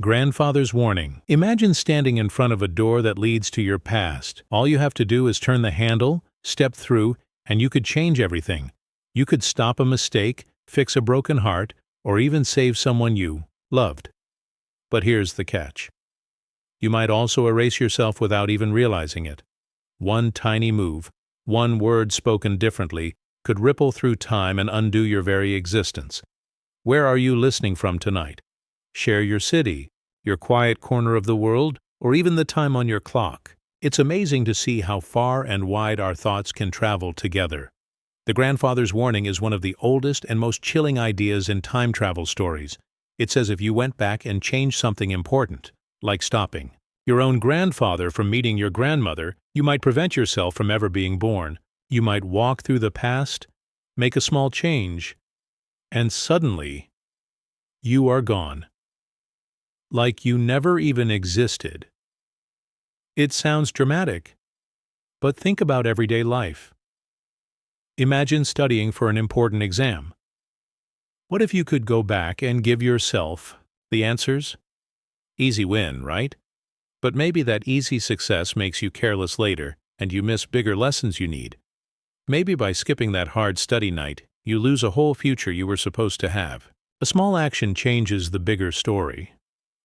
Grandfather's warning. Imagine standing in front of a door that leads to your past. All you have to do is turn the handle, step through, and you could change everything. You could stop a mistake, fix a broken heart, or even save someone you loved. But here's the catch. You might also erase yourself without even realizing it. One tiny move, one word spoken differently, could ripple through time and undo your very existence. Where are you listening from tonight? Share your city, your quiet corner of the world, or even the time on your clock. It's amazing to see how far and wide our thoughts can travel together. The grandfather's warning is one of the oldest and most chilling ideas in time travel stories. It says if you went back and changed something important, like stopping your own grandfather from meeting your grandmother, you might prevent yourself from ever being born. You might walk through the past, make a small change, and suddenly, you are gone. Like you never even existed. It sounds dramatic, but think about everyday life. Imagine studying for an important exam. What if you could go back and give yourself the answers? Easy win, right? But maybe that easy success makes you careless later, and you miss bigger lessons you need. Maybe by skipping that hard study night, you lose a whole future you were supposed to have. A small action changes the bigger story.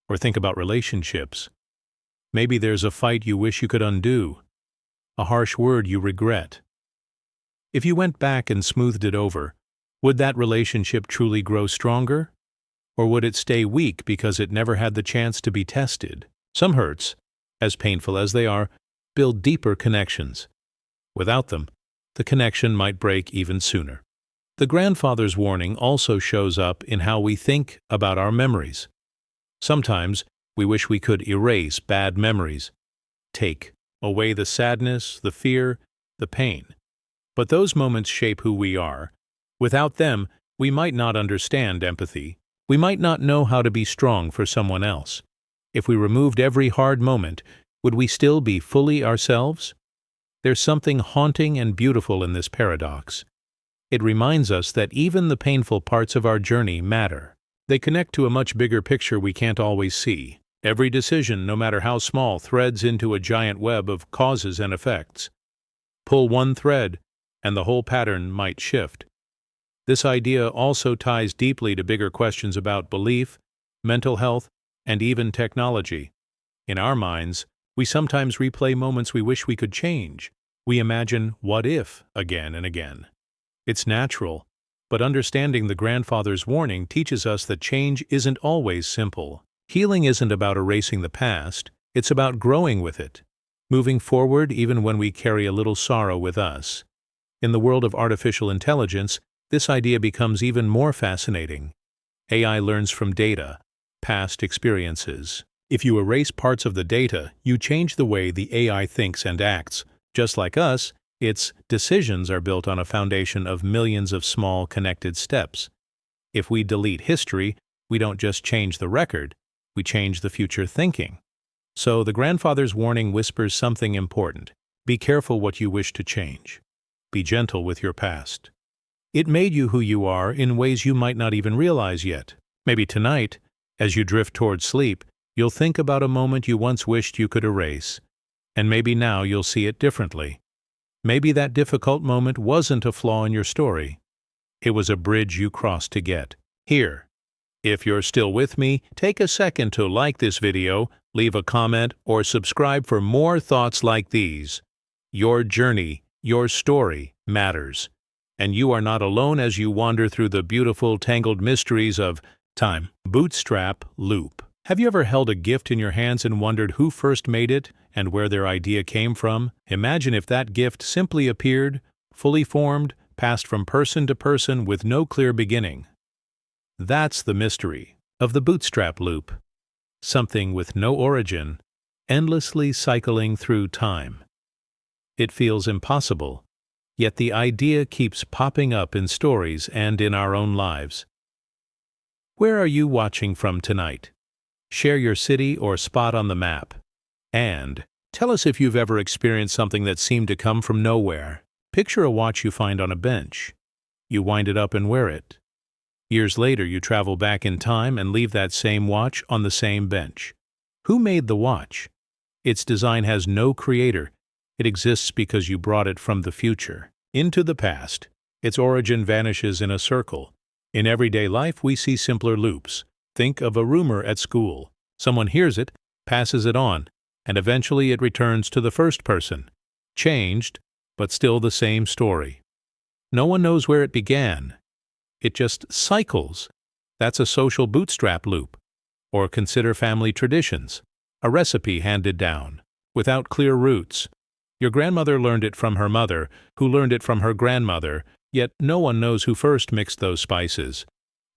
Or think about relationships. Maybe there's a fight you wish you could undo, a harsh word you regret. If you went back and smoothed it over, would that relationship truly grow stronger? Or would it stay weak because it never had the chance to be tested? Some hurts, as painful as they are, build deeper connections. Without them, the connection might break even sooner. The grandfather's warning also shows up in how we think about our memories. Sometimes we wish we could erase bad memories, take away the sadness, the fear, the pain. But those moments shape who we are. Without them, we might not understand empathy. We might not know how to be strong for someone else. If we removed every hard moment, would we still be fully ourselves? There's something haunting and beautiful in this paradox. It reminds us that even the painful parts of our journey matter. They connect to a much bigger picture we can't always see. Every decision, no matter how small, threads into a giant web of causes and effects. Pull one thread, and the whole pattern might shift. This idea also ties deeply to bigger questions about belief, mental health, and even technology. In our minds, we sometimes replay moments we wish we could change. We imagine what if again and again. It's natural, but understanding the grandfather's warning teaches us that change isn't always simple. Healing isn't about erasing the past, it's about growing with it, moving forward even when we carry a little sorrow with us. In the world of artificial intelligence, this idea becomes even more fascinating. AI learns from data, past experiences. If you erase parts of the data, you change the way the AI thinks and acts. Just like us, its decisions are built on a foundation of millions of small connected steps. If we delete history, we don't just change the record, we change the future thinking. So the grandfather's warning whispers something important. Be careful what you wish to change. Be gentle with your past. It made you who you are in ways you might not even realize yet. Maybe tonight, as you drift towards sleep, you'll think about a moment you once wished you could erase. And maybe now you'll see it differently. Maybe that difficult moment wasn't a flaw in your story. It was a bridge you crossed to get here. If you're still with me, take a second to like this video, leave a comment, or subscribe for more thoughts like these. Your journey, your story matters. And you are not alone as you wander through the beautiful, tangled mysteries of time. Bootstrap Loop. Have you ever held a gift in your hands and wondered who first made it and where their idea came from? Imagine if that gift simply appeared, fully formed, passed from person to person with no clear beginning. That's the mystery of the Bootstrap Loop. Something with no origin, endlessly cycling through time. It feels impossible, yet the idea keeps popping up in stories and in our own lives. Where are you watching from tonight? Share your city or spot on the map. And tell us if you've ever experienced something that seemed to come from nowhere. Picture a watch you find on a bench. You wind it up and wear it. Years later, you travel back in time and leave that same watch on the same bench. Who made the watch? Its design has no creator. It exists because you brought it from the future into the past. Its origin vanishes in a circle. In everyday life, we see simpler loops. Think of a rumor at school. Someone hears it, passes it on, and eventually it returns to the first person. Changed, but still the same story. No one knows where it began. It just cycles. That's a social bootstrap loop. Or consider family traditions. A recipe handed down, without clear roots. Your grandmother learned it from her mother, who learned it from her grandmother, yet no one knows who first mixed those spices.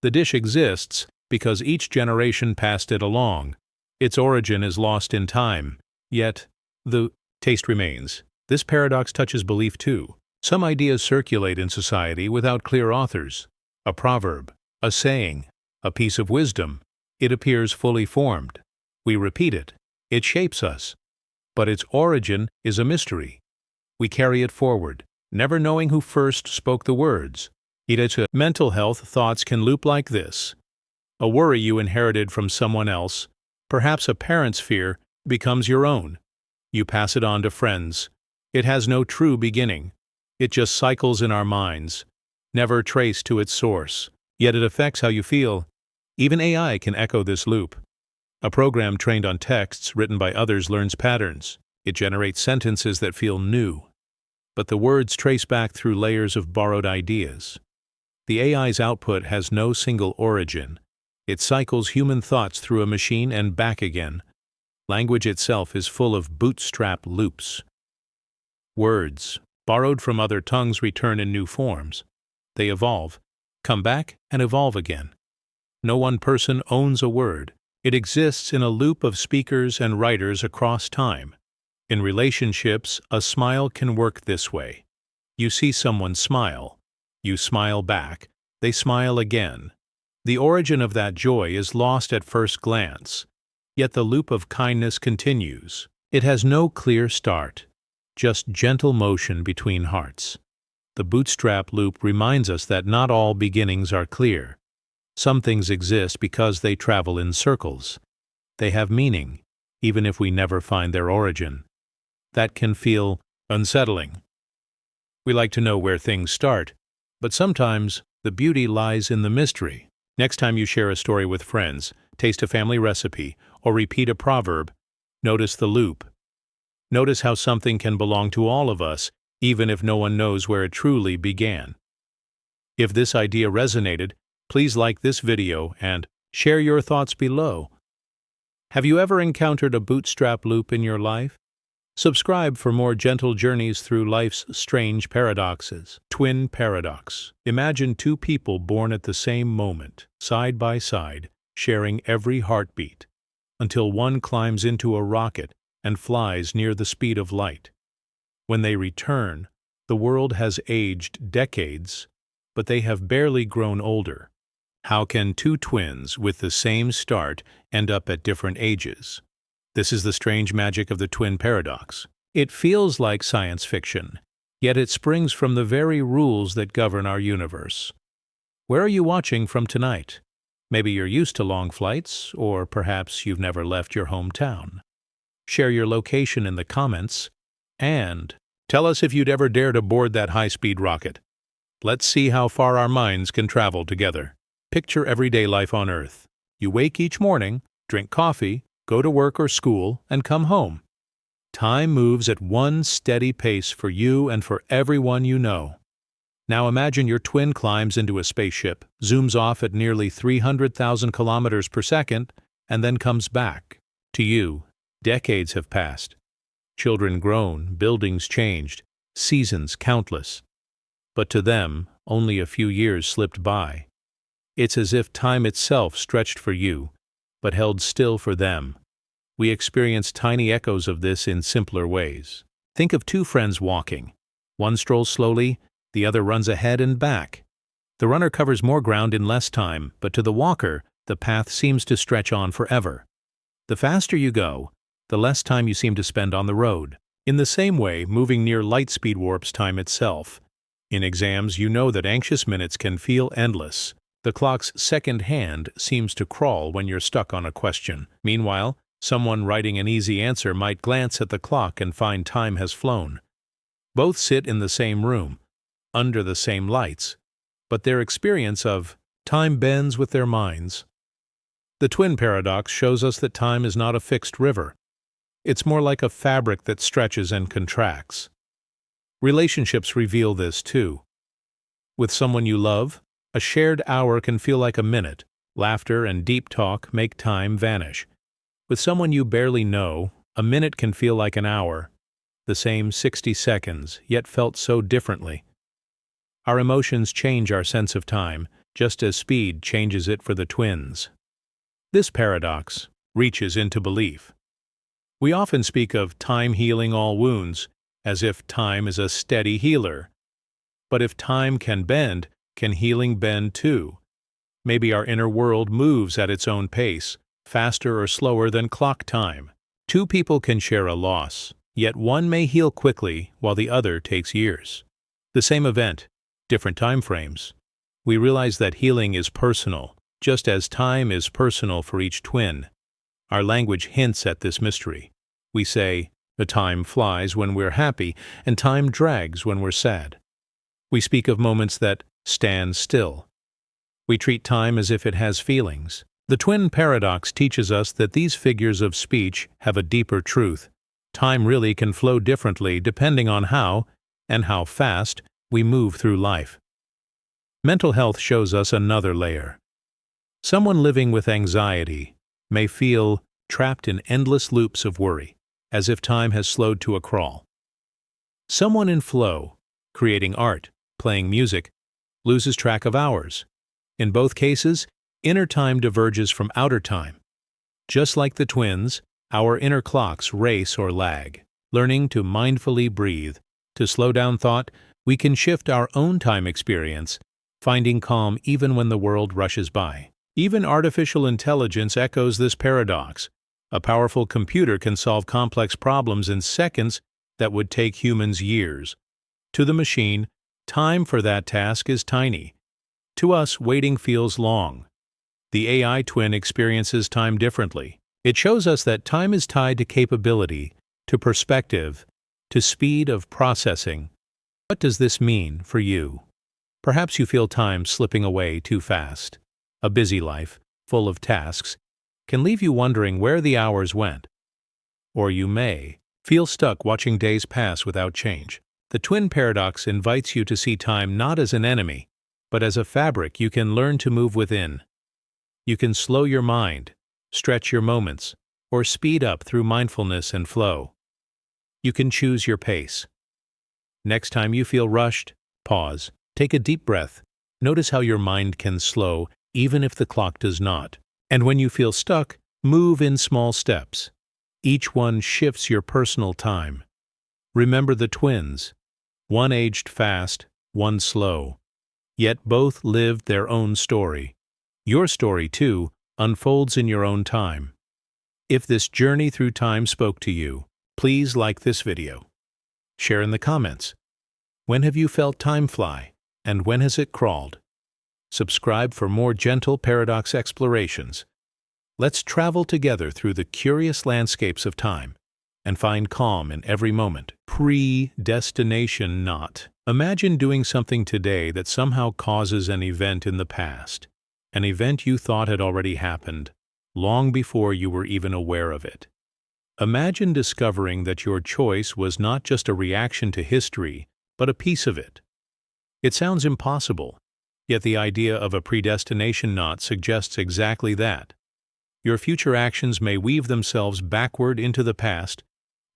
The dish exists because each generation passed it along. Its origin is lost in time, yet the taste remains. This paradox touches belief too. Some ideas circulate in society without clear authors. A proverb, a saying, a piece of wisdom. It appears fully formed. We repeat it. It shapes us. But its origin is a mystery. We carry it forward, never knowing who first spoke the words. Mental health thoughts can loop like this. A worry you inherited from someone else, perhaps a parent's fear, becomes your own. You pass it on to friends. It has no true beginning. It just cycles in our minds, never traced to its source. Yet it affects how you feel. Even AI can echo this loop. A program trained on texts written by others learns patterns. It generates sentences that feel new. But the words trace back through layers of borrowed ideas. The AI's output has no single origin. It cycles human thoughts through a machine and back again. Language itself is full of bootstrap loops. Words, borrowed from other tongues, return in new forms. They evolve, come back, and evolve again. No one person owns a word. It exists in a loop of speakers and writers across time. In relationships, a smile can work this way. You see someone smile. You smile back. They smile again. The origin of that joy is lost at first glance. Yet the loop of kindness continues. It has no clear start, just gentle motion between hearts. The bootstrap loop reminds us that not all beginnings are clear. Some things exist because they travel in circles. They have meaning, even if we never find their origin. That can feel unsettling. We like to know where things start, but sometimes the beauty lies in the mystery. Next time you share a story with friends, taste a family recipe, or repeat a proverb, notice the loop. Notice how something can belong to all of us, even if no one knows where it truly began. If this idea resonated, please like this video and share your thoughts below. Have you ever encountered a bootstrap loop in your life? Subscribe for more gentle journeys through life's strange paradoxes. Twin paradox. Imagine two people born at the same moment, side by side, sharing every heartbeat, until one climbs into a rocket and flies near the speed of light. When they return, the world has aged decades, but they have barely grown older. How can two twins with the same start end up at different ages? This is the strange magic of the twin paradox. It feels like science fiction, yet it springs from the very rules that govern our universe. Where are you watching from tonight? Maybe you're used to long flights, or perhaps you've never left your hometown. Share your location in the comments, and tell us if you'd ever dare to board that high-speed rocket. Let's see how far our minds can travel together. Picture everyday life on Earth. You wake each morning, drink coffee, go to work or school, and come home. Time moves at one steady pace for you and for everyone you know. Now imagine your twin climbs into a spaceship, zooms off at nearly 300,000 kilometers per second, and then comes back. To you, decades have passed. Children grown, buildings changed, seasons countless. But to them, only a few years slipped by. It's as if time itself stretched for you, but held still for them. We experience tiny echoes of this in simpler ways. Think of two friends walking. One strolls slowly, the other runs ahead and back. The runner covers more ground in less time, but to the walker, the path seems to stretch on forever. The faster you go, the less time you seem to spend on the road. In the same way, moving near light speed warps time itself. In exams, you know that anxious minutes can feel endless. The clock's second hand seems to crawl when you're stuck on a question. Meanwhile, someone writing an easy answer might glance at the clock and find time has flown. Both sit in the same room, under the same lights, but their experience of time bends with their minds. The twin paradox shows us that time is not a fixed river. It's more like a fabric that stretches and contracts. Relationships reveal this too. With someone you love, a shared hour can feel like a minute. Laughter and deep talk make time vanish. With someone you barely know, a minute can feel like an hour, the same 60 seconds, yet felt so differently. Our emotions change our sense of time, just as speed changes it for the twins. This paradox reaches into belief. We often speak of time healing all wounds, as if time is a steady healer. But if time can bend, can healing bend too? Maybe our inner world moves at its own pace, faster or slower than clock time. Two people can share a loss, yet one may heal quickly while the other takes years. The same event, different time frames. We realize that healing is personal, just as time is personal for each twin. Our language hints at this mystery. We say, "The time flies when we're happy, and time drags when we're sad." We speak of moments that stand still. We treat time as if it has feelings. The twin paradox teaches us that these figures of speech have a deeper truth. Time really can flow differently depending on how, and how fast, we move through life. Mental health shows us another layer. Someone living with anxiety may feel trapped in endless loops of worry, as if time has slowed to a crawl. Someone in flow, creating art, playing music, loses track of hours. In both cases, inner time diverges from outer time. Just like the twins, our inner clocks race or lag. Learning to mindfully breathe, to slow down thought, we can shift our own time experience, finding calm even when the world rushes by. Even artificial intelligence echoes this paradox. A powerful computer can solve complex problems in seconds that would take humans years. To the machine, time for that task is tiny. To us, waiting feels long. The AI twin experiences time differently. It shows us that time is tied to capability, to perspective, to speed of processing. What does this mean for you? Perhaps you feel time slipping away too fast. A busy life, full of tasks, can leave you wondering where the hours went. Or you may feel stuck watching days pass without change. The twin paradox invites you to see time not as an enemy, but as a fabric you can learn to move within. You can slow your mind, stretch your moments, or speed up through mindfulness and flow. You can choose your pace. Next time you feel rushed, pause, take a deep breath. Notice how your mind can slow even if the clock does not. And when you feel stuck, move in small steps. Each one shifts your personal time. Remember the twins. One aged fast, one slow. Yet both lived their own story. Your story, too, unfolds in your own time. If this journey through time spoke to you, please like this video. Share in the comments. When have you felt time fly, and when has it crawled? Subscribe for more gentle paradox explorations. Let's travel together through the curious landscapes of time and find calm in every moment. Predestination Knot. Imagine doing something today that somehow causes an event in the past, an event you thought had already happened, long before you were even aware of it. Imagine discovering that your choice was not just a reaction to history, but a piece of it. It sounds impossible, yet the idea of a predestination knot suggests exactly that. Your future actions may weave themselves backward into the past,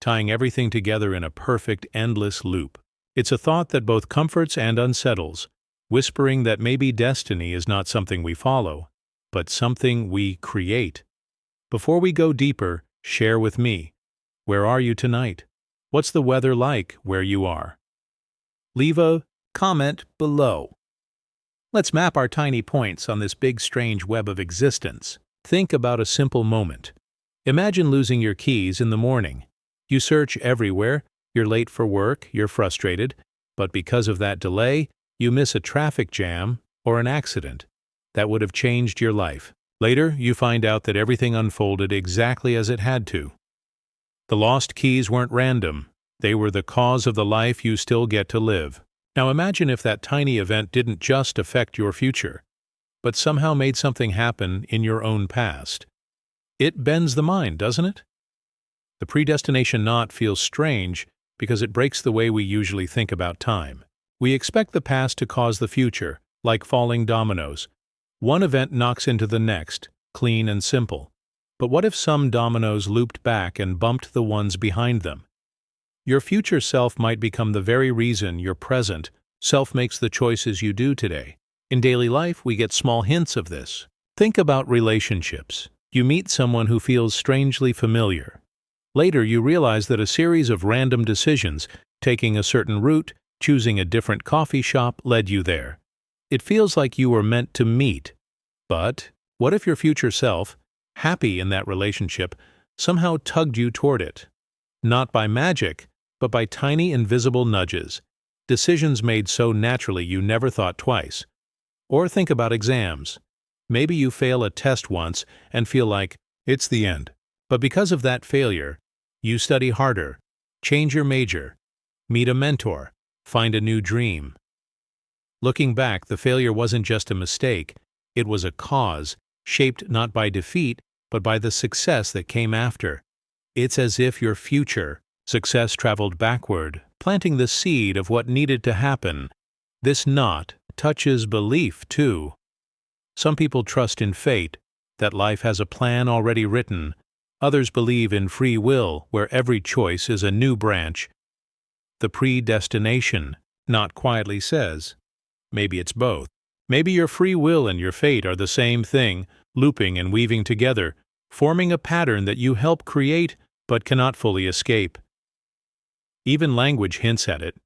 tying everything together in a perfect, endless loop. It's a thought that both comforts and unsettles, whispering that maybe destiny is not something we follow, but something we create. Before we go deeper, share with me. Where are you tonight? What's the weather like where you are? Leave a comment below. Let's map our tiny points on this big strange web of existence. Think about a simple moment. Imagine losing your keys in the morning. You search everywhere, you're late for work, you're frustrated, but because of that delay, you miss a traffic jam or an accident. that would have changed your life. Later, you find out that everything unfolded exactly as it had to. The lost keys weren't random. They were the cause of the life you still get to live. Now imagine if that tiny event didn't just affect your future, but somehow made something happen in your own past. It bends the mind, doesn't it? The predestination knot feels strange because it breaks the way we usually think about time. We expect the past to cause the future, like falling dominoes. One event knocks into the next, clean and simple. But what if some dominoes looped back and bumped the ones behind them? Your future self might become the very reason your present self makes the choices you do today. In daily life, we get small hints of this. Think about relationships. You meet someone who feels strangely familiar. Later, you realize that a series of random decisions, taking a certain route, choosing a different coffee shop, led you there. It feels like you were meant to meet. But what if your future self, happy in that relationship, somehow tugged you toward it? Not by magic, but by tiny invisible nudges, decisions made so naturally you never thought twice. Or think about exams. Maybe you fail a test once and feel like it's the end. But because of that failure, you study harder, change your major, meet a mentor, find a new dream. Looking back, the failure wasn't just a mistake, it was a cause, shaped not by defeat, but by the success that came after. It's as if your future success traveled backward, planting the seed of what needed to happen. This knot touches belief, too. Some people trust in fate, that life has a plan already written. Others believe in free will, where every choice is a new branch. The predestination knot quietly says, maybe it's both. Maybe your free will and your fate are the same thing, looping and weaving together, forming a pattern that you help create but cannot fully escape. Even language hints at it.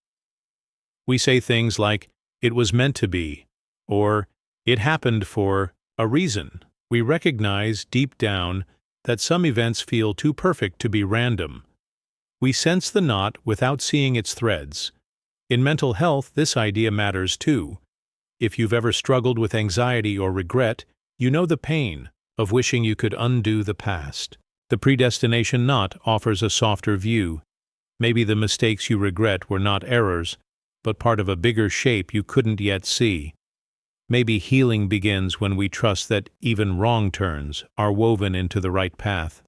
We say things like, "It was meant to be," or "It happened for a reason." We recognize deep down that some events feel too perfect to be random. We sense the knot without seeing its threads. In mental health, this idea matters too. If you've ever struggled with anxiety or regret, you know the pain of wishing you could undo the past. The predestination knot offers a softer view. Maybe the mistakes you regret were not errors, but part of a bigger shape you couldn't yet see. Maybe healing begins when we trust that even wrong turns are woven into the right path.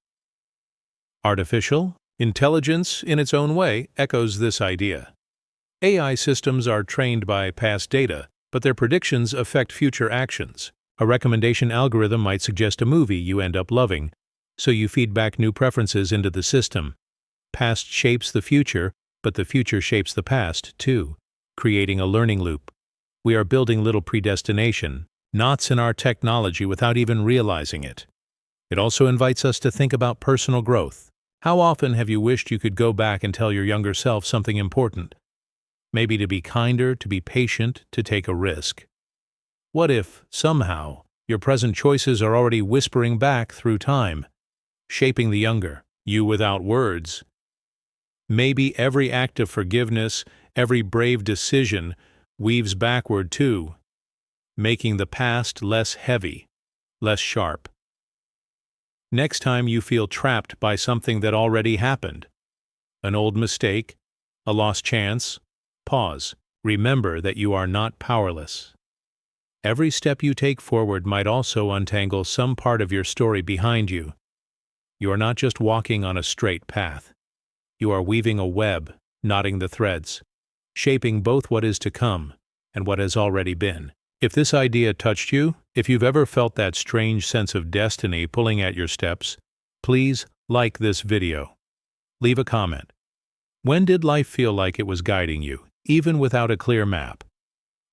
Artificial intelligence, in its own way, echoes this idea. AI systems are trained by past data, but their predictions affect future actions. A recommendation algorithm might suggest a movie you end up loving, so you feed back new preferences into the system. Past shapes the future, but the future shapes the past, too, creating a learning loop. We are building little predestination knots in our technology without even realizing it. It also invites us to think about personal growth. How often have you wished you could go back and tell your younger self something important? Maybe to be kinder, to be patient, to take a risk. What if, somehow, your present choices are already whispering back through time, shaping the younger you without words? Maybe every act of forgiveness, every brave decision, weaves backward too, making the past less heavy, less sharp. Next time you feel trapped by something that already happened, an old mistake, a lost chance, pause. Remember that you are not powerless. Every step you take forward might also untangle some part of your story behind you. You are not just walking on a straight path. You are weaving a web, knotting the threads, shaping both what is to come and what has already been. If this idea touched you, if you've ever felt that strange sense of destiny pulling at your steps, please like this video. Leave a comment. When did life feel like it was guiding you, even without a clear map?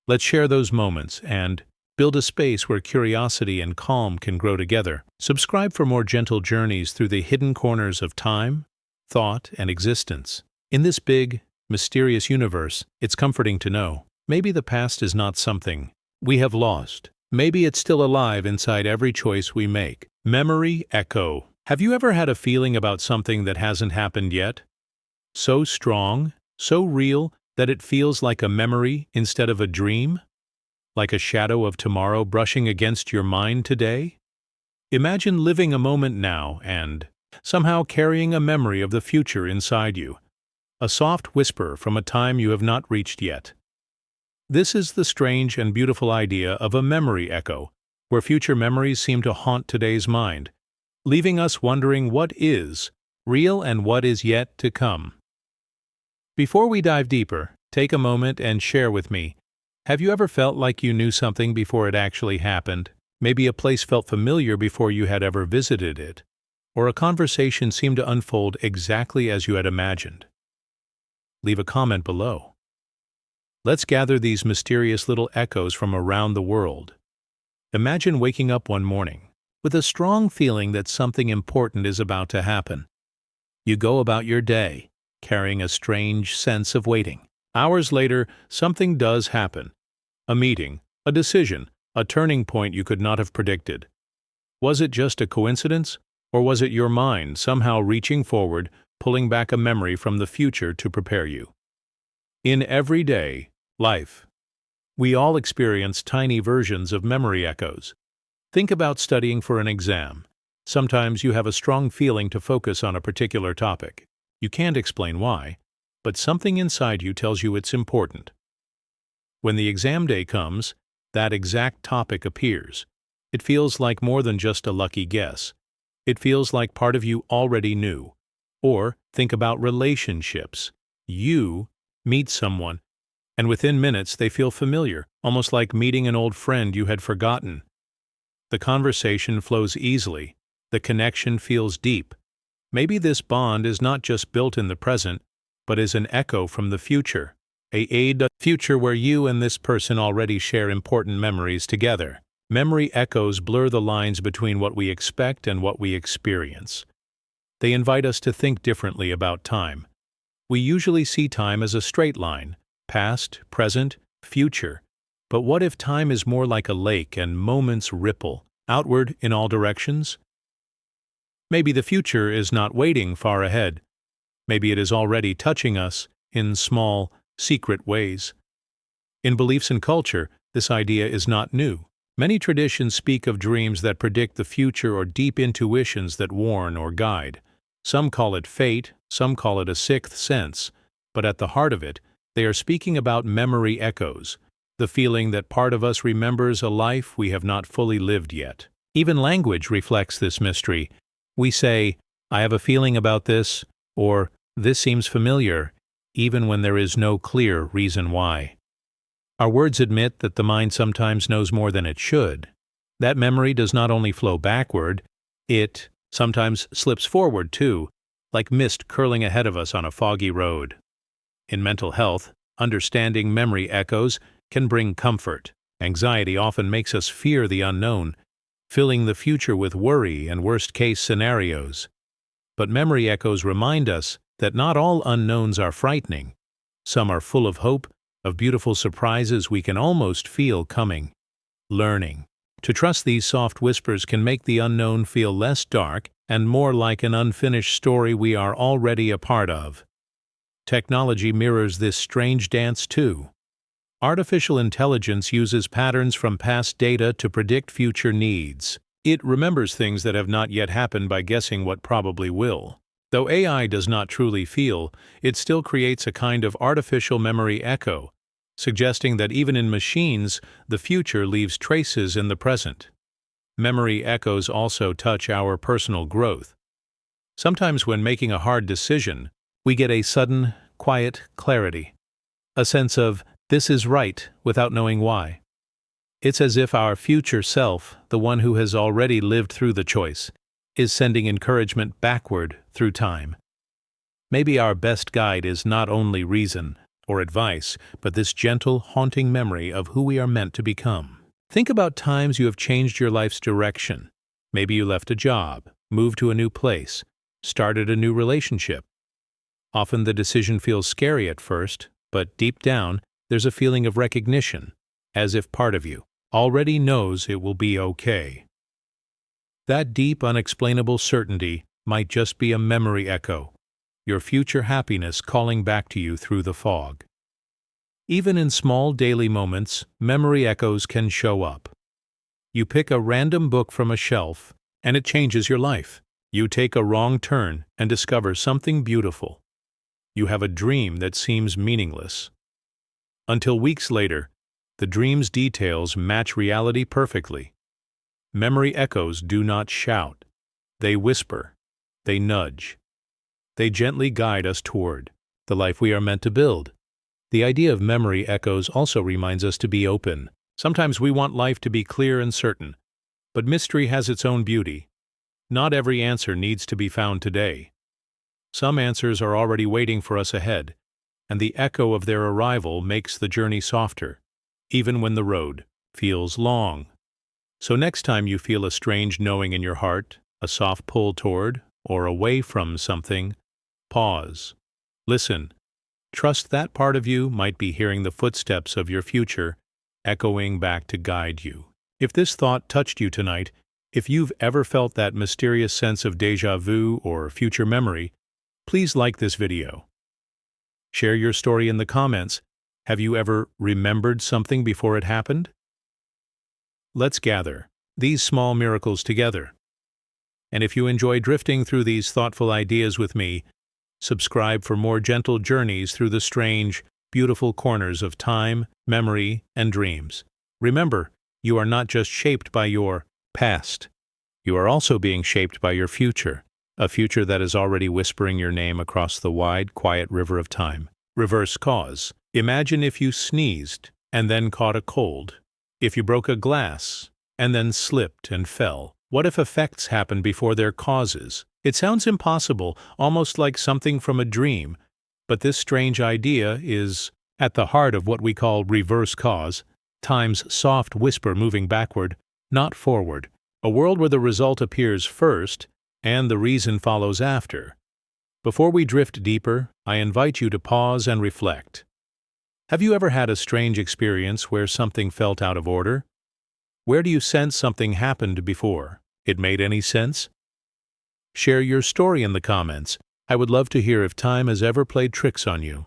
Let's share those moments and build a space where curiosity and calm can grow together. Subscribe for more gentle journeys through the hidden corners of time, thought, and existence. In this big, mysterious universe, it's comforting to know maybe the past is not something we have lost. Maybe it's still alive inside every choice we make. Memory echo. Have you ever had a feeling about something that hasn't happened yet? So strong, so real, that it feels like a memory instead of a dream? like a shadow of tomorrow brushing against your mind today? Imagine living a moment now and somehow carrying a memory of the future inside you, a soft whisper from a time you have not reached yet. This is the strange and beautiful idea of a memory echo, where future memories seem to haunt today's mind, leaving us wondering what is real and what is yet to come. Before we dive deeper, take a moment and share with me. Have you ever felt like you knew something before it actually happened? Maybe a place felt familiar before you had ever visited it, or a conversation seemed to unfold exactly as you had imagined. Leave a comment below. Let's gather these mysterious little echoes from around the world. Imagine waking up one morning with a strong feeling that something important is about to happen. You go about your day, carrying a strange sense of waiting. Hours later, something does happen. A meeting, a decision, a turning point you could not have predicted. Was it just a coincidence, or was it your mind somehow reaching forward, pulling back a memory from the future to prepare you? In everyday life, we all experience tiny versions of memory echoes. Think about studying for an exam. Sometimes you have a strong feeling to focus on a particular topic. You can't explain why, but something inside you tells you it's important. When the exam day comes, that exact topic appears. It feels like more than just a lucky guess. It feels like part of you already knew. Or think about relationships. You meet someone, and within minutes they feel familiar, almost like meeting an old friend you had forgotten. The conversation flows easily. The connection feels deep. Maybe this bond is not just built in the present, but is an echo from the future. A future where you and this person already share important memories together. Memory echoes blur the lines between what we expect and what we experience. They invite us to think differently about time. We usually see time as a straight line, past, present, future. But what if time is more like a lake and moments ripple outward in all directions? Maybe the future is not waiting far ahead. Maybe it is already touching us in small, secret ways. In beliefs and culture, this idea is not new. Many traditions speak of dreams that predict the future or deep intuitions that warn or guide. Some call it fate, some call it a sixth sense, but at the heart of it, they are speaking about memory echoes, the feeling that part of us remembers a life we have not fully lived yet. Even language reflects this mystery. We say, "I have a feeling about this," or "this seems familiar," even when there is no clear reason why. Our words admit that the mind sometimes knows more than it should. That memory does not only flow backward, it sometimes slips forward too, like mist curling ahead of us on a foggy road. In mental health, understanding memory echoes can bring comfort. Anxiety often makes us fear the unknown, filling the future with worry and worst-case scenarios. But memory echoes remind us that not all unknowns are frightening. Some are full of hope, of beautiful surprises we can almost feel coming. Learning to trust these soft whispers can make the unknown feel less dark and more like an unfinished story we are already a part of. Technology mirrors this strange dance too. Artificial intelligence uses patterns from past data to predict future needs. It remembers things that have not yet happened by guessing what probably will. Though AI does not truly feel, it still creates a kind of artificial memory echo, suggesting that even in machines, the future leaves traces in the present. Memory echoes also touch our personal growth. Sometimes when making a hard decision, we get a sudden, quiet clarity, a sense of "this is right" without knowing why. It's as if our future self, the one who has already lived through the choice, is sending encouragement backward through time. Maybe our best guide is not only reason or advice, but this gentle, haunting memory of who we are meant to become. Think about times you have changed your life's direction. Maybe you left a job, moved to a new place, started a new relationship. Often the decision feels scary at first, but deep down, there's a feeling of recognition, as if part of you already knows it will be okay. That deep, unexplainable certainty might just be a memory echo, your future happiness calling back to you through the fog. Even in small daily moments, memory echoes can show up. You pick a random book from a shelf, and it changes your life. You take a wrong turn and discover something beautiful. You have a dream that seems meaningless. Until weeks later, the dream's details match reality perfectly. Memory echoes do not shout. They whisper. They nudge. They gently guide us toward the life we are meant to build. The idea of memory echoes also reminds us to be open. Sometimes we want life to be clear and certain, but mystery has its own beauty. Not every answer needs to be found today. Some answers are already waiting for us ahead, and the echo of their arrival makes the journey softer, even when the road feels long. So next time you feel a strange knowing in your heart, a soft pull toward or away from something, pause. Listen. Trust that part of you might be hearing the footsteps of your future, echoing back to guide you. If this thought touched you tonight, if you've ever felt that mysterious sense of déjà vu or future memory, please like this video. Share your story in the comments. Have you ever remembered something before it happened? Let's gather these small miracles together. And if you enjoy drifting through these thoughtful ideas with me, subscribe for more gentle journeys through the strange, beautiful corners of time, memory, and dreams. Remember, you are not just shaped by your past. You are also being shaped by your future, a future that is already whispering your name across the wide, quiet river of time. Reverse cause. Imagine if you sneezed and then caught a cold. If you broke a glass and then slipped and fell. What if effects happen before their causes? It sounds impossible, almost like something from a dream, but this strange idea is at the heart of what we call reverse cause, time's soft whisper moving backward, not forward, a world where the result appears first and the reason follows after. Before we drift deeper, I invite you to pause and reflect. Have you ever had a strange experience where something felt out of order? Where do you sense something happened before it made any sense? Share your story in the comments. I would love to hear if time has ever played tricks on you.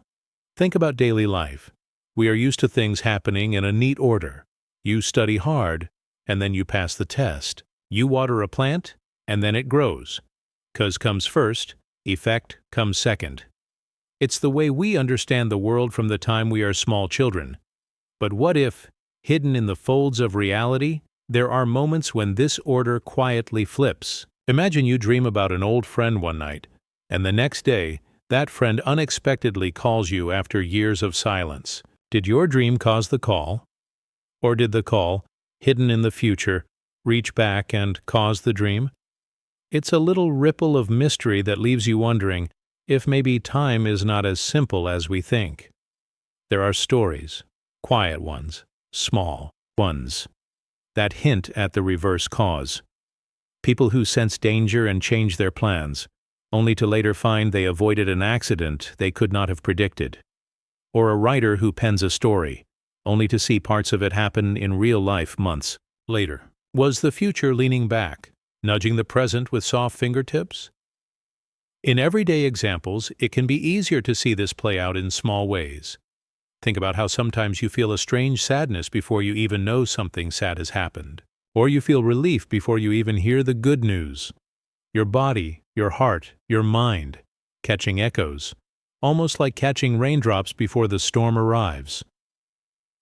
Think about daily life. We are used to things happening in a neat order. You study hard, and then you pass the test. You water a plant, and then it grows. Cause comes first, effect comes second. It's the way we understand the world from the time we are small children. But what if, hidden in the folds of reality, there are moments when this order quietly flips? Imagine you dream about an old friend one night, and the next day, that friend unexpectedly calls you after years of silence. Did your dream cause the call? Or did the call, hidden in the future, reach back and cause the dream? It's a little ripple of mystery that leaves you wondering if maybe time is not as simple as we think. There are stories, quiet ones, small ones, that hint at the reverse cause. People who sense danger and change their plans, only to later find they avoided an accident they could not have predicted. Or a writer who pens a story, only to see parts of it happen in real life months later. Was the future leaning back, nudging the present with soft fingertips? In everyday examples, it can be easier to see this play out in small ways. Think about how sometimes you feel a strange sadness before you even know something sad has happened. Or you feel relief before you even hear the good news. Your body, your heart, your mind, catching echoes, almost like catching raindrops before the storm arrives.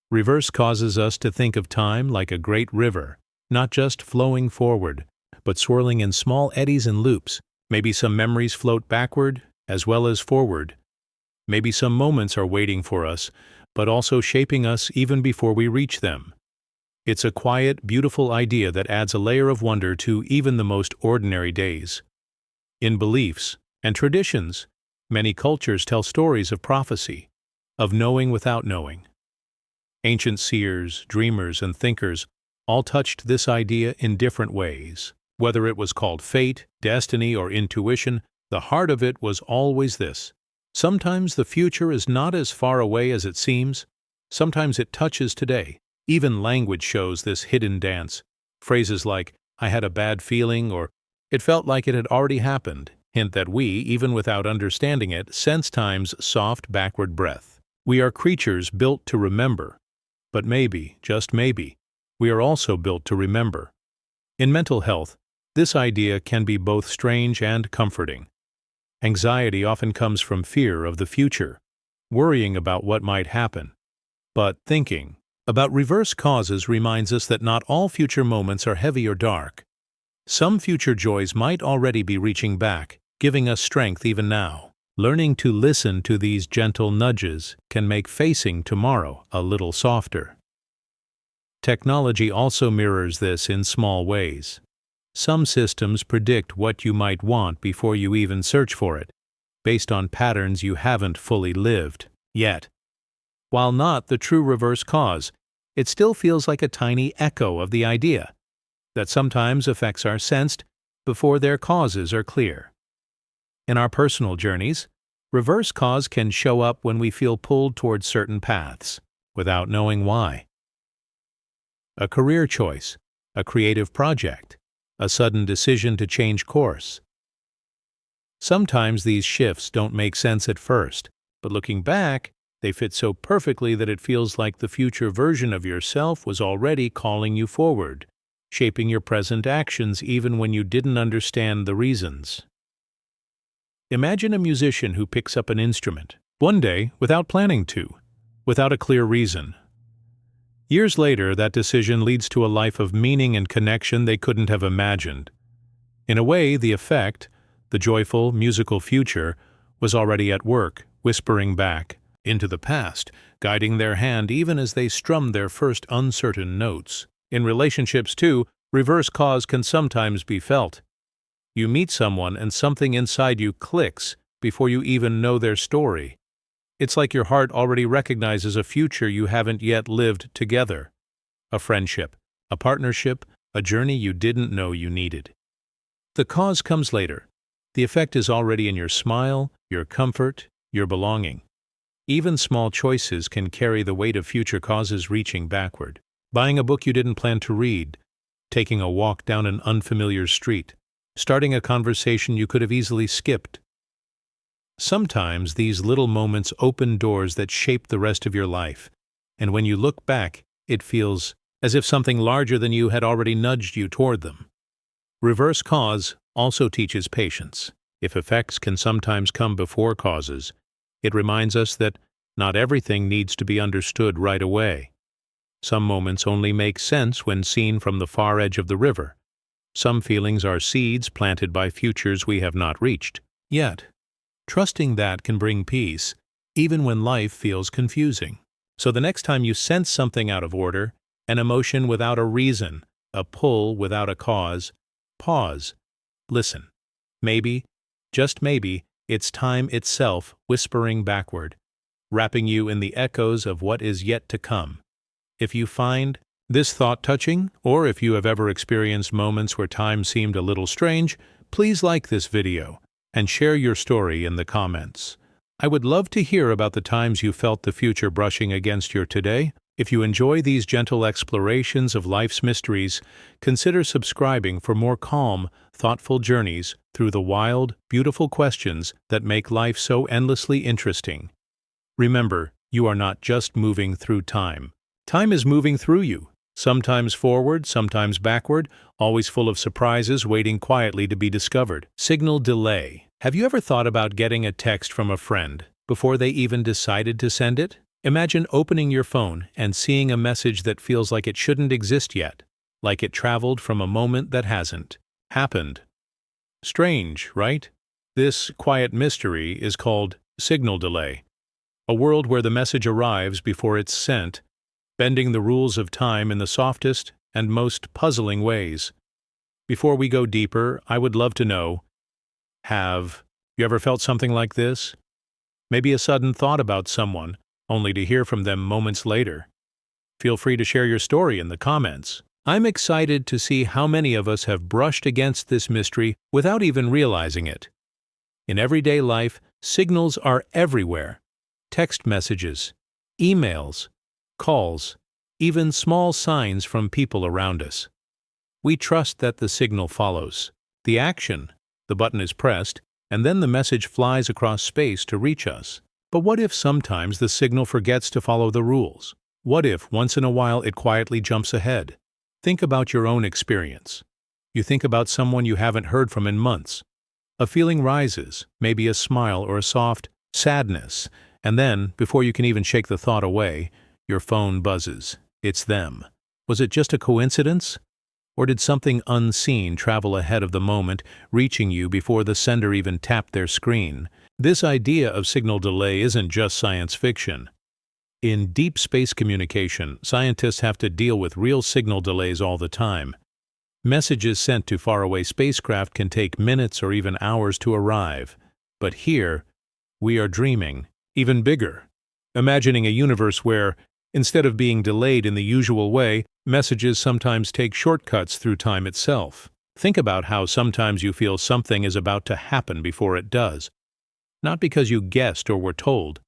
Reverse causes us to think of time like a great river, not just flowing forward, but swirling in small eddies and loops. Maybe some memories float backward as well as forward. Maybe some moments are waiting for us, but also shaping us even before we reach them. It's a quiet, beautiful idea that adds a layer of wonder to even the most ordinary days. In beliefs and traditions, many cultures tell stories of prophecy, of knowing without knowing. Ancient seers, dreamers, and thinkers all touched this idea in different ways. Whether it was called fate, destiny, or intuition, the heart of it was always this. Sometimes the future is not as far away as it seems. Sometimes it touches today. Even language shows this hidden dance. Phrases like, "I had a bad feeling," or "it felt like it had already happened," hint that we, even without understanding it, sense time's soft backward breath. We are creatures built to remember, but maybe, just maybe, we are also built to remember. In mental health, this idea can be both strange and comforting. Anxiety often comes from fear of the future, worrying about what might happen. But thinking about reverse causes reminds us that not all future moments are heavy or dark. Some future joys might already be reaching back, giving us strength even now. Learning to listen to these gentle nudges can make facing tomorrow a little softer. Technology also mirrors this in small ways. Some systems predict what you might want before you even search for it, based on patterns you haven't fully lived yet. While not the true reverse cause, it still feels like a tiny echo of the idea that sometimes effects are sensed before their causes are clear. In our personal journeys, reverse cause can show up when we feel pulled towards certain paths, without knowing why. A career choice, a creative project, a sudden decision to change course. Sometimes these shifts don't make sense at first, but looking back, they fit so perfectly that it feels like the future version of yourself was already calling you forward, shaping your present actions even when you didn't understand the reasons. Imagine a musician who picks up an instrument, one day without planning to, without a clear reason. Years later, that decision leads to a life of meaning and connection they couldn't have imagined. In a way, the effect, the joyful, musical future, was already at work, whispering back into the past, guiding their hand even as they strummed their first uncertain notes. In relationships, too, reverse cause can sometimes be felt. You meet someone and something inside you clicks before you even know their story. It's like your heart already recognizes a future you haven't yet lived together. A friendship, a partnership, a journey you didn't know you needed. The cause comes later. The effect is already in your smile, your comfort, your belonging. Even small choices can carry the weight of future causes reaching backward. Buying a book you didn't plan to read, taking a walk down an unfamiliar street, starting a conversation you could have easily skipped. Sometimes these little moments open doors that shape the rest of your life, and when you look back, it feels as if something larger than you had already nudged you toward them. Reverse cause also teaches patience. If effects can sometimes come before causes, it reminds us that not everything needs to be understood right away. Some moments only make sense when seen from the far edge of the river. Some feelings are seeds planted by futures we have not reached yet. Trusting that can bring peace, even when life feels confusing. So the next time you sense something out of order, an emotion without a reason, a pull without a cause, pause, listen. Maybe, just maybe, it's time itself whispering backward, wrapping you in the echoes of what is yet to come. If you find this thought touching, or if you have ever experienced moments where time seemed a little strange, please like this video and share your story in the comments. I would love to hear about the times you felt the future brushing against your today. If you enjoy these gentle explorations of life's mysteries, consider subscribing for more calm, thoughtful journeys through the wild, beautiful questions that make life so endlessly interesting. Remember, you are not just moving through time. Time is moving through you, sometimes forward, sometimes backward, always full of surprises waiting quietly to be discovered. Signal delay. Have you ever thought about getting a text from a friend before they even decided to send it? Imagine opening your phone and seeing a message that feels like it shouldn't exist yet, like it traveled from a moment that hasn't happened. Strange, right? This quiet mystery is called signal delay, a world where the message arrives before it's sent, bending the rules of time in the softest and most puzzling ways. Before we go deeper, I would love to know, have you ever felt something like this? Maybe a sudden thought about someone, only to hear from them moments later. Feel free to share your story in the comments. I'm excited to see how many of us have brushed against this mystery without even realizing it. In everyday life, signals are everywhere. Text messages, emails, calls, even small signs from people around us. We trust that the signal follows. The action, the button is pressed, and then the message flies across space to reach us. But what if sometimes the signal forgets to follow the rules? What if once in a while it quietly jumps ahead? Think about your own experience. You think about someone you haven't heard from in months. A feeling rises, maybe a smile or a soft sadness, and then, before you can even shake the thought away, your phone buzzes. It's them. Was it just a coincidence? Or did something unseen travel ahead of the moment, reaching you before the sender even tapped their screen? This idea of signal delay isn't just science fiction. In deep space communication, scientists have to deal with real signal delays all the time. Messages sent to faraway spacecraft can take minutes or even hours to arrive. But here, we are dreaming, even bigger, imagining a universe where, instead of being delayed in the usual way, messages sometimes take shortcuts through time itself. Think about how sometimes you feel something is about to happen before it does. Not because you guessed or were told,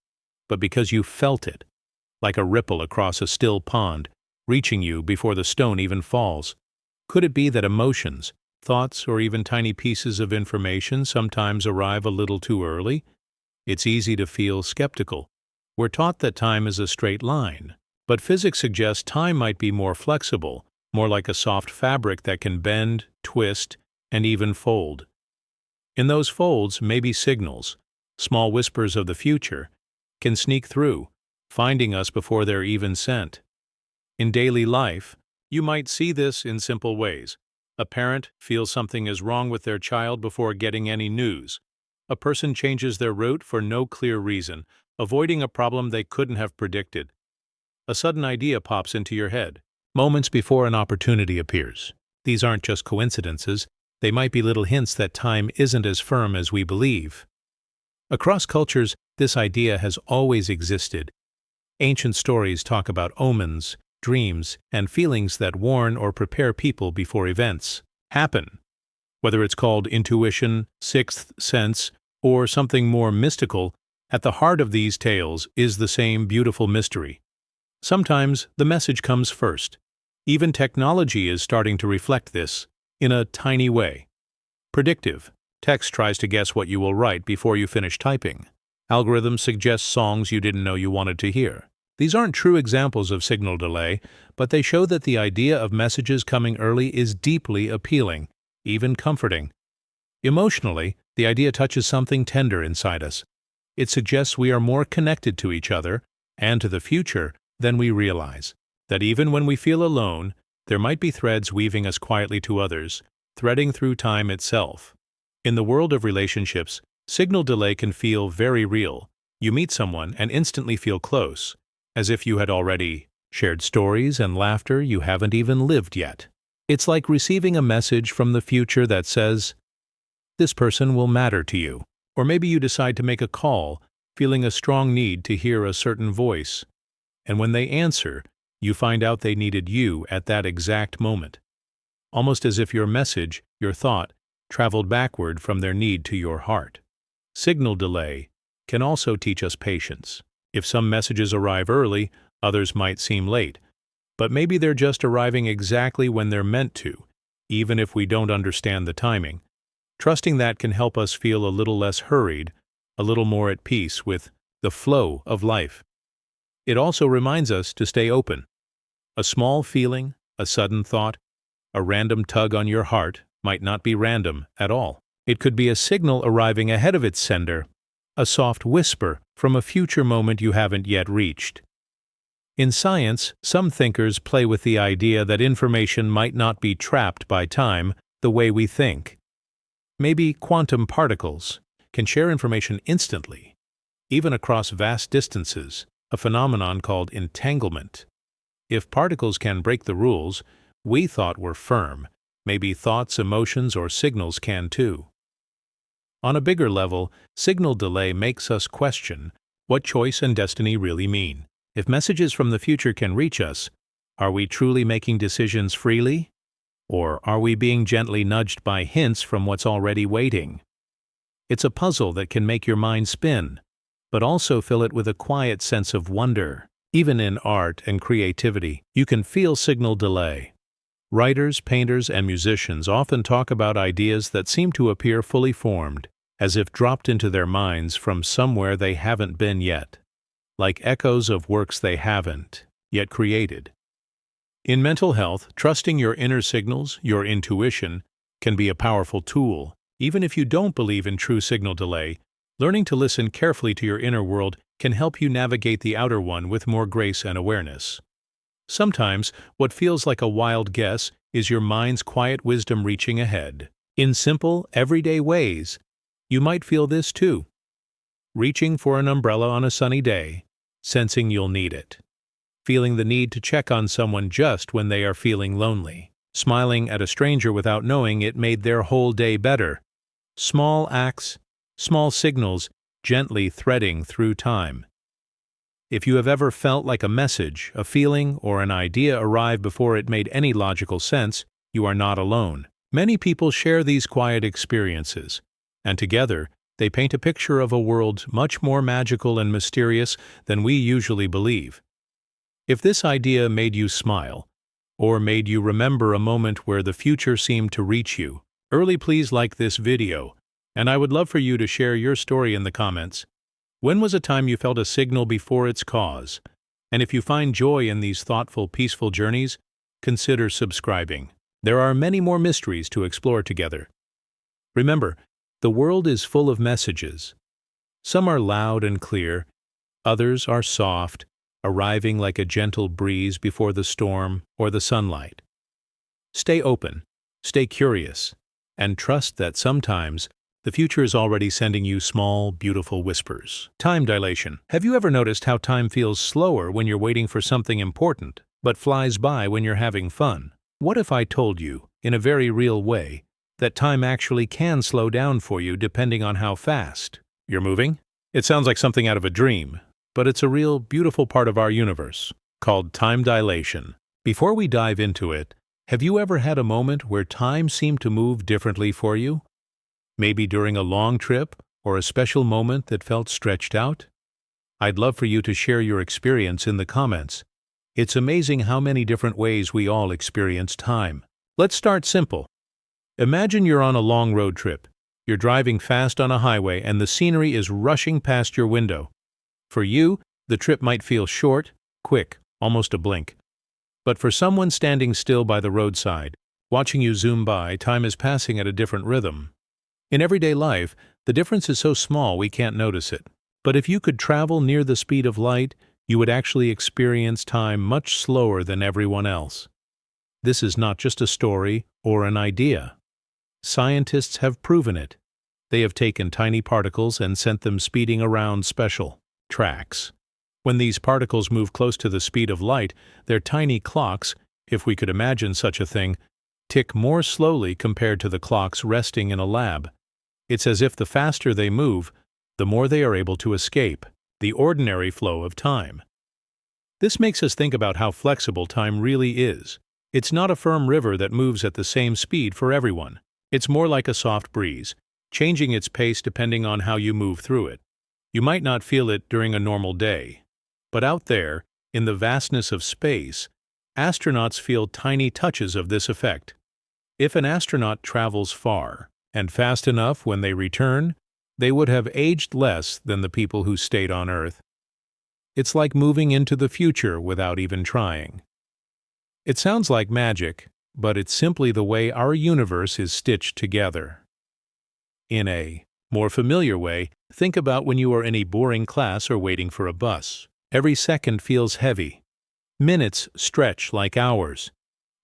but because you felt it, like a ripple across a still pond, reaching you before the stone even falls. Could it be that emotions, thoughts, or even tiny pieces of information sometimes arrive a little too early? It's easy to feel skeptical. We're taught that time is a straight line, but physics suggests time might be more flexible, more like a soft fabric that can bend, twist, and even fold. In those folds, maybe signals, small whispers of the future, can sneak through, finding us before they're even sent. In daily life, you might see this in simple ways. A parent feels something is wrong with their child before getting any news. A person changes their route for no clear reason, avoiding a problem they couldn't have predicted. A sudden idea pops into your head, moments before an opportunity appears. These aren't just coincidences, they might be little hints that time isn't as firm as we believe. Across cultures, this idea has always existed. Ancient stories talk about omens, dreams, and feelings that warn or prepare people before events happen. Whether it's called intuition, sixth sense, or something more mystical, at the heart of these tales is the same beautiful mystery. Sometimes the message comes first. Even technology is starting to reflect this, in a tiny way. Predictive. Text tries to guess what you will write before you finish typing. Algorithms suggest songs you didn't know you wanted to hear. These aren't true examples of signal delay, but they show that the idea of messages coming early is deeply appealing, even comforting. Emotionally, the idea touches something tender inside us. It suggests we are more connected to each other and to the future than we realize. That even when we feel alone, there might be threads weaving us quietly to others, threading through time itself. In the world of relationships, signal delay can feel very real. You meet someone and instantly feel close, as if you had already shared stories and laughter you haven't even lived yet. It's like receiving a message from the future that says, "This person will matter to you." Or maybe you decide to make a call, feeling a strong need to hear a certain voice. And when they answer, you find out they needed you at that exact moment. Almost as if your message, your thought, traveled backward from their need to your heart. Signal delay can also teach us patience. If some messages arrive early, others might seem late. But maybe they're just arriving exactly when they're meant to, even if we don't understand the timing. Trusting that can help us feel a little less hurried, a little more at peace with the flow of life. It also reminds us to stay open. A small feeling, a sudden thought, a random tug on your heart might not be random at all. It could be a signal arriving ahead of its sender, a soft whisper from a future moment you haven't yet reached. In science, some thinkers play with the idea that information might not be trapped by time the way we think. Maybe quantum particles can share information instantly, even across vast distances, a phenomenon called entanglement. If particles can break the rules we thought were firm, maybe thoughts, emotions, or signals can too. On a bigger level, signal delay makes us question what choice and destiny really mean. If messages from the future can reach us, are we truly making decisions freely? Or are we being gently nudged by hints from what's already waiting? It's a puzzle that can make your mind spin, but also fill it with a quiet sense of wonder. Even in art and creativity, you can feel signal delay. Writers, painters, and musicians often talk about ideas that seem to appear fully formed, as if dropped into their minds from somewhere they haven't been yet, like echoes of works they haven't yet created. In mental health, trusting your inner signals, your intuition, can be a powerful tool. Even if you don't believe in true signal delay, learning to listen carefully to your inner world can help you navigate the outer one with more grace and awareness. Sometimes, what feels like a wild guess is your mind's quiet wisdom reaching ahead. In simple, everyday ways, you might feel this too. Reaching for an umbrella on a sunny day, sensing you'll need it. Feeling the need to check on someone just when they are feeling lonely. Smiling at a stranger without knowing it made their whole day better. Small acts, small signals, gently threading through time. If you have ever felt like a message, a feeling, or an idea arrive before it made any logical sense, you are not alone. Many people share these quiet experiences, and together they paint a picture of a world much more magical and mysterious than we usually believe. If this idea made you smile, or made you remember a moment where the future seemed to reach you, please like this video, and I would love for you to share your story in the comments. When was a time you felt a signal before its cause? And if you find joy in these thoughtful, peaceful journeys, consider subscribing. There are many more mysteries to explore together. Remember, the world is full of messages. Some are loud and clear, others are soft, arriving like a gentle breeze before the storm or the sunlight. Stay open, stay curious, and trust that sometimes the future is already sending you small, beautiful whispers. Time dilation. Have you ever noticed how time feels slower when you're waiting for something important, but flies by when you're having fun? What if I told you, in a very real way, that time actually can slow down for you depending on how fast you're moving? It sounds like something out of a dream, but it's a real, beautiful part of our universe, called time dilation. Before we dive into it, have you ever had a moment where time seemed to move differently for you? Maybe during a long trip or a special moment that felt stretched out? I'd love for you to share your experience in the comments. It's amazing how many different ways we all experience time. Let's start simple. Imagine you're on a long road trip. You're driving fast on a highway and the scenery is rushing past your window. For you, the trip might feel short, quick, almost a blink. But for someone standing still by the roadside, watching you zoom by, time is passing at a different rhythm. In everyday life, the difference is so small we can't notice it. But if you could travel near the speed of light, you would actually experience time much slower than everyone else. This is not just a story or an idea. Scientists have proven it. They have taken tiny particles and sent them speeding around special tracks. When these particles move close to the speed of light, their tiny clocks, if we could imagine such a thing, tick more slowly compared to the clocks resting in a lab. It's as if the faster they move, the more they are able to escape the ordinary flow of time. This makes us think about how flexible time really is. It's not a firm river that moves at the same speed for everyone. It's more like a soft breeze, changing its pace depending on how you move through it. You might not feel it during a normal day, but out there, in the vastness of space, astronauts feel tiny touches of this effect. If an astronaut travels far and fast enough when they return, they would have aged less than the people who stayed on Earth. It's like moving into the future without even trying. It sounds like magic, but it's simply the way our universe is stitched together. In a more familiar way, think about when you are in a boring class or waiting for a bus. Every second feels heavy. Minutes stretch like hours.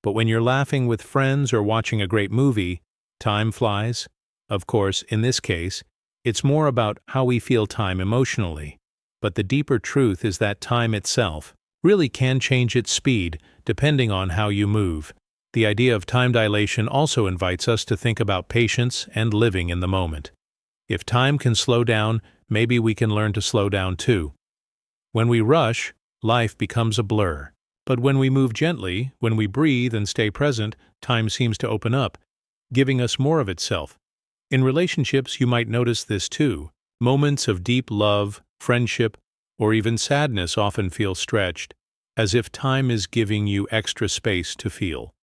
But when you're laughing with friends or watching a great movie, time flies. Of course, in this case, it's more about how we feel time emotionally. But the deeper truth is that time itself really can change its speed depending on how you move. The idea of time dilation also invites us to think about patience and living in the moment. If time can slow down, maybe we can learn to slow down too. When we rush, life becomes a blur. But when we move gently, when we breathe and stay present, time seems to open up, giving us more of itself. In relationships, you might notice this too. Moments of deep love, friendship, or even sadness often feel stretched, as if time is giving you extra space to feel.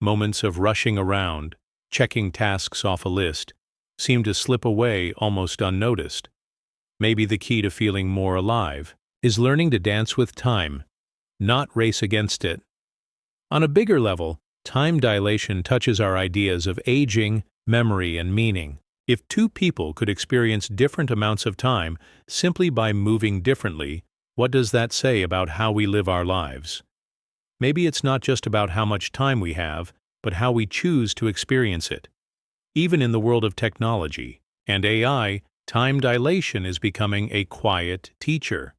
Moments of rushing around, checking tasks off a list, seem to slip away almost unnoticed. Maybe the key to feeling more alive is learning to dance with time, not race against it. On a bigger level, time dilation touches our ideas of aging, memory, and meaning. If two people could experience different amounts of time simply by moving differently, what does that say about how we live our lives? Maybe it's not just about how much time we have, but how we choose to experience it. Even in the world of technology and AI, time dilation is becoming a quiet teacher.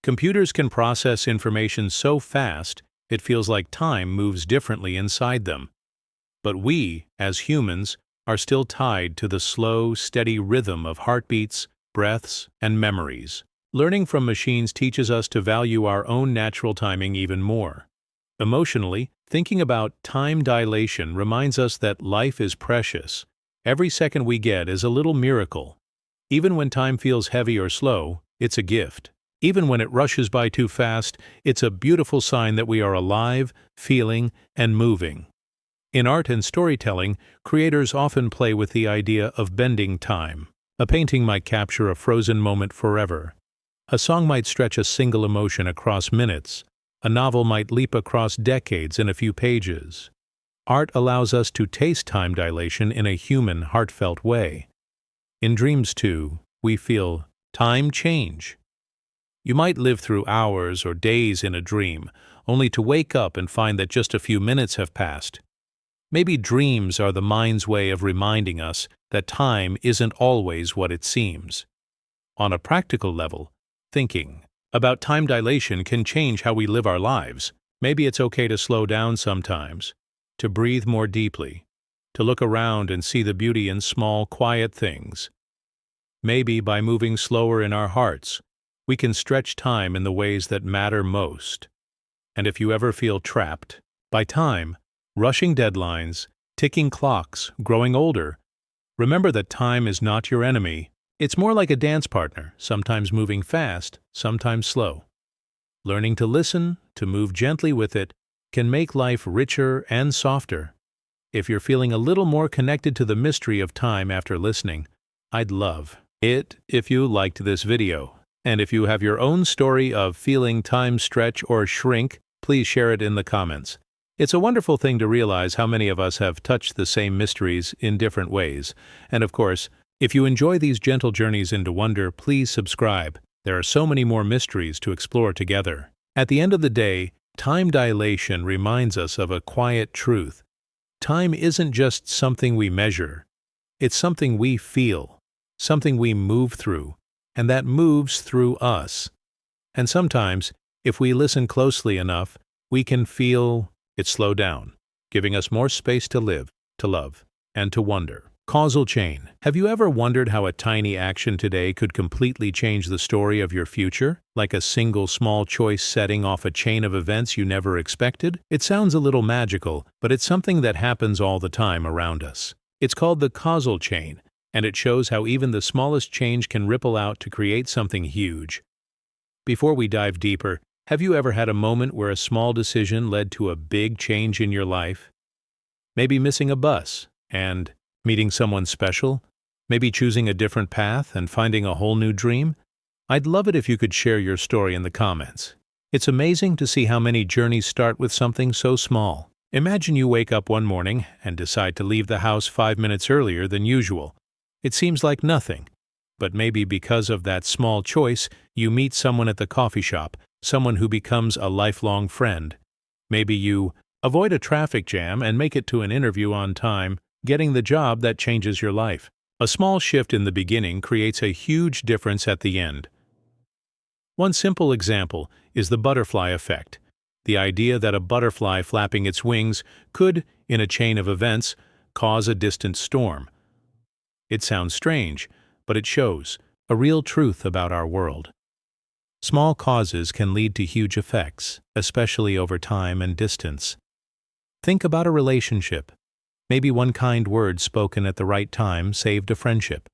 Computers can process information so fast, it feels like time moves differently inside them. But we, as humans, are still tied to the slow, steady rhythm of heartbeats, breaths, and memories. Learning from machines teaches us to value our own natural timing even more. Emotionally, thinking about time dilation reminds us that life is precious. Every second we get is a little miracle. Even when time feels heavy or slow, it's a gift. Even when it rushes by too fast, it's a beautiful sign that we are alive, feeling, and moving. In art and storytelling, creators often play with the idea of bending time. A painting might capture a frozen moment forever. A song might stretch a single emotion across minutes. A novel might leap across decades in a few pages. Art allows us to taste time dilation in a human, heartfelt way. In dreams, too, we feel time change. You might live through hours or days in a dream, only to wake up and find that just a few minutes have passed. Maybe dreams are the mind's way of reminding us that time isn't always what it seems. On a practical level, thinking about time dilation can change how we live our lives. Maybe it's okay to slow down sometimes, to breathe more deeply, to look around and see the beauty in small, quiet things. Maybe by moving slower in our hearts, we can stretch time in the ways that matter most. And if you ever feel trapped by time, rushing deadlines, ticking clocks, growing older, remember that time is not your enemy. It's more like a dance partner, sometimes moving fast, sometimes slow. Learning to listen, to move gently with it, can make life richer and softer. If you're feeling a little more connected to the mystery of time after listening, I'd love it if you liked this video. And if you have your own story of feeling time stretch or shrink, please share it in the comments. It's a wonderful thing to realize how many of us have touched the same mysteries in different ways. And of course, if you enjoy these gentle journeys into wonder, please subscribe. There are so many more mysteries to explore together. At the end of the day, time dilation reminds us of a quiet truth. Time isn't just something we measure. It's something we feel, something we move through, and that moves through us. And sometimes, if we listen closely enough, we can feel it slow down, giving us more space to live, to love, and to wonder. Causal Chain. Have you ever wondered how a tiny action today could completely change the story of your future? Like a single small choice setting off a chain of events you never expected? It sounds a little magical, but it's something that happens all the time around us. It's called the Causal Chain, and it shows how even the smallest change can ripple out to create something huge. Before we dive deeper, have you ever had a moment where a small decision led to a big change in your life? Maybe missing a bus and meeting someone special? Maybe choosing a different path and finding a whole new dream? I'd love it if you could share your story in the comments. It's amazing to see how many journeys start with something so small. Imagine you wake up one morning and decide to leave the house 5 minutes earlier than usual. It seems like nothing, but maybe because of that small choice, you meet someone at the coffee shop, someone who becomes a lifelong friend. Maybe you avoid a traffic jam and make it to an interview on time, getting the job that changes your life. A small shift in the beginning creates a huge difference at the end. One simple example is the butterfly effect. The idea that a butterfly flapping its wings could, in a chain of events, cause a distant storm. It sounds strange, but it shows a real truth about our world. Small causes can lead to huge effects, especially over time and distance. Think about a relationship. Maybe one kind word spoken at the right time saved a friendship.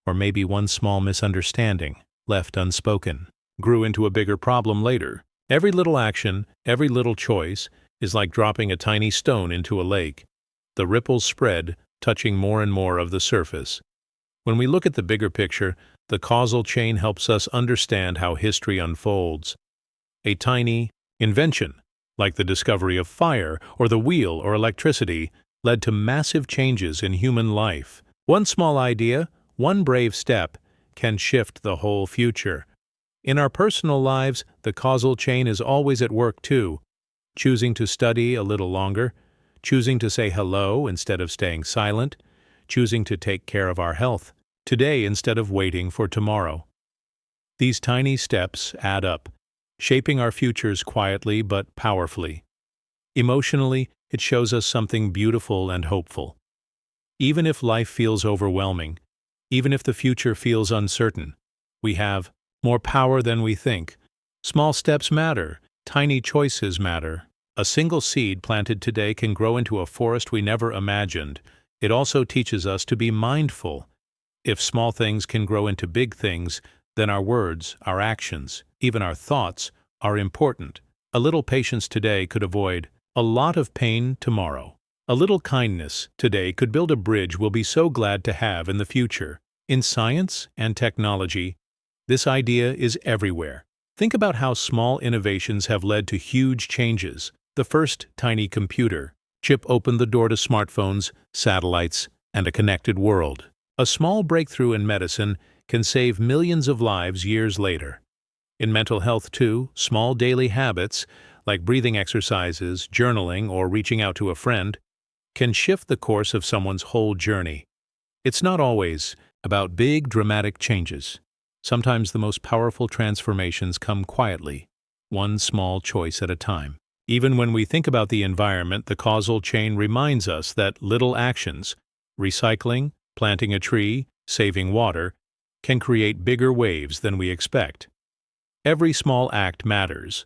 Or maybe one small misunderstanding, left unspoken, grew into a bigger problem later. Every little action, every little choice, is like dropping a tiny stone into a lake. The ripples spread, touching more and more of the surface. When we look at the bigger picture, the causal chain helps us understand how history unfolds. A tiny invention, like the discovery of fire or the wheel or electricity, led to massive changes in human life. One small idea, one brave step, can shift the whole future. In our personal lives, the causal chain is always at work too, choosing to study a little longer, choosing to say hello instead of staying silent, choosing to take care of our health today instead of waiting for tomorrow. These tiny steps add up, shaping our futures quietly but powerfully. Emotionally, it shows us something beautiful and hopeful. Even if life feels overwhelming, even if the future feels uncertain, we have more power than we think. Small steps matter, tiny choices matter. A single seed planted today can grow into a forest we never imagined. It also teaches us to be mindful. If small things can grow into big things, then our words, our actions, even our thoughts are important. A little patience today could avoid a lot of pain tomorrow. A little kindness today could build a bridge we'll be so glad to have in the future. In science and technology, this idea is everywhere. Think about how small innovations have led to huge changes. The first tiny computer chip opened the door to smartphones, satellites, and a connected world. A small breakthrough in medicine can save millions of lives years later. In mental health, too, small daily habits, like breathing exercises, journaling, or reaching out to a friend, can shift the course of someone's whole journey. It's not always about big, dramatic changes. Sometimes the most powerful transformations come quietly, one small choice at a time. Even when we think about the environment, the causal chain reminds us that little actions, recycling, planting a tree, saving water, can create bigger waves than we expect. Every small act matters.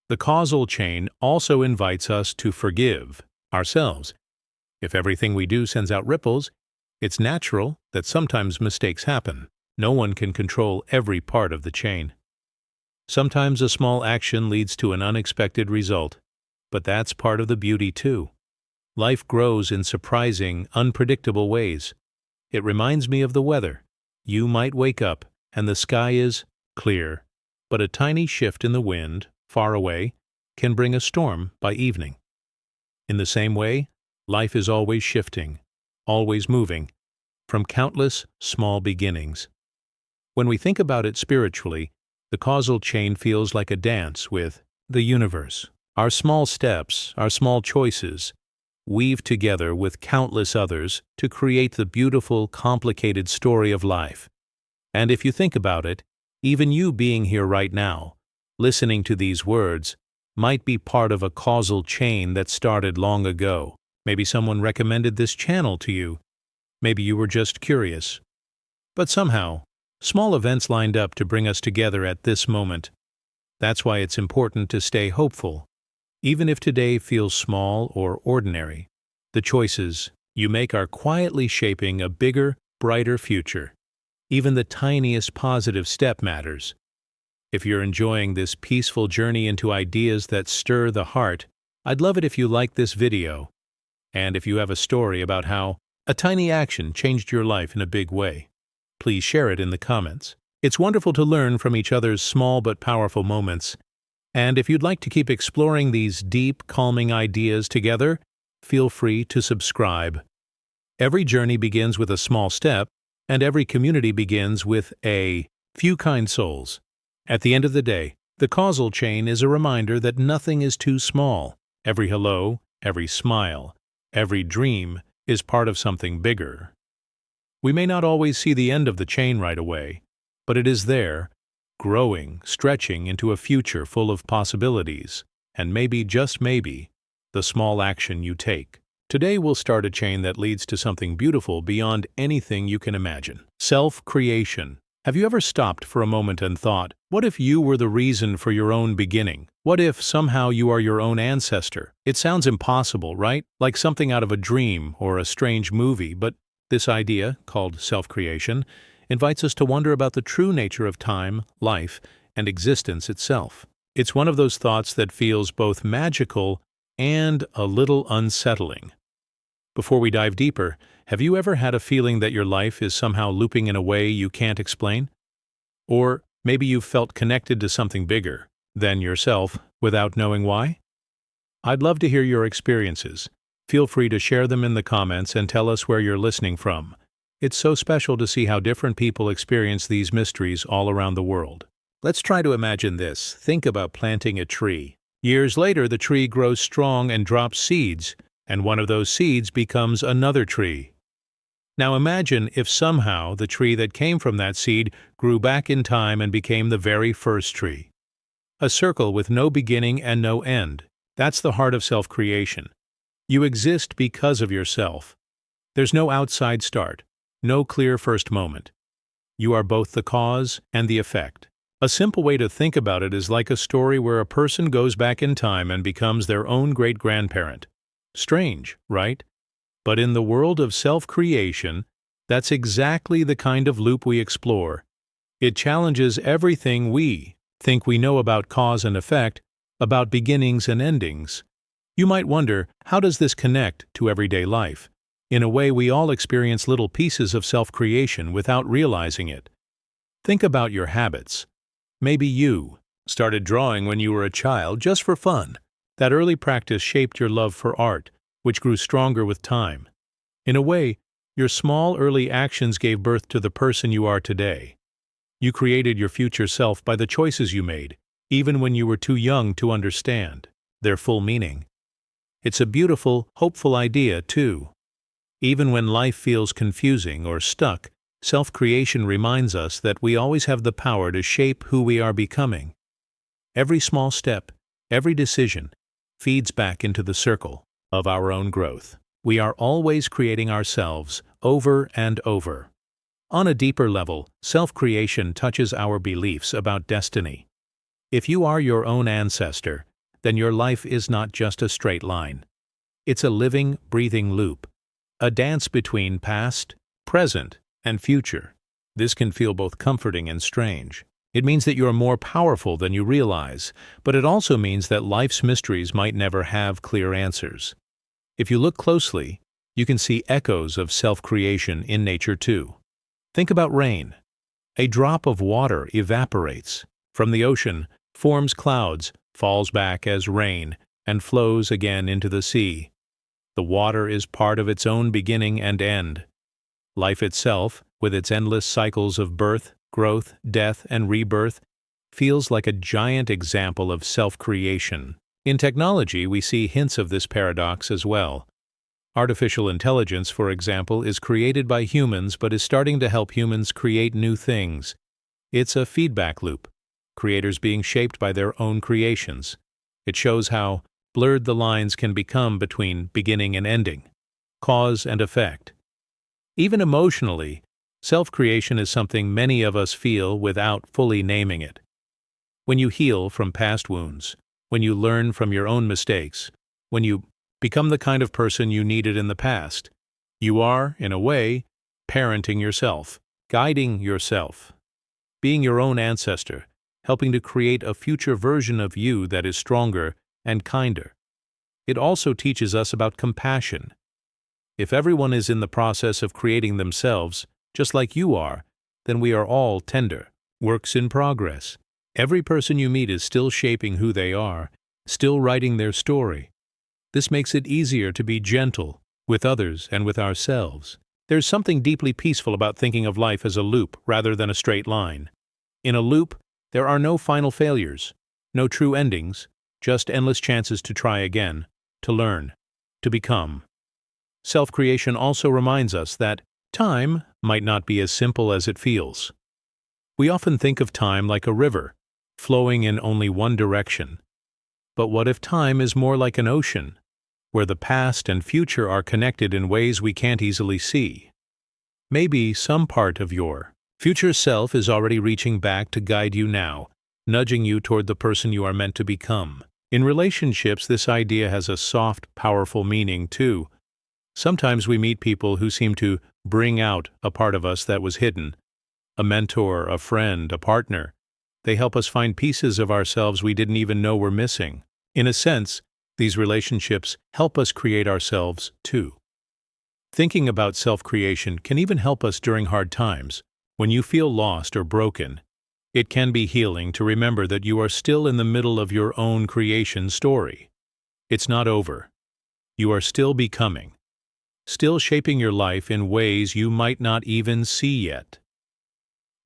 The causal chain also invites us to forgive ourselves. If everything we do sends out ripples, it's natural that sometimes mistakes happen. No one can control every part of the chain. Sometimes a small action leads to an unexpected result, but that's part of the beauty too. Life grows in surprising, unpredictable ways. It reminds me of the weather. You might wake up and the sky is clear, but a tiny shift in the wind, far away, can bring a storm by evening. In the same way, life is always shifting, always moving, from countless small beginnings. When we think about it spiritually, the causal chain feels like a dance with the universe. Our small steps, our small choices, weave together with countless others to create the beautiful, complicated story of life. And if you think about it, even you being here right now, listening to these words, might be part of a causal chain that started long ago. Maybe someone recommended this channel to you. Maybe you were just curious. But somehow, small events lined up to bring us together at this moment. That's why it's important to stay hopeful. Even if today feels small or ordinary, the choices you make are quietly shaping a bigger, brighter future. Even the tiniest positive step matters. If you're enjoying this peaceful journey into ideas that stir the heart, I'd love it if you like this video. And if you have a story about how a tiny action changed your life in a big way, please share it in the comments. It's wonderful to learn from each other's small but powerful moments. And if you'd like to keep exploring these deep, calming ideas together, feel free to subscribe. Every journey begins with a small step, and every community begins with a few kind souls. At the end of the day, the causal chain is a reminder that nothing is too small. Every hello, every smile, every dream is part of something bigger. We may not always see the end of the chain right away, but it is there, growing, stretching into a future full of possibilities, and maybe, just maybe, the small action you take. Today we'll start a chain that leads to something beautiful beyond anything you can imagine. Self-creation. Have you ever stopped for a moment and thought, what if you were the reason for your own beginning? What if somehow you are your own ancestor? It sounds impossible, right? Like something out of a dream or a strange movie, but this idea, called self-creation, invites us to wonder about the true nature of time, life, and existence itself. It's one of those thoughts that feels both magical and a little unsettling. Before we dive deeper, have you ever had a feeling that your life is somehow looping in a way you can't explain? Or maybe you've felt connected to something bigger than yourself without knowing why? I'd love to hear your experiences. Feel free to share them in the comments and tell us where you're listening from. It's so special to see how different people experience these mysteries all around the world. Let's try to imagine this. Think about planting a tree. Years later, the tree grows strong and drops seeds, and one of those seeds becomes another tree. Now imagine if somehow the tree that came from that seed grew back in time and became the very first tree. A circle with no beginning and no end. That's the heart of self-creation. You exist because of yourself. There's no outside start, no clear first moment. You are both the cause and the effect. A simple way to think about it is like a story where a person goes back in time and becomes their own great-grandparent. Strange, right? But in the world of self-creation, that's exactly the kind of loop we explore. It challenges everything we think we know about cause and effect, about beginnings and endings. You might wonder, how does this connect to everyday life? In a way, we all experience little pieces of self-creation without realizing it. Think about your habits. Maybe you started drawing when you were a child just for fun. That early practice shaped your love for art, which grew stronger with time. In a way, your small early actions gave birth to the person you are today. You created your future self by the choices you made, even when you were too young to understand their full meaning. It's a beautiful, hopeful idea, too. Even when life feels confusing or stuck, self-creation reminds us that we always have the power to shape who we are becoming. Every small step, every decision, feeds back into the circle of our own growth. We are always creating ourselves over and over. On a deeper level, self-creation touches our beliefs about destiny. If you are your own ancestor, then your life is not just a straight line. It's a living, breathing loop, a dance between past, present, and future. This can feel both comforting and strange. It means that you are more powerful than you realize, but it also means that life's mysteries might never have clear answers. If you look closely, you can see echoes of self-creation in nature too. Think about rain. A drop of water evaporates from the ocean, forms clouds, falls back as rain, and flows again into the sea. The water is part of its own beginning and end. Life itself, with its endless cycles of birth, growth, death, and rebirth, feels like a giant example of self-creation. In technology, we see hints of this paradox as well. Artificial intelligence, for example, is created by humans but is starting to help humans create new things. It's a feedback loop, creators being shaped by their own creations. It shows how blurred the lines can become between beginning and ending, cause and effect. Even emotionally, self-creation is something many of us feel without fully naming it. When you heal from past wounds, when you learn from your own mistakes, when you become the kind of person you needed in the past, you are, in a way, parenting yourself, guiding yourself, being your own ancestor, helping to create a future version of you that is stronger and kinder. It also teaches us about compassion. If everyone is in the process of creating themselves, just like you are, then we are all tender, works in progress. Every person you meet is still shaping who they are, still writing their story. This makes it easier to be gentle with others and with ourselves. There's something deeply peaceful about thinking of life as a loop rather than a straight line. In a loop, there are no final failures, no true endings, just endless chances to try again, to learn, to become. Self-creation also reminds us that time might not be as simple as it feels. We often think of time like a river, flowing in only one direction. But what if time is more like an ocean, where the past and future are connected in ways we can't easily see? Maybe some part of your future self is already reaching back to guide you now, nudging you toward the person you are meant to become. In relationships, this idea has a soft, powerful meaning too. Sometimes we meet people who seem to bring out a part of us that was hidden. A mentor, a friend, a partner. They help us find pieces of ourselves we didn't even know were missing. In a sense, these relationships help us create ourselves too. Thinking about self-creation can even help us during hard times. When you feel lost or broken, it can be healing to remember that you are still in the middle of your own creation story. It's not over. You are still becoming, still shaping your life in ways you might not even see yet.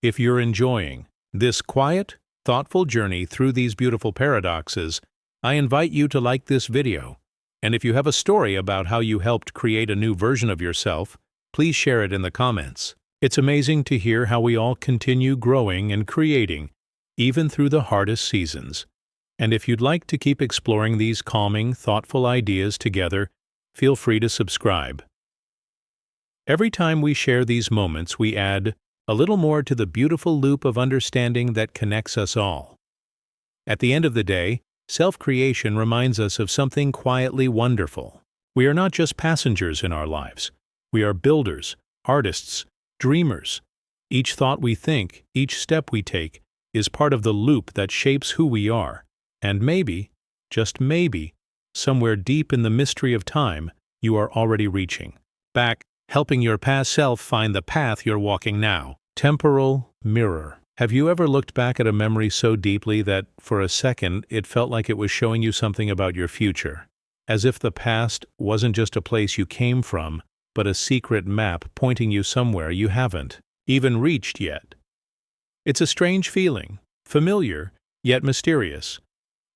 If you're enjoying this quiet, thoughtful journey through these beautiful paradoxes, I invite you to like this video. And if you have a story about how you helped create a new version of yourself, please share it in the comments. It's amazing to hear how we all continue growing and creating, even through the hardest seasons. And if you'd like to keep exploring these calming, thoughtful ideas together, feel free to subscribe. Every time we share these moments, we add a little more to the beautiful loop of understanding that connects us all. At the end of the day, self-creation reminds us of something quietly wonderful. We are not just passengers in our lives. We are builders, artists, dreamers. Each thought we think, each step we take, is part of the loop that shapes who we are. And maybe, just maybe, somewhere deep in the mystery of time, you are already reaching back, helping your past self find the path you're walking now. Temporal Mirror. Have you ever looked back at a memory so deeply that, for a second, it felt like it was showing you something about your future? As if the past wasn't just a place you came from, but a secret map pointing you somewhere you haven't even reached yet. It's a strange feeling, familiar, yet mysterious,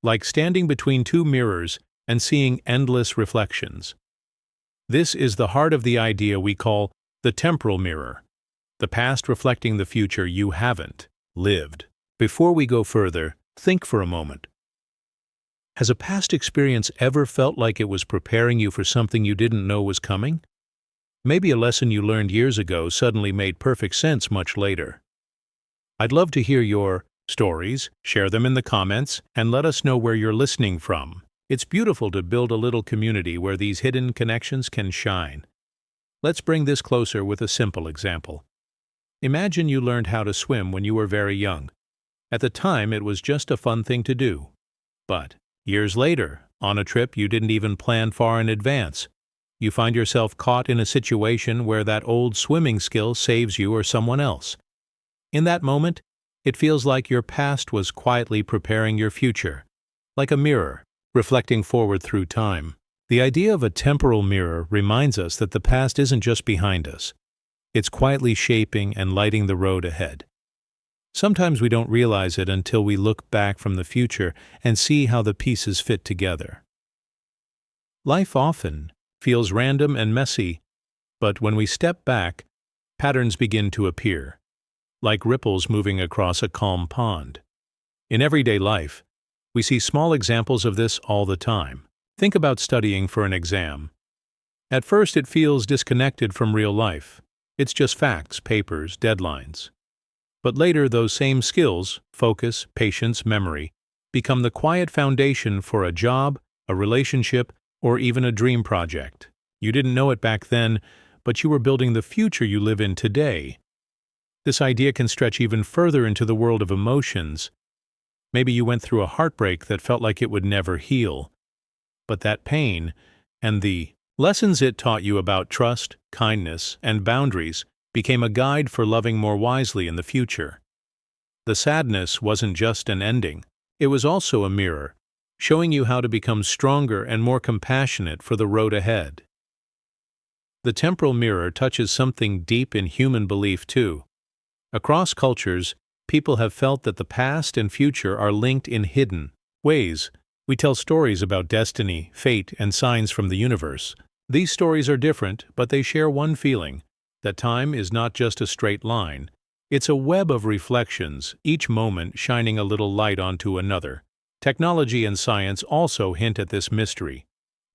like standing between two mirrors and seeing endless reflections. This is the heart of the idea we call the temporal mirror, the past reflecting the future you haven't lived. Before we go further, think for a moment. Has a past experience ever felt like it was preparing you for something you didn't know was coming? Maybe a lesson you learned years ago suddenly made perfect sense much later. I'd love to hear your stories, share them in the comments, and let us know where you're listening from. It's beautiful to build a little community where these hidden connections can shine. Let's bring this closer with a simple example. Imagine you learned how to swim when you were very young. At the time, it was just a fun thing to do. But years later, on a trip you didn't even plan far in advance, you find yourself caught in a situation where that old swimming skill saves you or someone else. In that moment, it feels like your past was quietly preparing your future, like a mirror, reflecting forward through time. The idea of a temporal mirror reminds us that the past isn't just behind us. It's quietly shaping and lighting the road ahead. Sometimes we don't realize it until we look back from the future and see how the pieces fit together. Life often feels random and messy, but when we step back, patterns begin to appear, like ripples moving across a calm pond. In everyday life, we see small examples of this all the time. Think about studying for an exam. At first, it feels disconnected from real life. It's just facts, papers, deadlines. But later, those same skills, focus, patience, memory, become the quiet foundation for a job, a relationship, or even a dream project. You didn't know it back then, but you were building the future you live in today. This idea can stretch even further into the world of emotions. Maybe you went through a heartbreak that felt like it would never heal. But that pain, and the lessons it taught you about trust, kindness, and boundaries, became a guide for loving more wisely in the future. The sadness wasn't just an ending. It was also a mirror, showing you how to become stronger and more compassionate for the road ahead. The temporal mirror touches something deep in human belief too. Across cultures, people have felt that the past and future are linked in hidden ways. We tell stories about destiny, fate, and signs from the universe. These stories are different, but they share one feeling, that time is not just a straight line. It's a web of reflections, each moment shining a little light onto another. Technology and science also hint at this mystery.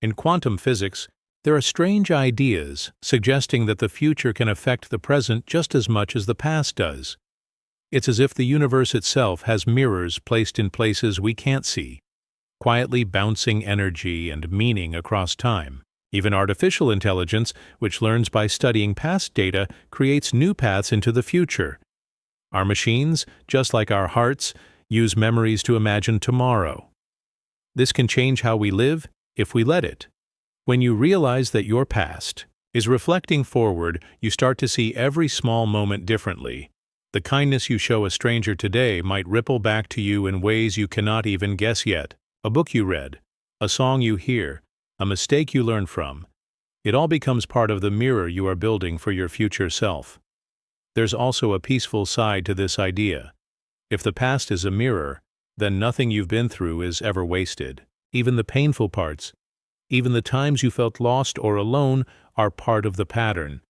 In quantum physics, there are strange ideas suggesting that the future can affect the present just as much as the past does. It's as if the universe itself has mirrors placed in places we can't see, quietly bouncing energy and meaning across time. Even artificial intelligence, which learns by studying past data, creates new paths into the future. Our machines, just like our hearts, use memories to imagine tomorrow. This can change how we live if we let it. When you realize that your past, is reflecting forward, you start to see every small moment differently. The kindness you show a stranger today might ripple back to you in ways you cannot even guess yet. A book you read, a song you hear, a mistake you learn from. It all becomes part of the mirror you are building for your future self. There's also a peaceful side to this idea. If the past is a mirror, then nothing you've been through is ever wasted. Even the painful parts, even the times you felt lost or alone, are part of the pattern.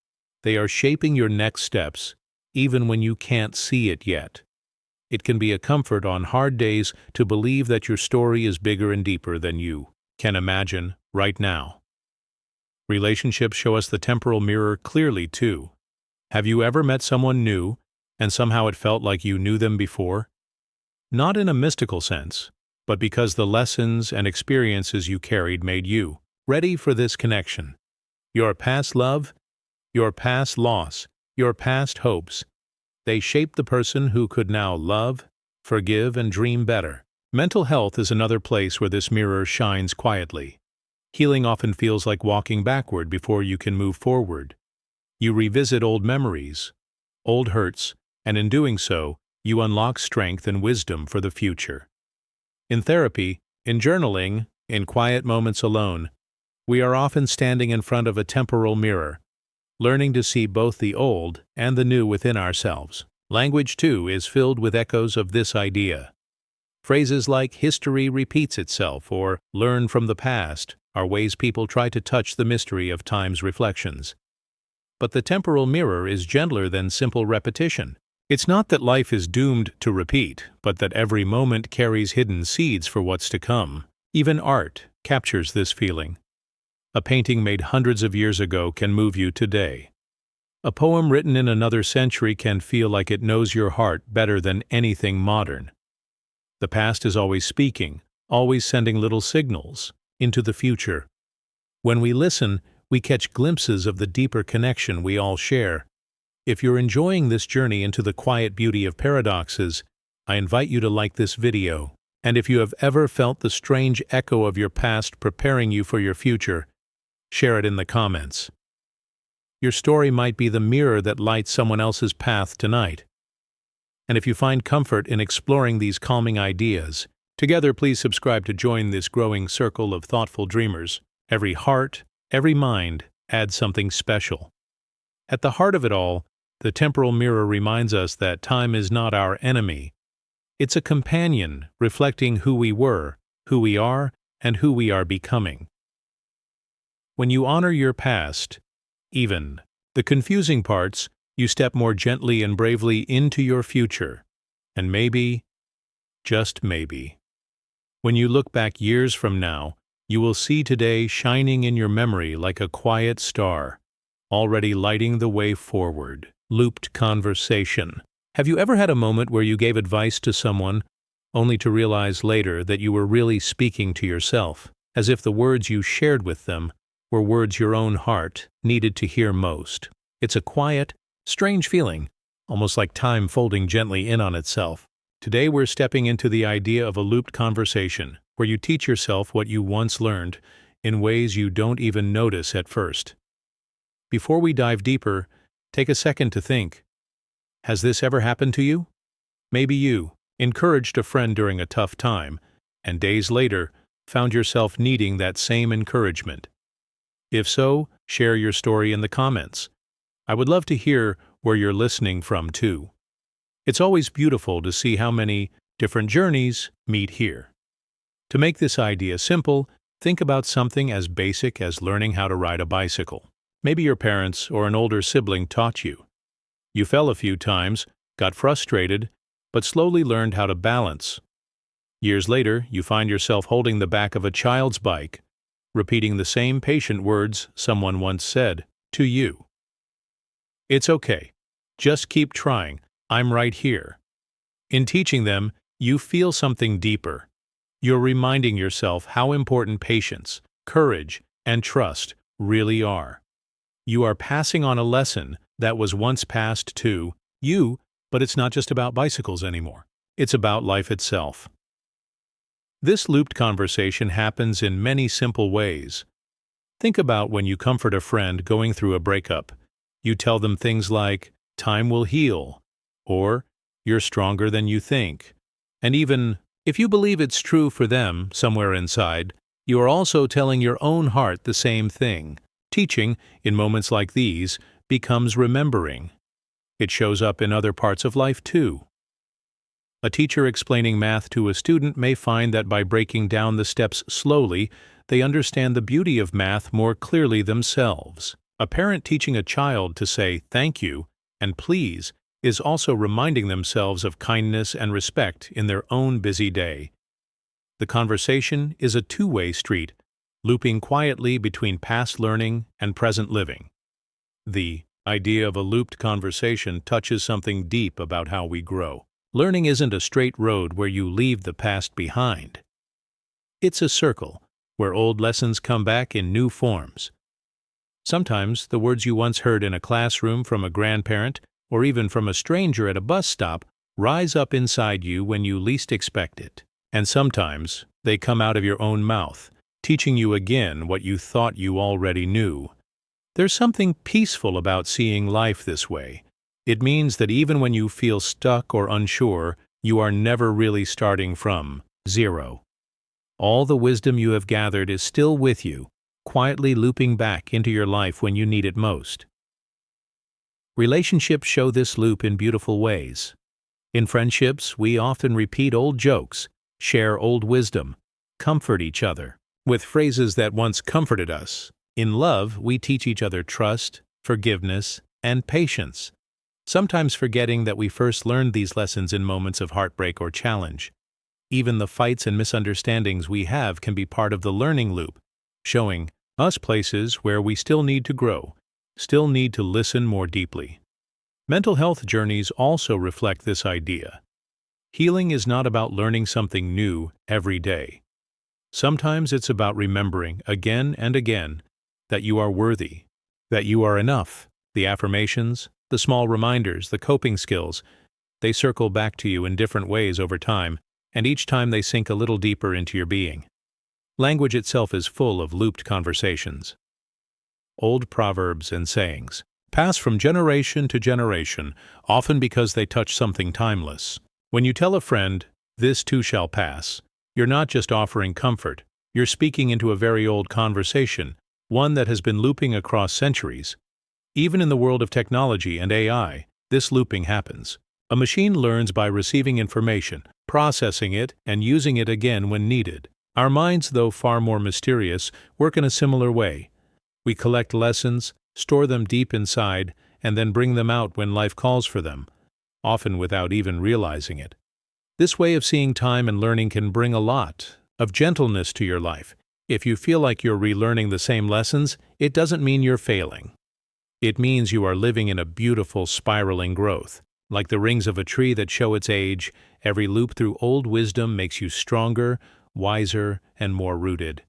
They are shaping your next steps, even when you can't see it yet. It can be a comfort on hard days to believe that your story is bigger and deeper than you can imagine right now. Relationships show us the temporal mirror clearly too. Have you ever met someone new, and somehow it felt like you knew them before? Not in a mystical sense, but because the lessons and experiences you carried made you ready for this connection. Your past love, your past loss, your past hopes, they shape the person who could now love, forgive, and dream better. Mental health is another place where this mirror shines quietly. Healing often feels like walking backward before you can move forward. You revisit old memories, old hurts, and in doing so, you unlock strength and wisdom for the future. In therapy, in journaling, in quiet moments alone, we are often standing in front of a temporal mirror, learning to see both the old and the new within ourselves. Language, too, is filled with echoes of this idea. Phrases like "history repeats itself" or "learn from the past" are ways people try to touch the mystery of time's reflections. But the temporal mirror is gentler than simple repetition. It's not that life is doomed to repeat, but that every moment carries hidden seeds for what's to come. Even art captures this feeling. A painting made hundreds of years ago can move you today. A poem written in another century can feel like it knows your heart better than anything modern. The past is always speaking, always sending little signals into the future. When we listen, we catch glimpses of the deeper connection we all share. If you're enjoying this journey into the quiet beauty of paradoxes, I invite you to like this video. And if you have ever felt the strange echo of your past preparing you for your future, share it in the comments. Your story might be the mirror that lights someone else's path tonight. And if you find comfort in exploring these calming ideas, together please subscribe to join this growing circle of thoughtful dreamers. Every heart, every mind adds something special. At the heart of it all, the temporal mirror reminds us that time is not our enemy. It's a companion reflecting who we were, who we are, and who we are becoming. When you honor your past, even the confusing parts, you step more gently and bravely into your future. And maybe, just maybe, when you look back years from now, you will see today shining in your memory like a quiet star, already lighting the way forward. Looped conversation. Have you ever had a moment where you gave advice to someone, only to realize later that you were really speaking to yourself, as if the words you shared with them were words your own heart needed to hear most? It's a quiet, strange feeling, almost like time folding gently in on itself. Today we're stepping into the idea of a looped conversation, where you teach yourself what you once learned in ways you don't even notice at first. Before we dive deeper, take a second to think. Has this ever happened to you? Maybe you encouraged a friend during a tough time, and days later found yourself needing that same encouragement. If so, share your story in the comments. I would love to hear where you're listening from too. It's always beautiful to see how many different journeys meet here. To make this idea simple, think about something as basic as learning how to ride a bicycle. Maybe your parents or an older sibling taught you. You fell a few times, got frustrated, but slowly learned how to balance. Years later, you find yourself holding the back of a child's bike, repeating the same patient words someone once said to you. It's okay. Just keep trying. I'm right here. In teaching them, you feel something deeper. You're reminding yourself how important patience, courage, and trust really are. You are passing on a lesson that was once passed to you, but it's not just about bicycles anymore. It's about life itself. This looped conversation happens in many simple ways. Think about when you comfort a friend going through a breakup. You tell them things like, "Time will heal," or "You're stronger than you think." And even, if you believe it's true for them somewhere inside, you are also telling your own heart the same thing. Teaching, in moments like these, becomes remembering. It shows up in other parts of life too. A teacher explaining math to a student may find that by breaking down the steps slowly, they understand the beauty of math more clearly themselves. A parent teaching a child to say "thank you" and "please" is also reminding themselves of kindness and respect in their own busy day. The conversation is a two-way street, looping quietly between past learning and present living. The idea of a looped conversation touches something deep about how we grow. Learning isn't a straight road where you leave the past behind. It's a circle where old lessons come back in new forms. Sometimes the words you once heard in a classroom from a grandparent or even from a stranger at a bus stop rise up inside you when you least expect it. And sometimes they come out of your own mouth, teaching you again what you thought you already knew. There's something peaceful about seeing life this way. It means that even when you feel stuck or unsure, you are never really starting from zero. All the wisdom you have gathered is still with you, quietly looping back into your life when you need it most. Relationships show this loop in beautiful ways. In friendships, we often repeat old jokes, share old wisdom, comfort each other with phrases that once comforted us. In love, we teach each other trust, forgiveness, and patience, sometimes forgetting that we first learned these lessons in moments of heartbreak or challenge. Even the fights and misunderstandings we have can be part of the learning loop, showing us places where we still need to grow, still need to listen more deeply. Mental health journeys also reflect this idea. Healing is not about learning something new every day. Sometimes it's about remembering again and again that you are worthy, that you are enough. The affirmations, the small reminders, the coping skills, they circle back to you in different ways over time, and each time they sink a little deeper into your being. Language itself is full of looped conversations. Old proverbs and sayings pass from generation to generation, often because they touch something timeless. When you tell a friend, "This too shall pass," you're not just offering comfort, you're speaking into a very old conversation, one that has been looping across centuries. Even in the world of technology and AI, this looping happens. A machine learns by receiving information, processing it, and using it again when needed. Our minds, though far more mysterious, work in a similar way. We collect lessons, store them deep inside, and then bring them out when life calls for them, often without even realizing it. This way of seeing time and learning can bring a lot of gentleness to your life. If you feel like you're relearning the same lessons, it doesn't mean you're failing. It means you are living in a beautiful spiraling growth. Like the rings of a tree that show its age, every loop through old wisdom makes you stronger, wiser, and more rooted.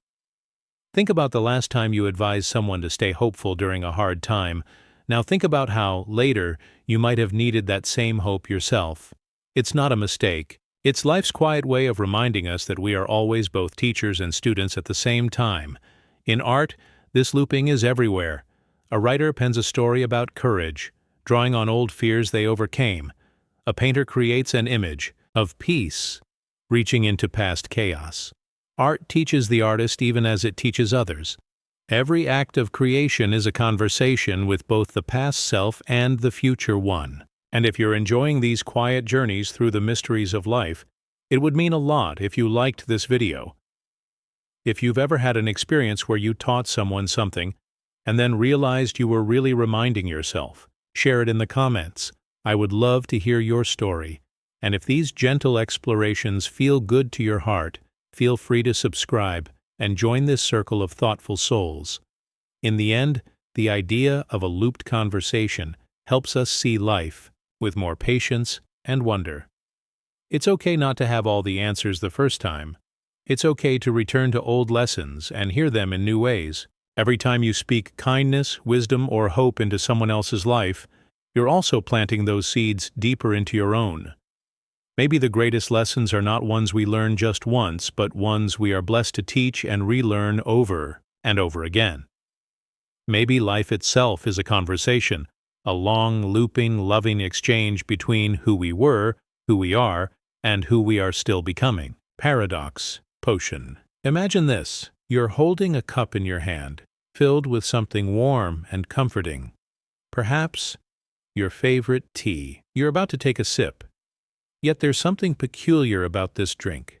Think about the last time you advised someone to stay hopeful during a hard time. Now think about how, later, you might have needed that same hope yourself. It's not a mistake. It's life's quiet way of reminding us that we are always both teachers and students at the same time. In art, this looping is everywhere. A writer pens a story about courage, drawing on old fears they overcame. A painter creates an image of peace, reaching into past chaos. Art teaches the artist even as it teaches others. Every act of creation is a conversation with both the past self and the future one. And if you're enjoying these quiet journeys through the mysteries of life, it would mean a lot if you liked this video. If you've ever had an experience where you taught someone something and then realized you were really reminding yourself, share it in the comments. I would love to hear your story. And if these gentle explorations feel good to your heart, feel free to subscribe and join this circle of thoughtful souls. In the end, the idea of a looped conversation helps us see life with more patience and wonder. It's okay not to have all the answers the first time. It's okay to return to old lessons and hear them in new ways. Every time you speak kindness, wisdom, or hope into someone else's life, you're also planting those seeds deeper into your own. Maybe the greatest lessons are not ones we learn just once, but ones we are blessed to teach and relearn over and over again. Maybe life itself is a conversation, a long, looping, loving exchange between who we were, who we are, and who we are still becoming. Paradox potion. Imagine this. You're holding a cup in your hand, filled with something warm and comforting. Perhaps your favorite tea. You're about to take a sip. Yet there's something peculiar about this drink.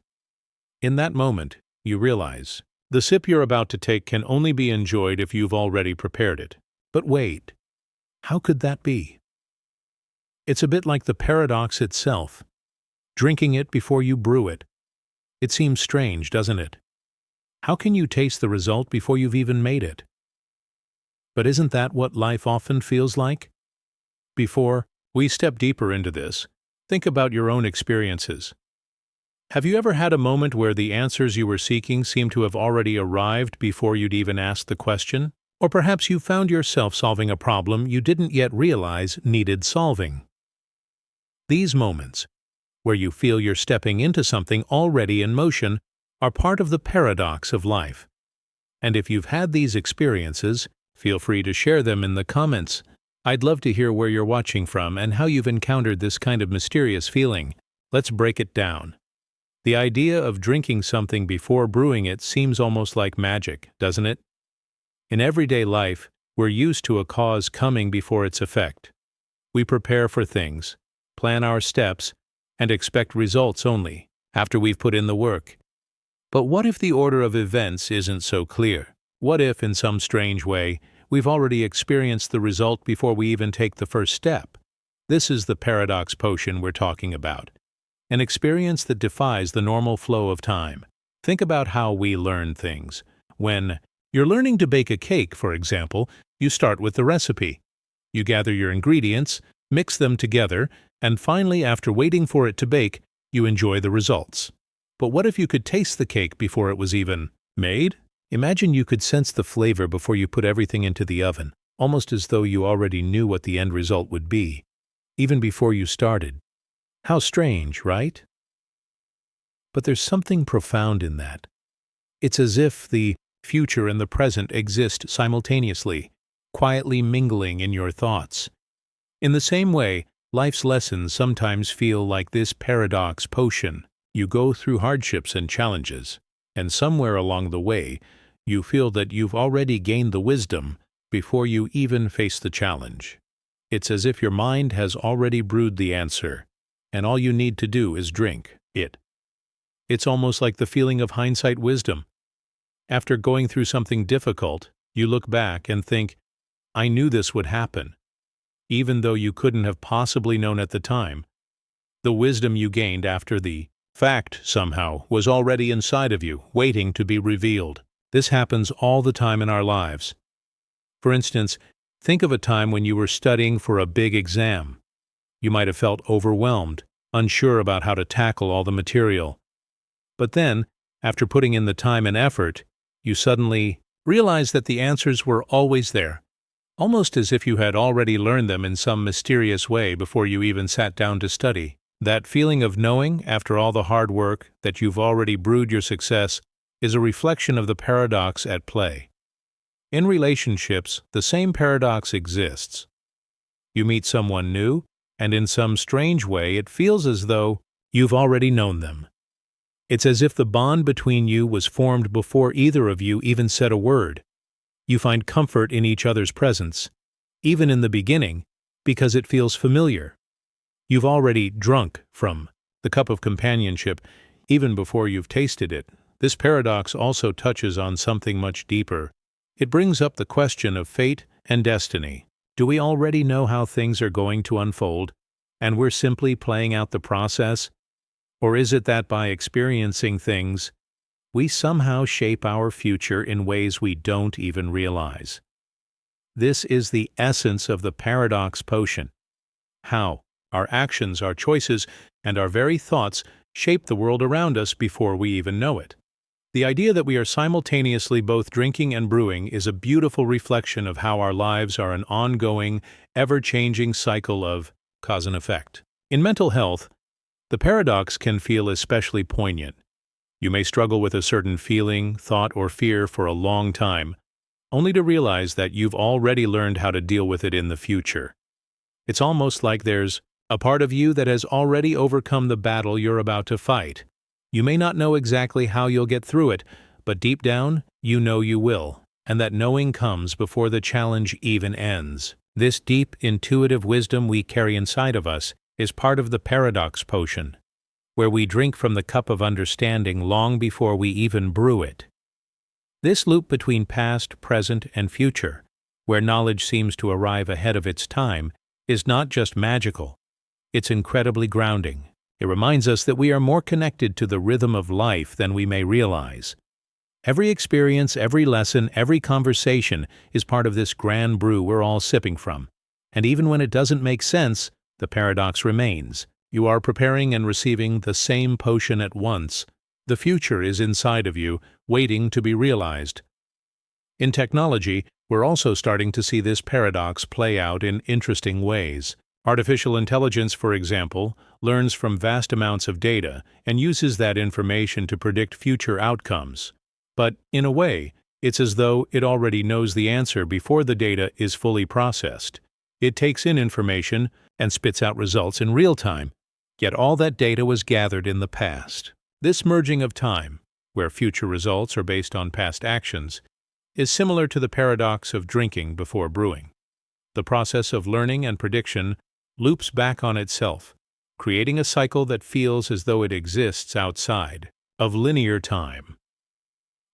In that moment, you realize the sip you're about to take can only be enjoyed if you've already prepared it. But wait, how could that be? It's a bit like the paradox itself. Drinking it before you brew it. It seems strange, doesn't it? How can you taste the result before you've even made it? But isn't that what life often feels like? Before we step deeper into this, think about your own experiences. Have you ever had a moment where the answers you were seeking seemed to have already arrived before you'd even asked the question? Or perhaps you found yourself solving a problem you didn't yet realize needed solving. These moments, where you feel you're stepping into something already in motion, are part of the paradox of life. And if you've had these experiences, feel free to share them in the comments. I'd love to hear where you're watching from and how you've encountered this kind of mysterious feeling. Let's break it down. The idea of drinking something before brewing it seems almost like magic, doesn't it? In everyday life, we're used to a cause coming before its effect. We prepare for things, plan our steps, and expect results only after we've put in the work. But what if the order of events isn't so clear? What if, in some strange way, we've already experienced the result before we even take the first step? This is the paradox potion we're talking about. An experience that defies the normal flow of time. Think about how we learn things. When you're learning to bake a cake, for example, you start with the recipe. You gather your ingredients, mix them together, and finally, after waiting for it to bake, you enjoy the results. But what if you could taste the cake before it was even made? Imagine you could sense the flavor before you put everything into the oven, almost as though you already knew what the end result would be, even before you started. How strange, right? But there's something profound in that. It's as if the future and the present exist simultaneously, quietly mingling in your thoughts. In the same way, life's lessons sometimes feel like this paradox potion. You go through hardships and challenges, and somewhere along the way, you feel that you've already gained the wisdom before you even face the challenge. It's as if your mind has already brewed the answer, and all you need to do is drink it. It's almost like the feeling of hindsight wisdom. After going through something difficult, you look back and think, I knew this would happen. Even though you couldn't have possibly known at the time, the wisdom you gained after the fact somehow was already inside of you, waiting to be revealed. This happens all the time in our lives. For instance, think of a time when you were studying for a big exam. You might have felt overwhelmed, unsure about how to tackle all the material. But then, after putting in the time and effort, you suddenly realized that the answers were always there, almost as if you had already learned them in some mysterious way before you even sat down to study. That feeling of knowing, after all the hard work, that you've already brewed your success is a reflection of the paradox at play. In relationships, the same paradox exists. You meet someone new, and in some strange way it feels as though you've already known them. It's as if the bond between you was formed before either of you even said a word. You find comfort in each other's presence, even in the beginning, because it feels familiar. You've already drunk from the cup of companionship even before you've tasted it. This paradox also touches on something much deeper. It brings up the question of fate and destiny. Do we already know how things are going to unfold, and we're simply playing out the process? Or is it that by experiencing things, we somehow shape our future in ways we don't even realize? This is the essence of the paradox potion. How our actions, our choices, and our very thoughts shape the world around us before we even know it. The idea that we are simultaneously both drinking and brewing is a beautiful reflection of how our lives are an ongoing, ever-changing cycle of cause and effect. In mental health, the paradox can feel especially poignant. You may struggle with a certain feeling, thought, or fear for a long time, only to realize that you've already learned how to deal with it in the future. It's almost like there's a part of you that has already overcome the battle you're about to fight. You may not know exactly how you'll get through it, but deep down, you know you will, and that knowing comes before the challenge even ends. This deep, intuitive wisdom we carry inside of us is part of the paradox potion, where we drink from the cup of understanding long before we even brew it. This loop between past, present, and future, where knowledge seems to arrive ahead of its time, is not just magical. It's incredibly grounding. It reminds us that we are more connected to the rhythm of life than we may realize. Every experience, every lesson, every conversation is part of this grand brew we're all sipping from. And even when it doesn't make sense, the paradox remains. You are preparing and receiving the same potion at once. The future is inside of you, waiting to be realized. In technology, we're also starting to see this paradox play out in interesting ways. Artificial intelligence, for example, learns from vast amounts of data and uses that information to predict future outcomes. But, in a way, it's as though it already knows the answer before the data is fully processed. It takes in information and spits out results in real time, yet all that data was gathered in the past. This merging of time, where future results are based on past actions, is similar to the paradox of drinking before brewing. The process of learning and prediction loops back on itself, creating a cycle that feels as though it exists outside of linear time.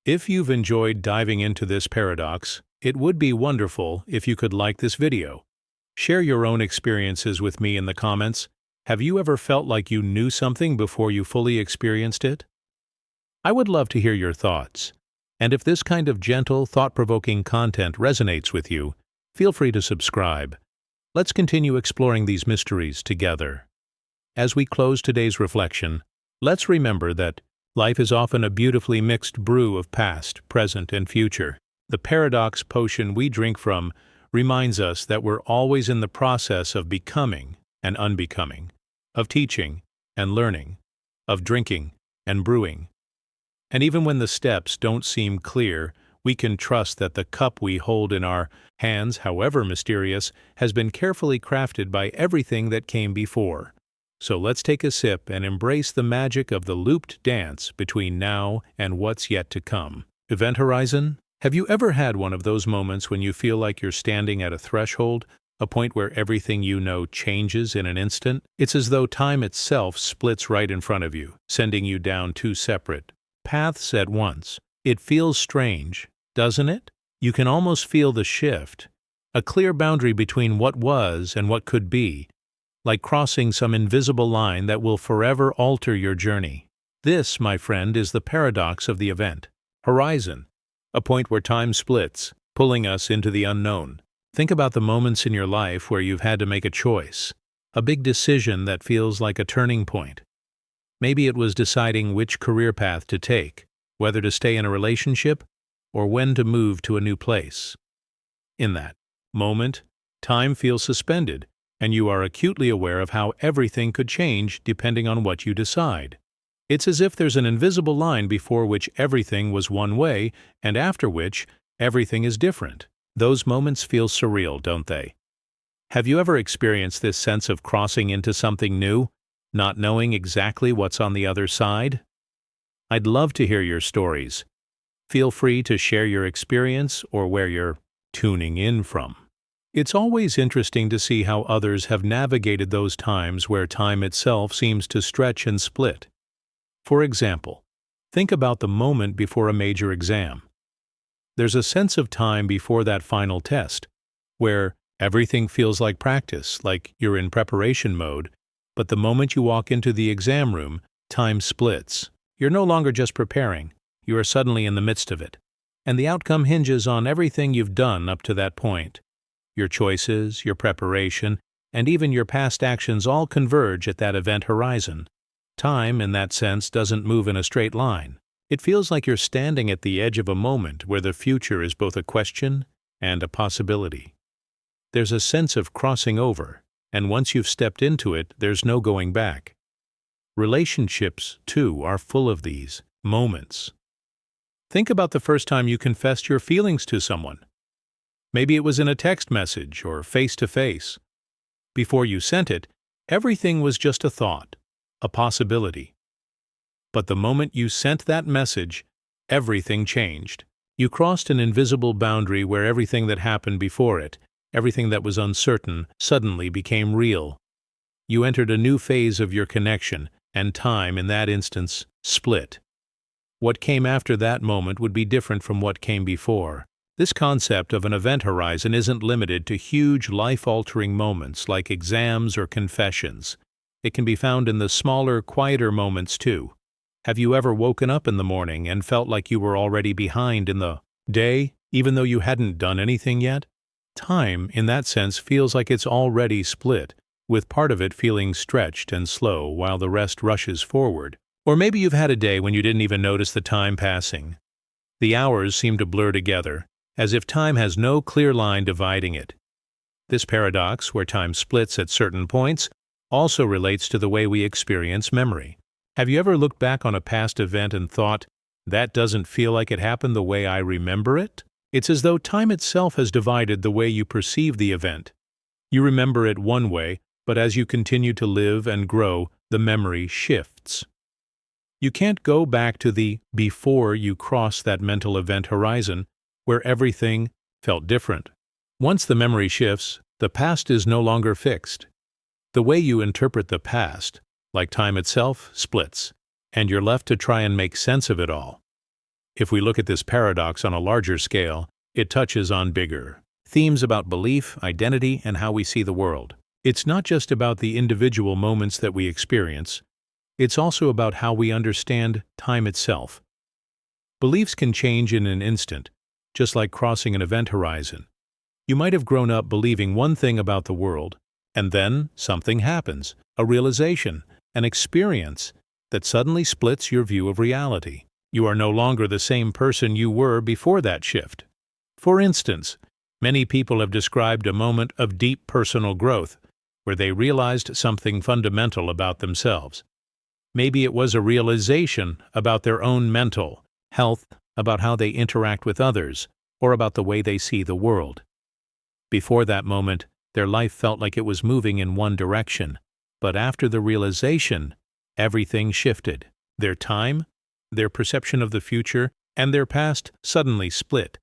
If you've enjoyed diving into this paradox, it would be wonderful if you could like this video. Share your own experiences with me in the comments. Have you ever felt like you knew something before you fully experienced it? I would love to hear your thoughts. And if this kind of gentle, thought-provoking content resonates with you, feel free to subscribe. Let's continue exploring these mysteries together. As we close today's reflection, let's remember that life is often a beautifully mixed brew of past, present, and future. The paradox potion we drink from reminds us that we're always in the process of becoming and unbecoming, of teaching and learning, of drinking and brewing. And even when the steps don't seem clear, we can trust that the cup we hold in our hands, however mysterious, has been carefully crafted by everything that came before. So let's take a sip and embrace the magic of the looped dance between now and what's yet to come. Event horizon? Have you ever had one of those moments when you feel like you're standing at a threshold, a point where everything you know changes in an instant? It's as though time itself splits right in front of you, sending you down two separate paths at once. It feels strange, doesn't it? You can almost feel the shift, a clear boundary between what was and what could be, like crossing some invisible line that will forever alter your journey. This, my friend, is the paradox of the event horizon, a point where time splits, pulling us into the unknown. Think about the moments in your life where you've had to make a choice, a big decision that feels like a turning point. Maybe it was deciding which career path to take, whether to stay in a relationship, or when to move to a new place. In that moment, time feels suspended, and you are acutely aware of how everything could change depending on what you decide. It's as if there's an invisible line before which everything was one way, and after which everything is different. Those moments feel surreal, don't they? Have you ever experienced this sense of crossing into something new, not knowing exactly what's on the other side? I'd love to hear your stories. Feel free to share your experience or where you're tuning in from. It's always interesting to see how others have navigated those times where time itself seems to stretch and split. For example, think about the moment before a major exam. There's a sense of time before that final test, where everything feels like practice, like you're in preparation mode, but the moment you walk into the exam room, time splits. You're no longer just preparing, you are suddenly in the midst of it, and the outcome hinges on everything you've done up to that point. Your choices, your preparation, and even your past actions all converge at that event horizon. Time, in that sense, doesn't move in a straight line. It feels like you're standing at the edge of a moment where the future is both a question and a possibility. There's a sense of crossing over, and once you've stepped into it, there's no going back. Relationships, too, are full of these moments. Think about the first time you confessed your feelings to someone. Maybe it was in a text message or face-to-face. Before you sent it, everything was just a thought, a possibility. But the moment you sent that message, everything changed. You crossed an invisible boundary where everything that happened before it, everything that was uncertain, suddenly became real. You entered a new phase of your connection, and time, in that instance, split. What came after that moment would be different from what came before. This concept of an event horizon isn't limited to huge, life-altering moments like exams or confessions. It can be found in the smaller, quieter moments too. Have you ever woken up in the morning and felt like you were already behind in the day, even though you hadn't done anything yet? Time, in that sense, feels like it's already split, with part of it feeling stretched and slow while the rest rushes forward. Or maybe you've had a day when you didn't even notice the time passing. The hours seem to blur together, as if time has no clear line dividing it. This paradox, where time splits at certain points, also relates to the way we experience memory. Have you ever looked back on a past event and thought, that doesn't feel like it happened the way I remember it? It's as though time itself has divided the way you perceive the event. You remember it one way, but as you continue to live and grow, the memory shifts. You can't go back to the before you cross that mental event horizon, where everything felt different. Once the memory shifts, the past is no longer fixed. The way you interpret the past, like time itself, splits, and you're left to try and make sense of it all. If we look at this paradox on a larger scale, it touches on bigger themes about belief, identity, and how we see the world. It's not just about the individual moments that we experience, it's also about how we understand time itself. Beliefs can change in an instant, just like crossing an event horizon. You might have grown up believing one thing about the world, and then something happens, a realization, an experience that suddenly splits your view of reality. You are no longer the same person you were before that shift. For instance, many people have described a moment of deep personal growth, where they realized something fundamental about themselves. Maybe it was a realization about their own mental health, about how they interact with others, or about the way they see the world. Before that moment, their life felt like it was moving in one direction, but after the realization, everything shifted. Their time, their perception of the future, and their past suddenly split,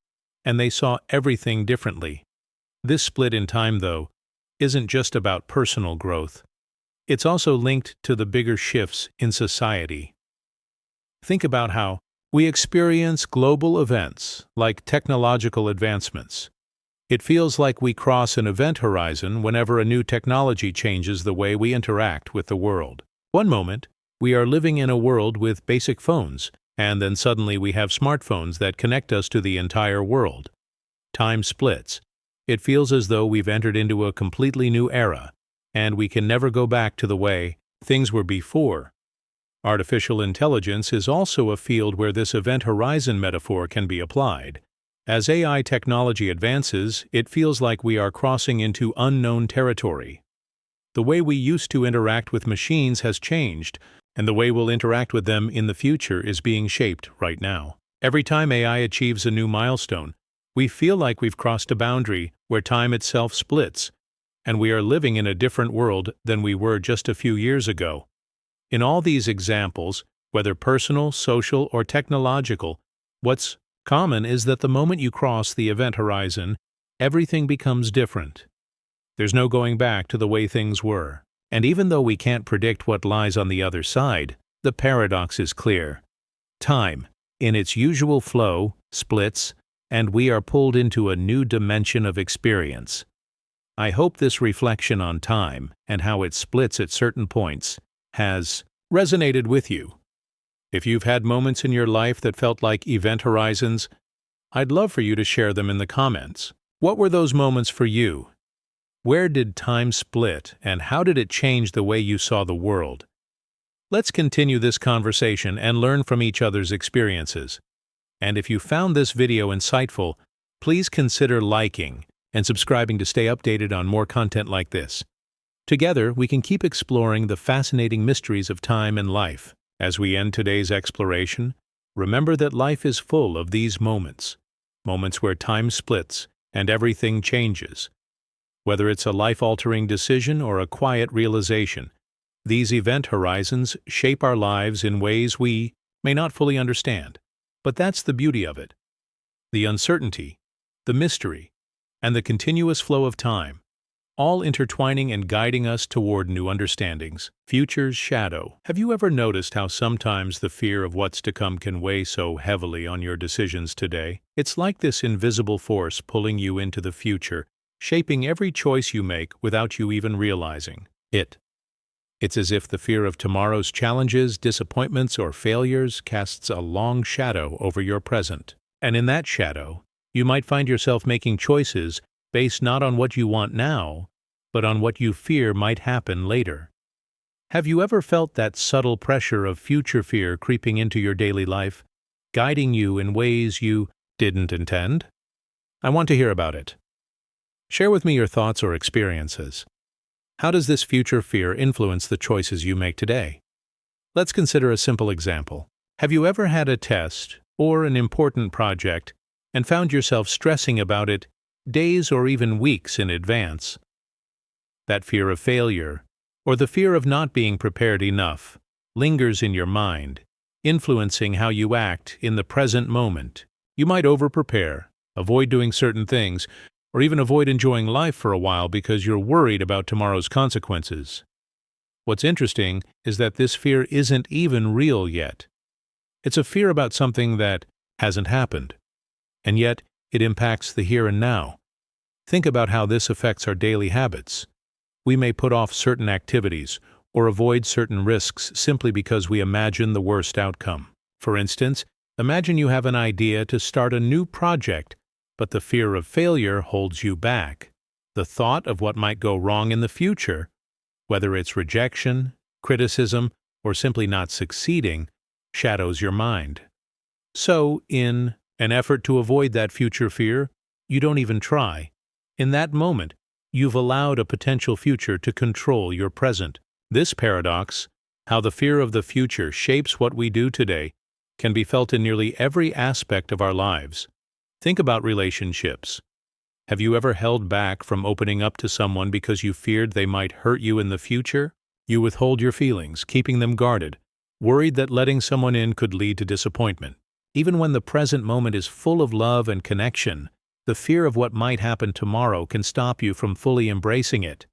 and they saw everything differently. This split in time, though, isn't just about personal growth. It's also linked to the bigger shifts in society. Think about how we experience global events like technological advancements. It feels like we cross an event horizon whenever a new technology changes the way we interact with the world. One moment, we are living in a world with basic phones, and then suddenly we have smartphones that connect us to the entire world. Time splits. It feels as though we've entered into a completely new era, and we can never go back to the way things were before. Artificial intelligence is also a field where this event horizon metaphor can be applied. As AI technology advances, it feels like we are crossing into unknown territory. The way we used to interact with machines has changed, and the way we'll interact with them in the future is being shaped right now. Every time AI achieves a new milestone, we feel like we've crossed a boundary where time itself splits, and we are living in a different world than we were just a few years ago. In all these examples, whether personal, social, or technological, what's common is that the moment you cross the event horizon, everything becomes different. There's no going back to the way things were. And even though we can't predict what lies on the other side, the paradox is clear. Time, in its usual flow, splits, and we are pulled into a new dimension of experience. I hope this reflection on time and how it splits at certain points has resonated with you. If you've had moments in your life that felt like event horizons, I'd love for you to share them in the comments. What were those moments for you? Where did time split, and how did it change the way you saw the world? Let's continue this conversation and learn from each other's experiences. And if you found this video insightful, please consider liking and subscribing to stay updated on more content like this. Together, we can keep exploring the fascinating mysteries of time and life. As we end today's exploration, remember that life is full of these moments where time splits and everything changes. Whether it's a life-altering decision or a quiet realization, these event horizons shape our lives in ways we may not fully understand. But that's the beauty of it. The uncertainty, the mystery, and the continuous flow of time, all intertwining and guiding us toward new understandings. Future's shadow. Have you ever noticed how sometimes the fear of what's to come can weigh so heavily on your decisions today? It's like this invisible force pulling you into the future, shaping every choice you make without you even realizing it. It's as if the fear of tomorrow's challenges, disappointments, or failures casts a long shadow over your present. And in that shadow, you might find yourself making choices based not on what you want now, but on what you fear might happen later. Have you ever felt that subtle pressure of future fear creeping into your daily life, guiding you in ways you didn't intend? I want to hear about it. Share with me your thoughts or experiences. How does this future fear influence the choices you make today? Let's consider a simple example. Have you ever had a test or an important project and found yourself stressing about it days or even weeks in advance? That fear of failure, or the fear of not being prepared enough, lingers in your mind, influencing how you act in the present moment. You might over-prepare, avoid doing certain things, or even avoid enjoying life for a while because you're worried about tomorrow's consequences. What's interesting is that this fear isn't even real yet. It's a fear about something that hasn't happened, and yet it impacts the here and now. Think about how this affects our daily habits. We may put off certain activities or avoid certain risks simply because we imagine the worst outcome. For instance, imagine you have an idea to start a new project, but the fear of failure holds you back. The thought of what might go wrong in the future, whether it's rejection, criticism, or simply not succeeding, shadows your mind. So, in an effort to avoid that future fear, you don't even try. In that moment, you've allowed a potential future to control your present. This paradox, how the fear of the future shapes what we do today, can be felt in nearly every aspect of our lives. Think about relationships. Have you ever held back from opening up to someone because you feared they might hurt you in the future? You withhold your feelings, keeping them guarded, worried that letting someone in could lead to disappointment. Even when the present moment is full of love and connection, the fear of what might happen tomorrow can stop you from fully embracing it.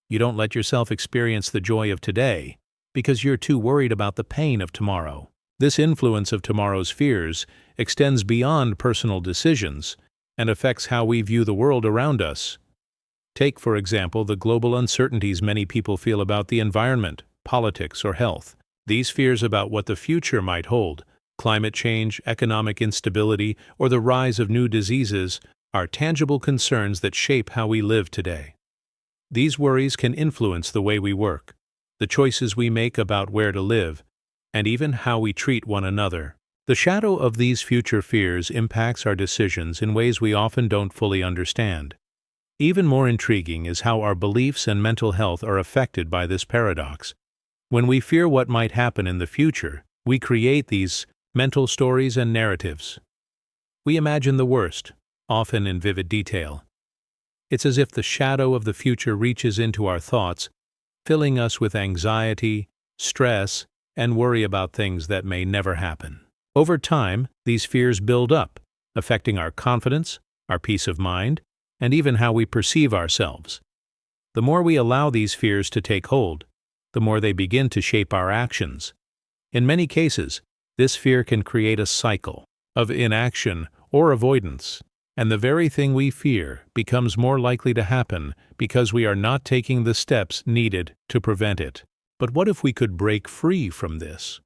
You don't let yourself experience the joy of today because you're too worried about the pain of tomorrow. This influence of tomorrow's fears extends beyond personal decisions and affects how we view the world around us. Take, for example, the global uncertainties many people feel about the environment, politics, or health. These fears about what the future might hold, climate change, economic instability, or the rise of new diseases, are tangible concerns that shape how we live today. These worries can influence the way we work, the choices we make about where to live, and even how we treat one another. The shadow of these future fears impacts our decisions in ways we often don't fully understand. Even more intriguing is how our beliefs and mental health are affected by this paradox. When we fear what might happen in the future, we create these mental stories and narratives. We imagine the worst, often in vivid detail. It's as if the shadow of the future reaches into our thoughts, filling us with anxiety, stress, and worry about things that may never happen. Over time, these fears build up, affecting our confidence, our peace of mind, and even how we perceive ourselves. The more we allow these fears to take hold, the more they begin to shape our actions. In many cases, this fear can create a cycle of inaction or avoidance, and the very thing we fear becomes more likely to happen because we are not taking the steps needed to prevent it. But what if we could break free from this?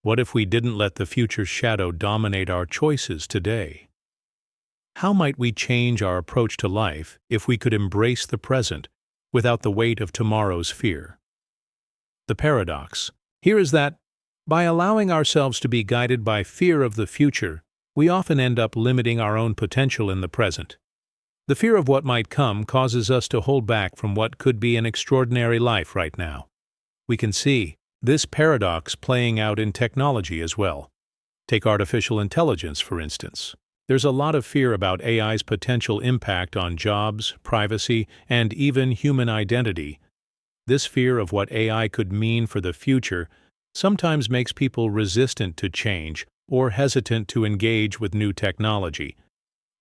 What if we didn't let the future's shadow dominate our choices today? How might we change our approach to life if we could embrace the present without the weight of tomorrow's fear? The paradox here is that, by allowing ourselves to be guided by fear of the future, we often end up limiting our own potential in the present. The fear of what might come causes us to hold back from what could be an extraordinary life right now. We can see this paradox playing out in technology as well. Take artificial intelligence, for instance. There's a lot of fear about AI's potential impact on jobs, privacy, and even human identity. This fear of what AI could mean for the future sometimes makes people resistant to change or hesitant to engage with new technology.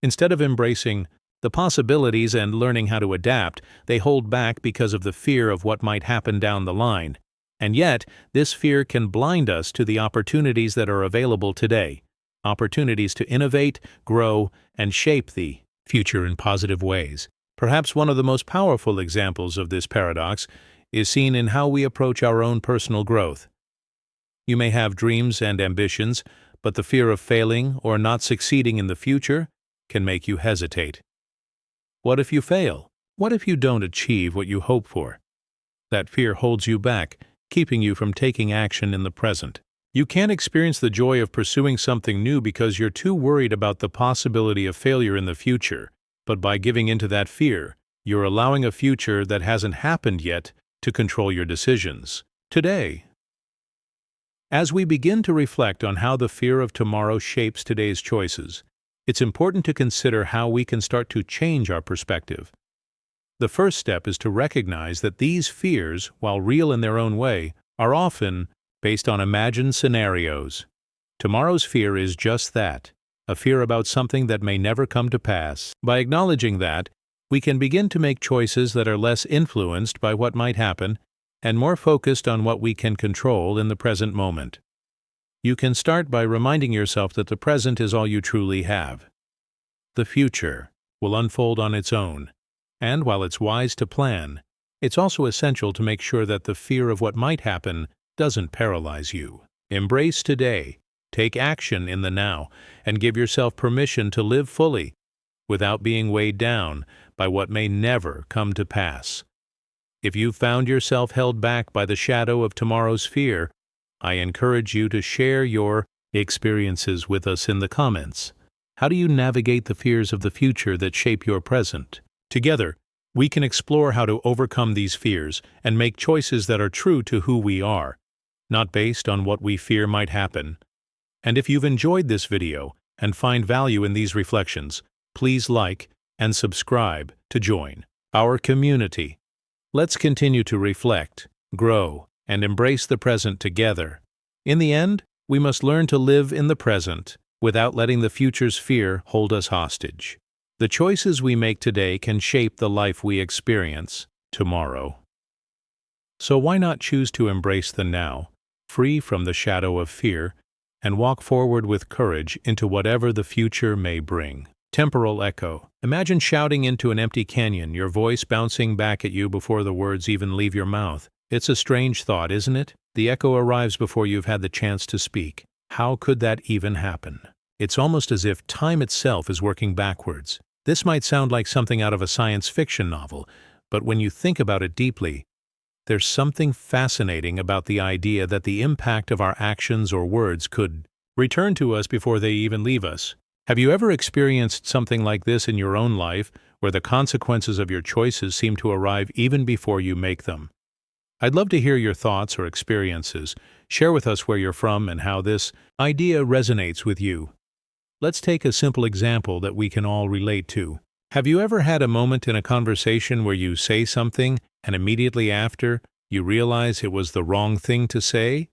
Instead of embracing the possibilities and learning how to adapt, they hold back because of the fear of what might happen down the line. And yet, this fear can blind us to the opportunities that are available today. Opportunities to innovate, grow, and shape the future in positive ways. Perhaps one of the most powerful examples of this paradox is seen in how we approach our own personal growth. You may have dreams and ambitions, but the fear of failing or not succeeding in the future can make you hesitate. What if you fail? What if you don't achieve what you hope for? That fear holds you back, keeping you from taking action in the present. You can't experience the joy of pursuing something new because you're too worried about the possibility of failure in the future. But by giving into that fear, you're allowing a future that hasn't happened yet to control your decisions today. As we begin to reflect on how the fear of tomorrow shapes today's choices, it's important to consider how we can start to change our perspective. The first step is to recognize that these fears, while real in their own way, are often based on imagined scenarios. Tomorrow's fear is just that, a fear about something that may never come to pass. By acknowledging that, we can begin to make choices that are less influenced by what might happen and more focused on what we can control in the present moment. You can start by reminding yourself that the present is all you truly have. The future will unfold on its own, and while it's wise to plan, it's also essential to make sure that the fear of what might happen doesn't paralyze you. Embrace today, take action in the now, and give yourself permission to live fully without being weighed down by what may never come to pass. If you've found yourself held back by the shadow of tomorrow's fear, I encourage you to share your experiences with us in the comments. How do you navigate the fears of the future that shape your present? Together, we can explore how to overcome these fears and make choices that are true to who we are, not based on what we fear might happen. And if you've enjoyed this video and find value in these reflections, please like and subscribe to join our community. Let's continue to reflect, grow, and embrace the present together. In the end, we must learn to live in the present without letting the future's fear hold us hostage. The choices we make today can shape the life we experience tomorrow. So why not choose to embrace the now, free from the shadow of fear, and walk forward with courage into whatever the future may bring? Temporal echo. Imagine shouting into an empty canyon, your voice bouncing back at you before the words even leave your mouth. It's a strange thought, isn't it? The echo arrives before you've had the chance to speak. How could that even happen? It's almost as if time itself is working backwards. This might sound like something out of a science fiction novel, but when you think about it deeply, there's something fascinating about the idea that the impact of our actions or words could return to us before they even leave us. Have you ever experienced something like this in your own life, where the consequences of your choices seem to arrive even before you make them? I'd love to hear your thoughts or experiences. Share with us where you're from and how this idea resonates with you. Let's take a simple example that we can all relate to. Have you ever had a moment in a conversation where you say something and immediately after you realize it was the wrong thing to say?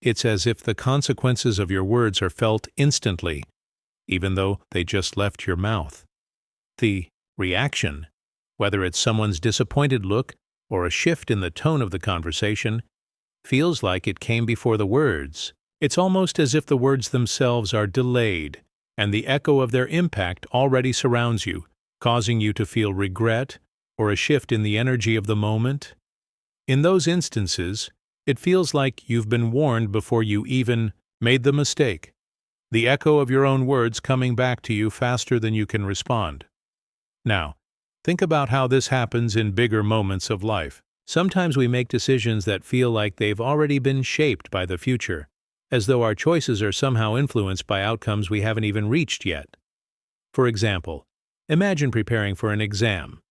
It's as if the consequences of your words are felt instantly, even though they just left your mouth. The reaction, whether it's someone's disappointed look or a shift in the tone of the conversation, feels like it came before the words. It's almost as if the words themselves are delayed, and the echo of their impact already surrounds you, causing you to feel regret or a shift in the energy of the moment. In those instances, it feels like you've been warned before you even made the mistake. The echo of your own words coming back to you faster than you can respond. Now, think about how this happens in bigger moments of life. Sometimes we make decisions that feel like they've already been shaped by the future, as though our choices are somehow influenced by outcomes we haven't even reached yet. For example, imagine preparing for an exam.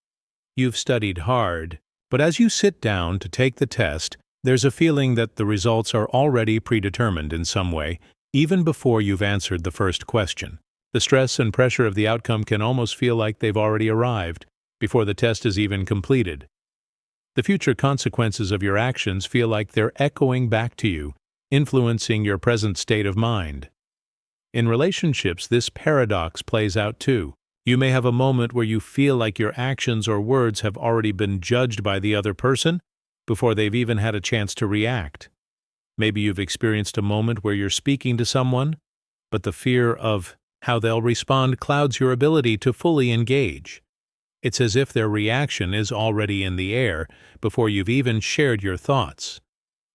You've studied hard, but as you sit down to take the test, there's a feeling that the results are already predetermined in some way, even before you've answered the first question. The stress and pressure of the outcome can almost feel like they've already arrived before the test is even completed. The future consequences of your actions feel like they're echoing back to you, influencing your present state of mind. In relationships, this paradox plays out too. You may have a moment where you feel like your actions or words have already been judged by the other person before they've even had a chance to react. Maybe you've experienced a moment where you're speaking to someone, but the fear of how they'll respond clouds your ability to fully engage. It's as if their reaction is already in the air before you've even shared your thoughts.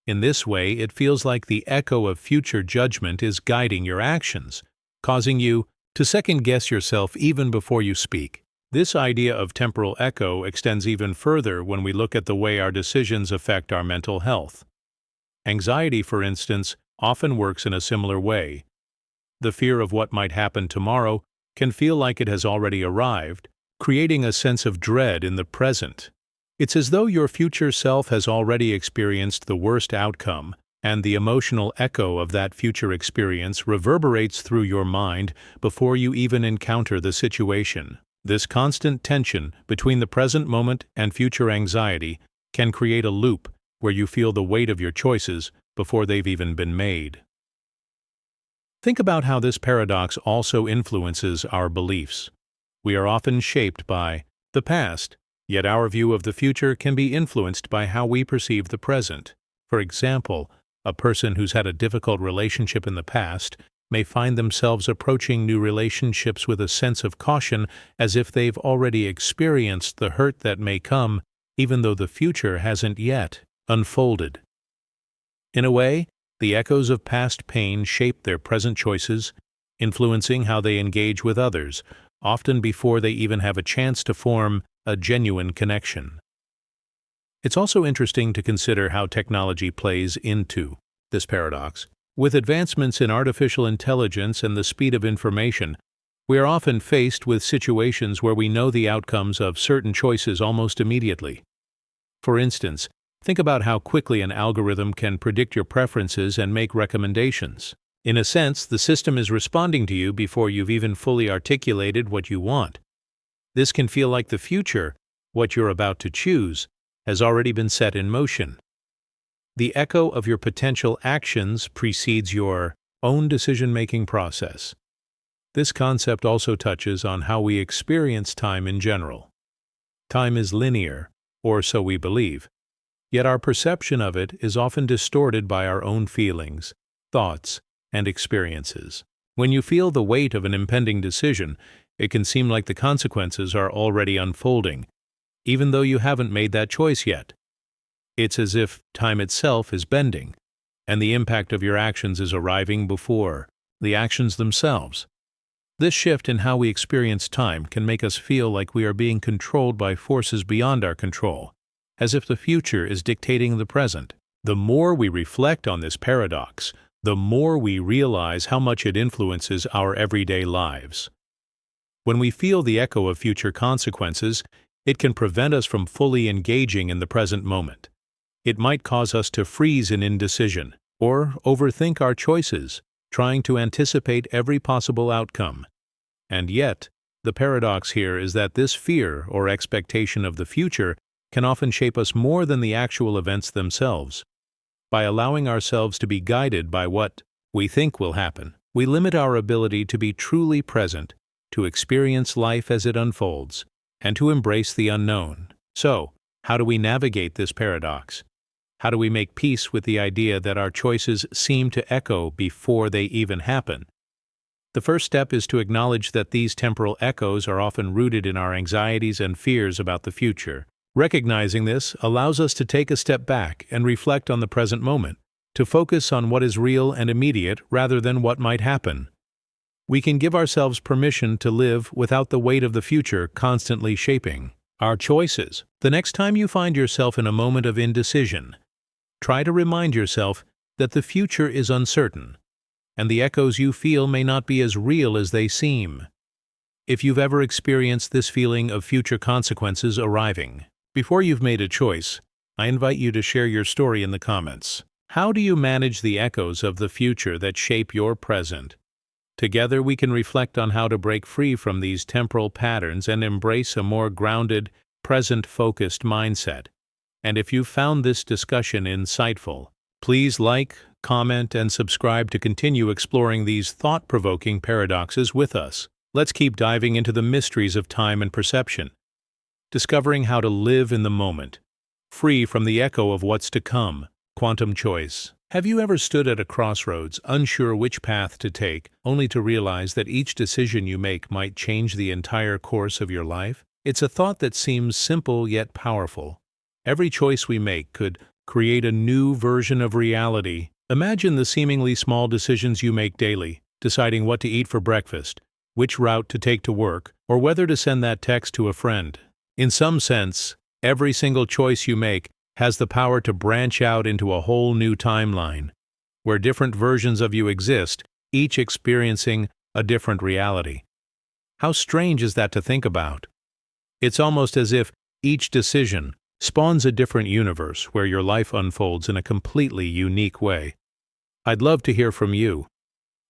In this way, it feels like the echo of future judgment is guiding your actions, causing you to second-guess yourself even before you speak. This idea of temporal echo extends even further when we look at the way our decisions affect our mental health. Anxiety, for instance, often works in a similar way. The fear of what might happen tomorrow can feel like it has already arrived, creating a sense of dread in the present. It's as though your future self has already experienced the worst outcome, and the emotional echo of that future experience reverberates through your mind before you even encounter the situation. This constant tension between the present moment and future anxiety can create a loop where you feel the weight of your choices before they've even been made. Think about how this paradox also influences our beliefs. We are often shaped by the past, yet our view of the future can be influenced by how we perceive the present. For example, a person who's had a difficult relationship in the past may find themselves approaching new relationships with a sense of caution, as if they've already experienced the hurt that may come, even though the future hasn't yet unfolded. In a way, the echoes of past pain shape their present choices, influencing how they engage with others, often before they even have a chance to form a genuine connection. It's also interesting to consider how technology plays into this paradox. With advancements in artificial intelligence and the speed of information, we are often faced with situations where we know the outcomes of certain choices almost immediately. For instance, think about how quickly an algorithm can predict your preferences and make recommendations. In a sense, the system is responding to you before you've even fully articulated what you want. This can feel like the future, what you're about to choose, has already been set in motion. The echo of your potential actions precedes your own decision-making process. This concept also touches on how we experience time in general. Time is linear, or so we believe, yet our perception of it is often distorted by our own feelings, thoughts, and experiences. When you feel the weight of an impending decision, it can seem like the consequences are already unfolding, even though you haven't made that choice yet. It's as if time itself is bending, and the impact of your actions is arriving before the actions themselves. This shift in how we experience time can make us feel like we are being controlled by forces beyond our control, as if the future is dictating the present. The more we reflect on this paradox, the more we realize how much it influences our everyday lives. When we feel the echo of future consequences, it can prevent us from fully engaging in the present moment. It might cause us to freeze in indecision or overthink our choices, trying to anticipate every possible outcome. And yet, the paradox here is that this fear or expectation of the future can often shape us more than the actual events themselves. By allowing ourselves to be guided by what we think will happen, we limit our ability to be truly present, to experience life as it unfolds, and to embrace the unknown. So, how do we navigate this paradox? How do we make peace with the idea that our choices seem to echo before they even happen? The first step is to acknowledge that these temporal echoes are often rooted in our anxieties and fears about the future. Recognizing this allows us to take a step back and reflect on the present moment, to focus on what is real and immediate rather than what might happen. We can give ourselves permission to live without the weight of the future constantly shaping our choices. The next time you find yourself in a moment of indecision, try to remind yourself that the future is uncertain, and the echoes you feel may not be as real as they seem. If you've ever experienced this feeling of future consequences arriving before you've made a choice, I invite you to share your story in the comments. How do you manage the echoes of the future that shape your present? Together we can reflect on how to break free from these temporal patterns and embrace a more grounded, present-focused mindset. And if you found this discussion insightful, please like, comment, and subscribe to continue exploring these thought-provoking paradoxes with us. Let's keep diving into the mysteries of time and perception, discovering how to live in the moment, free from the echo of what's to come. Quantum choice. Have you ever stood at a crossroads, unsure which path to take, only to realize that each decision you make might change the entire course of your life? It's a thought that seems simple yet powerful. Every choice we make could create a new version of reality. Imagine the seemingly small decisions you make daily, deciding what to eat for breakfast, which route to take to work, or whether to send that text to a friend. In some sense, every single choice you make has the power to branch out into a whole new timeline, where different versions of you exist, each experiencing a different reality. How strange is that to think about? It's almost as if each decision spawns a different universe where your life unfolds in a completely unique way. I'd love to hear from you.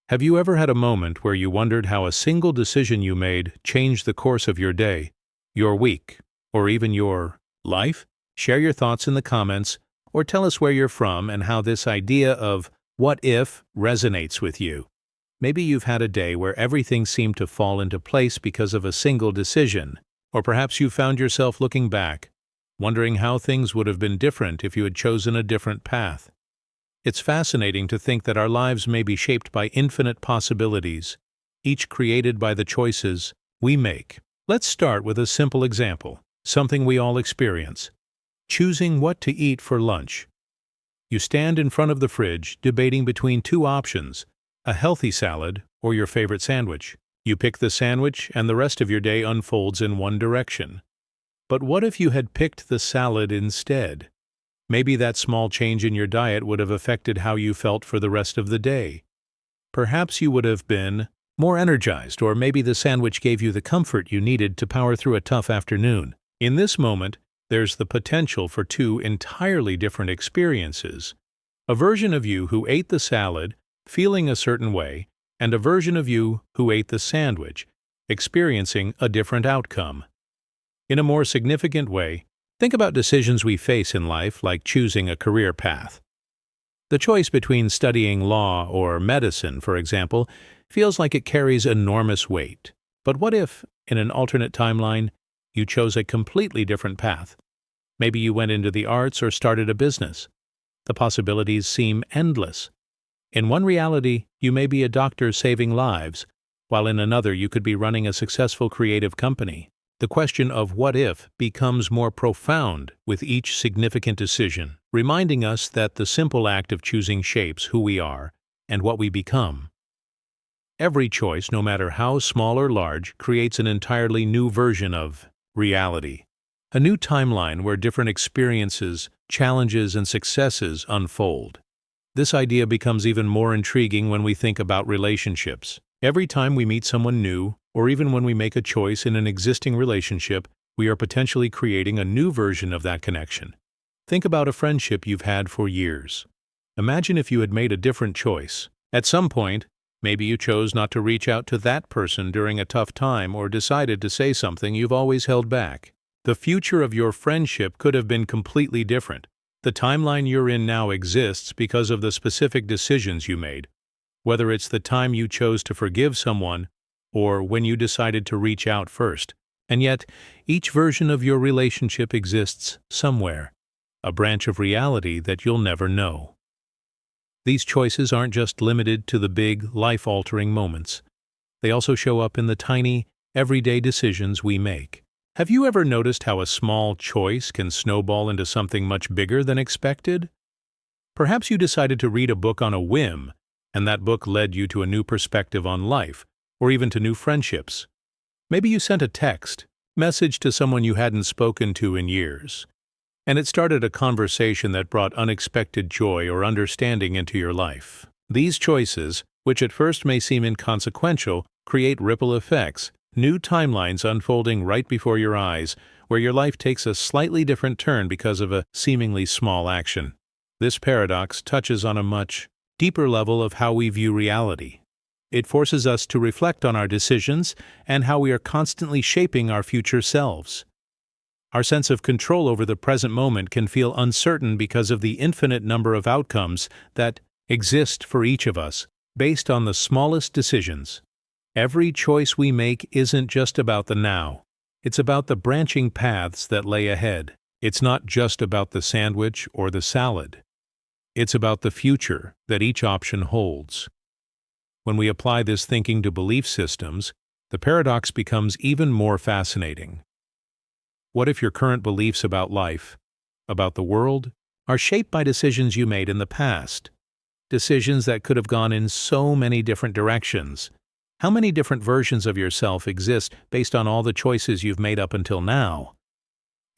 Have you ever had a moment where you wondered how a single decision you made changed the course of your day, your week, or even your life? Share your thoughts in the comments, or tell us where you're from and how this idea of what if resonates with you. Maybe you've had a day where everything seemed to fall into place because of a single decision, or perhaps you found yourself looking back, wondering how things would have been different if you had chosen a different path. It's fascinating to think that our lives may be shaped by infinite possibilities, each created by the choices we make. Let's start with a simple example, something we all experience. Choosing what to eat for lunch. You stand in front of the fridge debating between two options, a healthy salad or your favorite sandwich. You pick the sandwich and the rest of your day unfolds in one direction. But what if you had picked the salad instead? Maybe that small change in your diet would have affected how you felt for the rest of the day. Perhaps you would have been more energized, or maybe the sandwich gave you the comfort you needed to power through a tough afternoon. In this moment, there's the potential for two entirely different experiences. A version of you who ate the salad, feeling a certain way, and a version of you who ate the sandwich, experiencing a different outcome. In a more significant way, think about decisions we face in life, like choosing a career path. The choice between studying law or medicine, for example, feels like it carries enormous weight. But what if, in an alternate timeline, you chose a completely different path? Maybe you went into the arts or started a business. The possibilities seem endless. In one reality, you may be a doctor saving lives, while in another you could be running a successful creative company. The question of what if becomes more profound with each significant decision, reminding us that the simple act of choosing shapes who we are and what we become. Every choice, no matter how small or large, creates an entirely new version of reality. A new timeline where different experiences, challenges, and successes unfold. This idea becomes even more intriguing when we think about relationships. Every time we meet someone new, or even when we make a choice in an existing relationship, we are potentially creating a new version of that connection. Think about a friendship you've had for years. Imagine if you had made a different choice. At some point, maybe you chose not to reach out to that person during a tough time or decided to say something you've always held back. The future of your friendship could have been completely different. The timeline you're in now exists because of the specific decisions you made, whether it's the time you chose to forgive someone or when you decided to reach out first. And yet, each version of your relationship exists somewhere, a branch of reality that you'll never know. These choices aren't just limited to the big, life-altering moments. They also show up in the tiny, everyday decisions we make. Have you ever noticed how a small choice can snowball into something much bigger than expected? Perhaps you decided to read a book on a whim, and that book led you to a new perspective on life, or even to new friendships. Maybe you sent a message to someone you hadn't spoken to in years, and it started a conversation that brought unexpected joy or understanding into your life. These choices, which at first may seem inconsequential, create ripple effects, new timelines unfolding right before your eyes, where your life takes a slightly different turn because of a seemingly small action. This paradox touches on a much deeper level of how we view reality. It forces us to reflect on our decisions and how we are constantly shaping our future selves. Our sense of control over the present moment can feel uncertain because of the infinite number of outcomes that exist for each of us, based on the smallest decisions. Every choice we make isn't just about the now. It's about the branching paths that lay ahead. It's not just about the sandwich or the salad. It's about the future that each option holds. When we apply this thinking to belief systems, the paradox becomes even more fascinating. What if your current beliefs about life, about the world, are shaped by decisions you made in the past? Decisions that could have gone in so many different directions. How many different versions of yourself exist based on all the choices you've made up until now?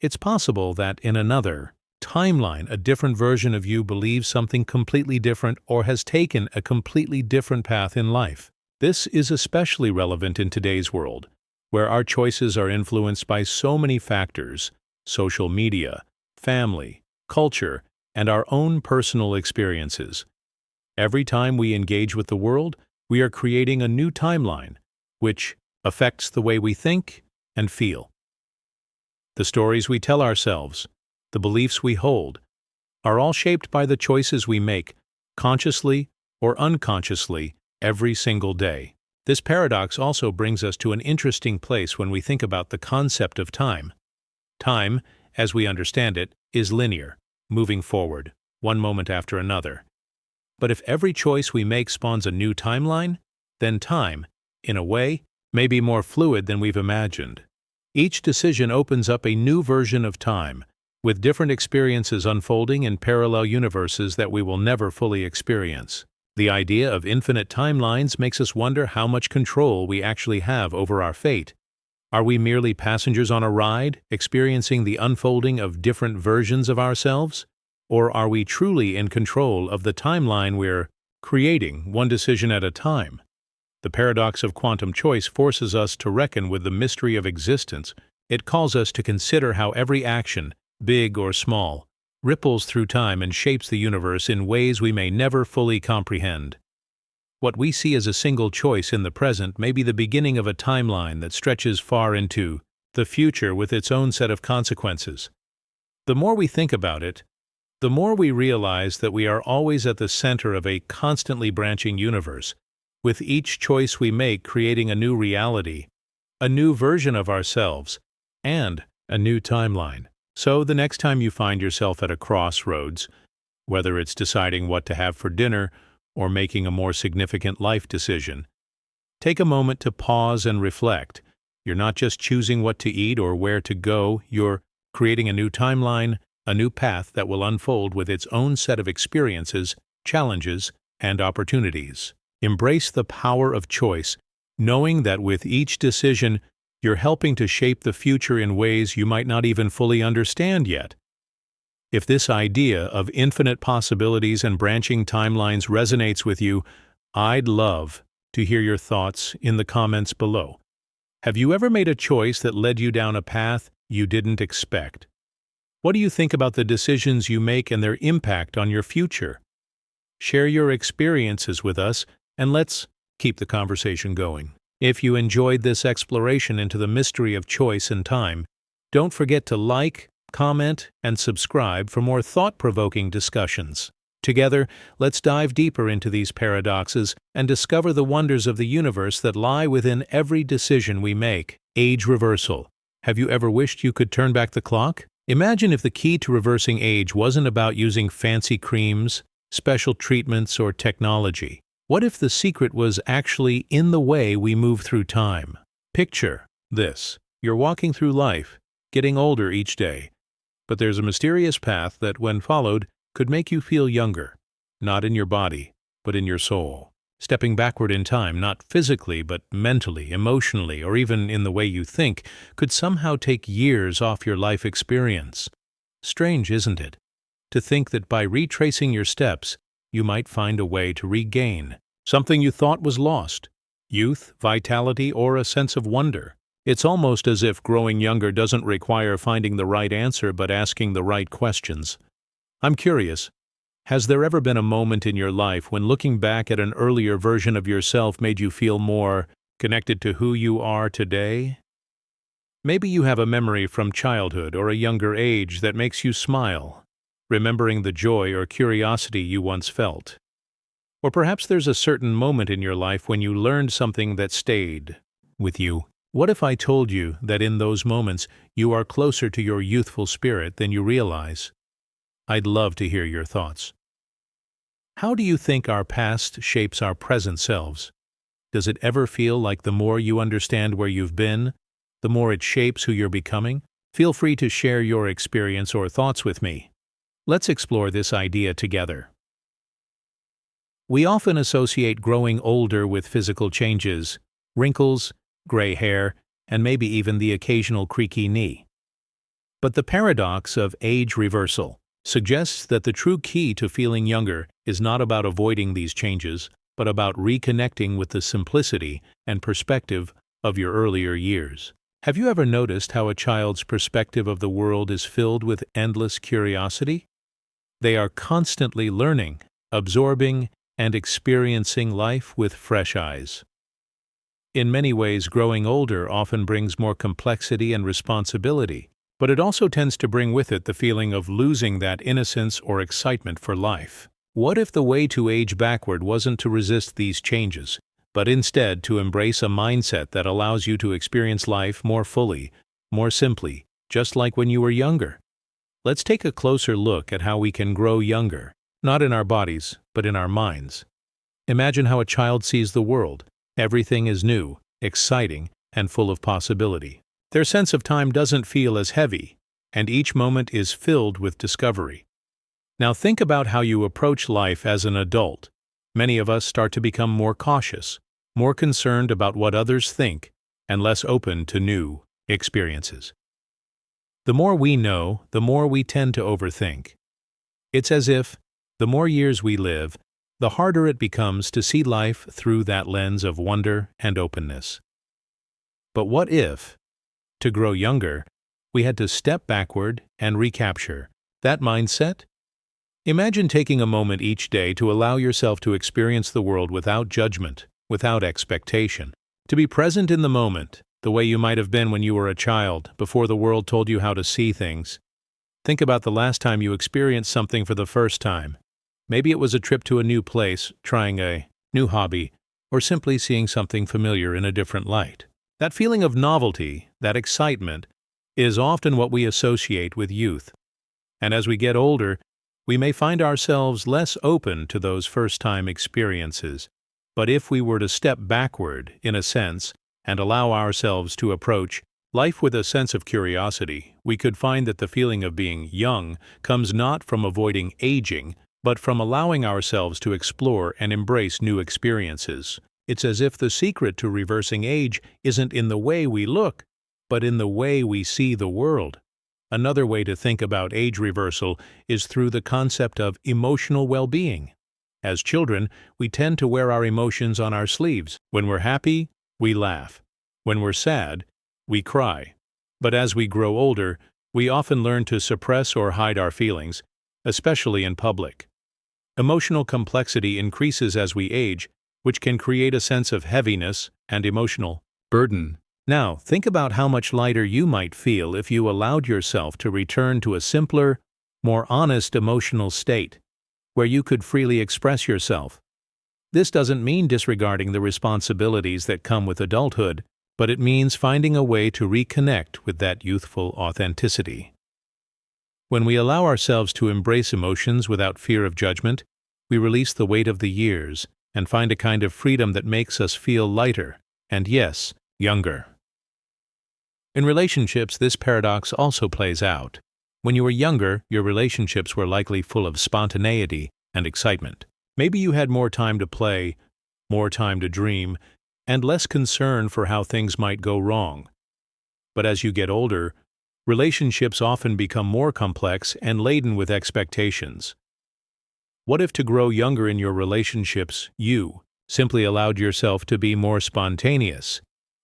It's possible that in another timeline, a different version of you believes something completely different or has taken a completely different path in life. This is especially relevant in today's world, where our choices are influenced by so many factors: social media, family, culture, and our own personal experiences. Every time we engage with the world, we are creating a new timeline, which affects the way we think and feel. The stories we tell ourselves, the beliefs we hold, are all shaped by the choices we make, consciously or unconsciously, every single day. This paradox also brings us to an interesting place when we think about the concept of time. Time, as we understand it, is linear, moving forward, one moment after another. But if every choice we make spawns a new timeline, then time, in a way, may be more fluid than we've imagined. Each decision opens up a new version of time, with different experiences unfolding in parallel universes that we will never fully experience. The idea of infinite timelines makes us wonder how much control we actually have over our fate. Are we merely passengers on a ride, experiencing the unfolding of different versions of ourselves? Or are we truly in control of the timeline we're creating, one decision at a time? The paradox of quantum choice forces us to reckon with the mystery of existence. It calls us to consider how every action, big or small, ripples through time and shapes the universe in ways we may never fully comprehend. What we see as a single choice in the present may be the beginning of a timeline that stretches far into the future with its own set of consequences. The more we think about it, the more we realize that we are always at the center of a constantly branching universe, with each choice we make creating a new reality, a new version of ourselves, and a new timeline. So the next time you find yourself at a crossroads, whether it's deciding what to have for dinner or making a more significant life decision, take a moment to pause and reflect. You're not just choosing what to eat or where to go, you're creating a new timeline, a new path that will unfold with its own set of experiences, challenges, and opportunities. Embrace the power of choice, knowing that with each decision, you're helping to shape the future in ways you might not even fully understand yet. If this idea of infinite possibilities and branching timelines resonates with you, I'd love to hear your thoughts in the comments below. Have you ever made a choice that led you down a path you didn't expect? What do you think about the decisions you make and their impact on your future? Share your experiences with us, and let's keep the conversation going. If you enjoyed this exploration into the mystery of choice and time, don't forget to like, comment, and subscribe for more thought-provoking discussions. Together, let's dive deeper into these paradoxes and discover the wonders of the universe that lie within every decision we make. Age reversal. Have you ever wished you could turn back the clock? Imagine if the key to reversing age wasn't about using fancy creams, special treatments, or technology. What if the secret was actually in the way we move through time? Picture this. You're walking through life, getting older each day, but there's a mysterious path that, when followed, could make you feel younger, not in your body, but in your soul. Stepping backward in time, not physically, but mentally, emotionally, or even in the way you think, could somehow take years off your life experience. Strange, isn't it? To think that by retracing your steps, you might find a way to regain something you thought was lost: youth, vitality, or a sense of wonder. It's almost as if growing younger doesn't require finding the right answer but asking the right questions. I'm curious, Has there ever been a moment in your life when looking back at an earlier version of yourself made you feel more connected to who you are today? Maybe you have a memory from childhood or a younger age that makes you smile, remembering the joy or curiosity you once felt. Or perhaps there's a certain moment in your life when you learned something that stayed with you. What if I told you that in those moments you are closer to your youthful spirit than you realize? I'd love to hear your thoughts. How do you think our past shapes our present selves? Does it ever feel like the more you understand where you've been, the more it shapes who you're becoming? Feel free to share your experience or thoughts with me. Let's explore this idea together. We often associate growing older with physical changes, wrinkles, gray hair, and maybe even the occasional creaky knee. But the paradox of age reversal suggests that the true key to feeling younger is not about avoiding these changes, but about reconnecting with the simplicity and perspective of your earlier years. Have you ever noticed how a child's perspective of the world is filled with endless curiosity? They are constantly learning, absorbing, and experiencing life with fresh eyes. In many ways, growing older often brings more complexity and responsibility, but it also tends to bring with it the feeling of losing that innocence or excitement for life. What if the way to age backward wasn't to resist these changes, but instead to embrace a mindset that allows you to experience life more fully, more simply, just like when you were younger? Let's take a closer look at how we can grow younger, not in our bodies, but in our minds. Imagine how a child sees the world. Everything is new, exciting, and full of possibility. Their sense of time doesn't feel as heavy, and each moment is filled with discovery. Now think about how you approach life as an adult. Many of us start to become more cautious, more concerned about what others think, and less open to new experiences. The more we know, the more we tend to overthink. It's as if, the more years we live, the harder it becomes to see life through that lens of wonder and openness. But what if, to grow younger, we had to step backward and recapture that mindset? Imagine taking a moment each day to allow yourself to experience the world without judgment, without expectation. To be present in the moment, the way you might have been when you were a child, before the world told you how to see things. Think about the last time you experienced something for the first time. Maybe it was a trip to a new place, trying a new hobby, or simply seeing something familiar in a different light. That feeling of novelty, that excitement, is often what we associate with youth. And as we get older, we may find ourselves less open to those first-time experiences. But if we were to step backward, in a sense, and allow ourselves to approach life with a sense of curiosity, we could find that the feeling of being young comes not from avoiding aging, but from allowing ourselves to explore and embrace new experiences. It's as if the secret to reversing age isn't in the way we look, but in the way we see the world. Another way to think about age reversal is through the concept of emotional well-being. As children, we tend to wear our emotions on our sleeves. When we're happy, we laugh. When we're sad, we cry. But as we grow older, we often learn to suppress or hide our feelings, especially in public. Emotional complexity increases as we age, which can create a sense of heaviness and emotional burden. Now, think about how much lighter you might feel if you allowed yourself to return to a simpler, more honest emotional state, where you could freely express yourself. This doesn't mean disregarding the responsibilities that come with adulthood, but it means finding a way to reconnect with that youthful authenticity. When we allow ourselves to embrace emotions without fear of judgment, we release the weight of the years and find a kind of freedom that makes us feel lighter and, yes, younger. In relationships, this paradox also plays out. When you were younger, your relationships were likely full of spontaneity and excitement. Maybe you had more time to play, more time to dream, and less concern for how things might go wrong. But as you get older, relationships often become more complex and laden with expectations. What if to grow younger in your relationships, you simply allowed yourself to be more spontaneous,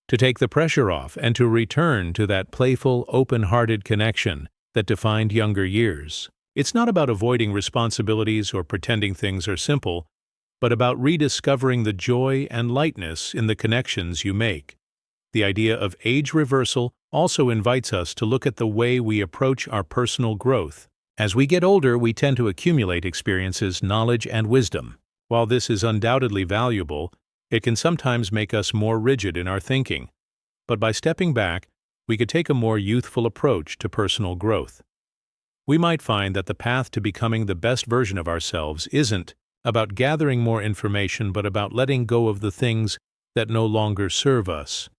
to take the pressure off and to return to that playful, open-hearted connection that defined younger years? It's not about avoiding responsibilities or pretending things are simple, but about rediscovering the joy and lightness in the connections you make. The idea of age reversal also invites us to look at the way we approach our personal growth. As we get older, we tend to accumulate experiences, knowledge, and wisdom. While this is undoubtedly valuable, it can sometimes make us more rigid in our thinking. But by stepping back, we could take a more youthful approach to personal growth. We might find that the path to becoming the best version of ourselves isn't about gathering more information, but about letting go of the things that no longer serve us.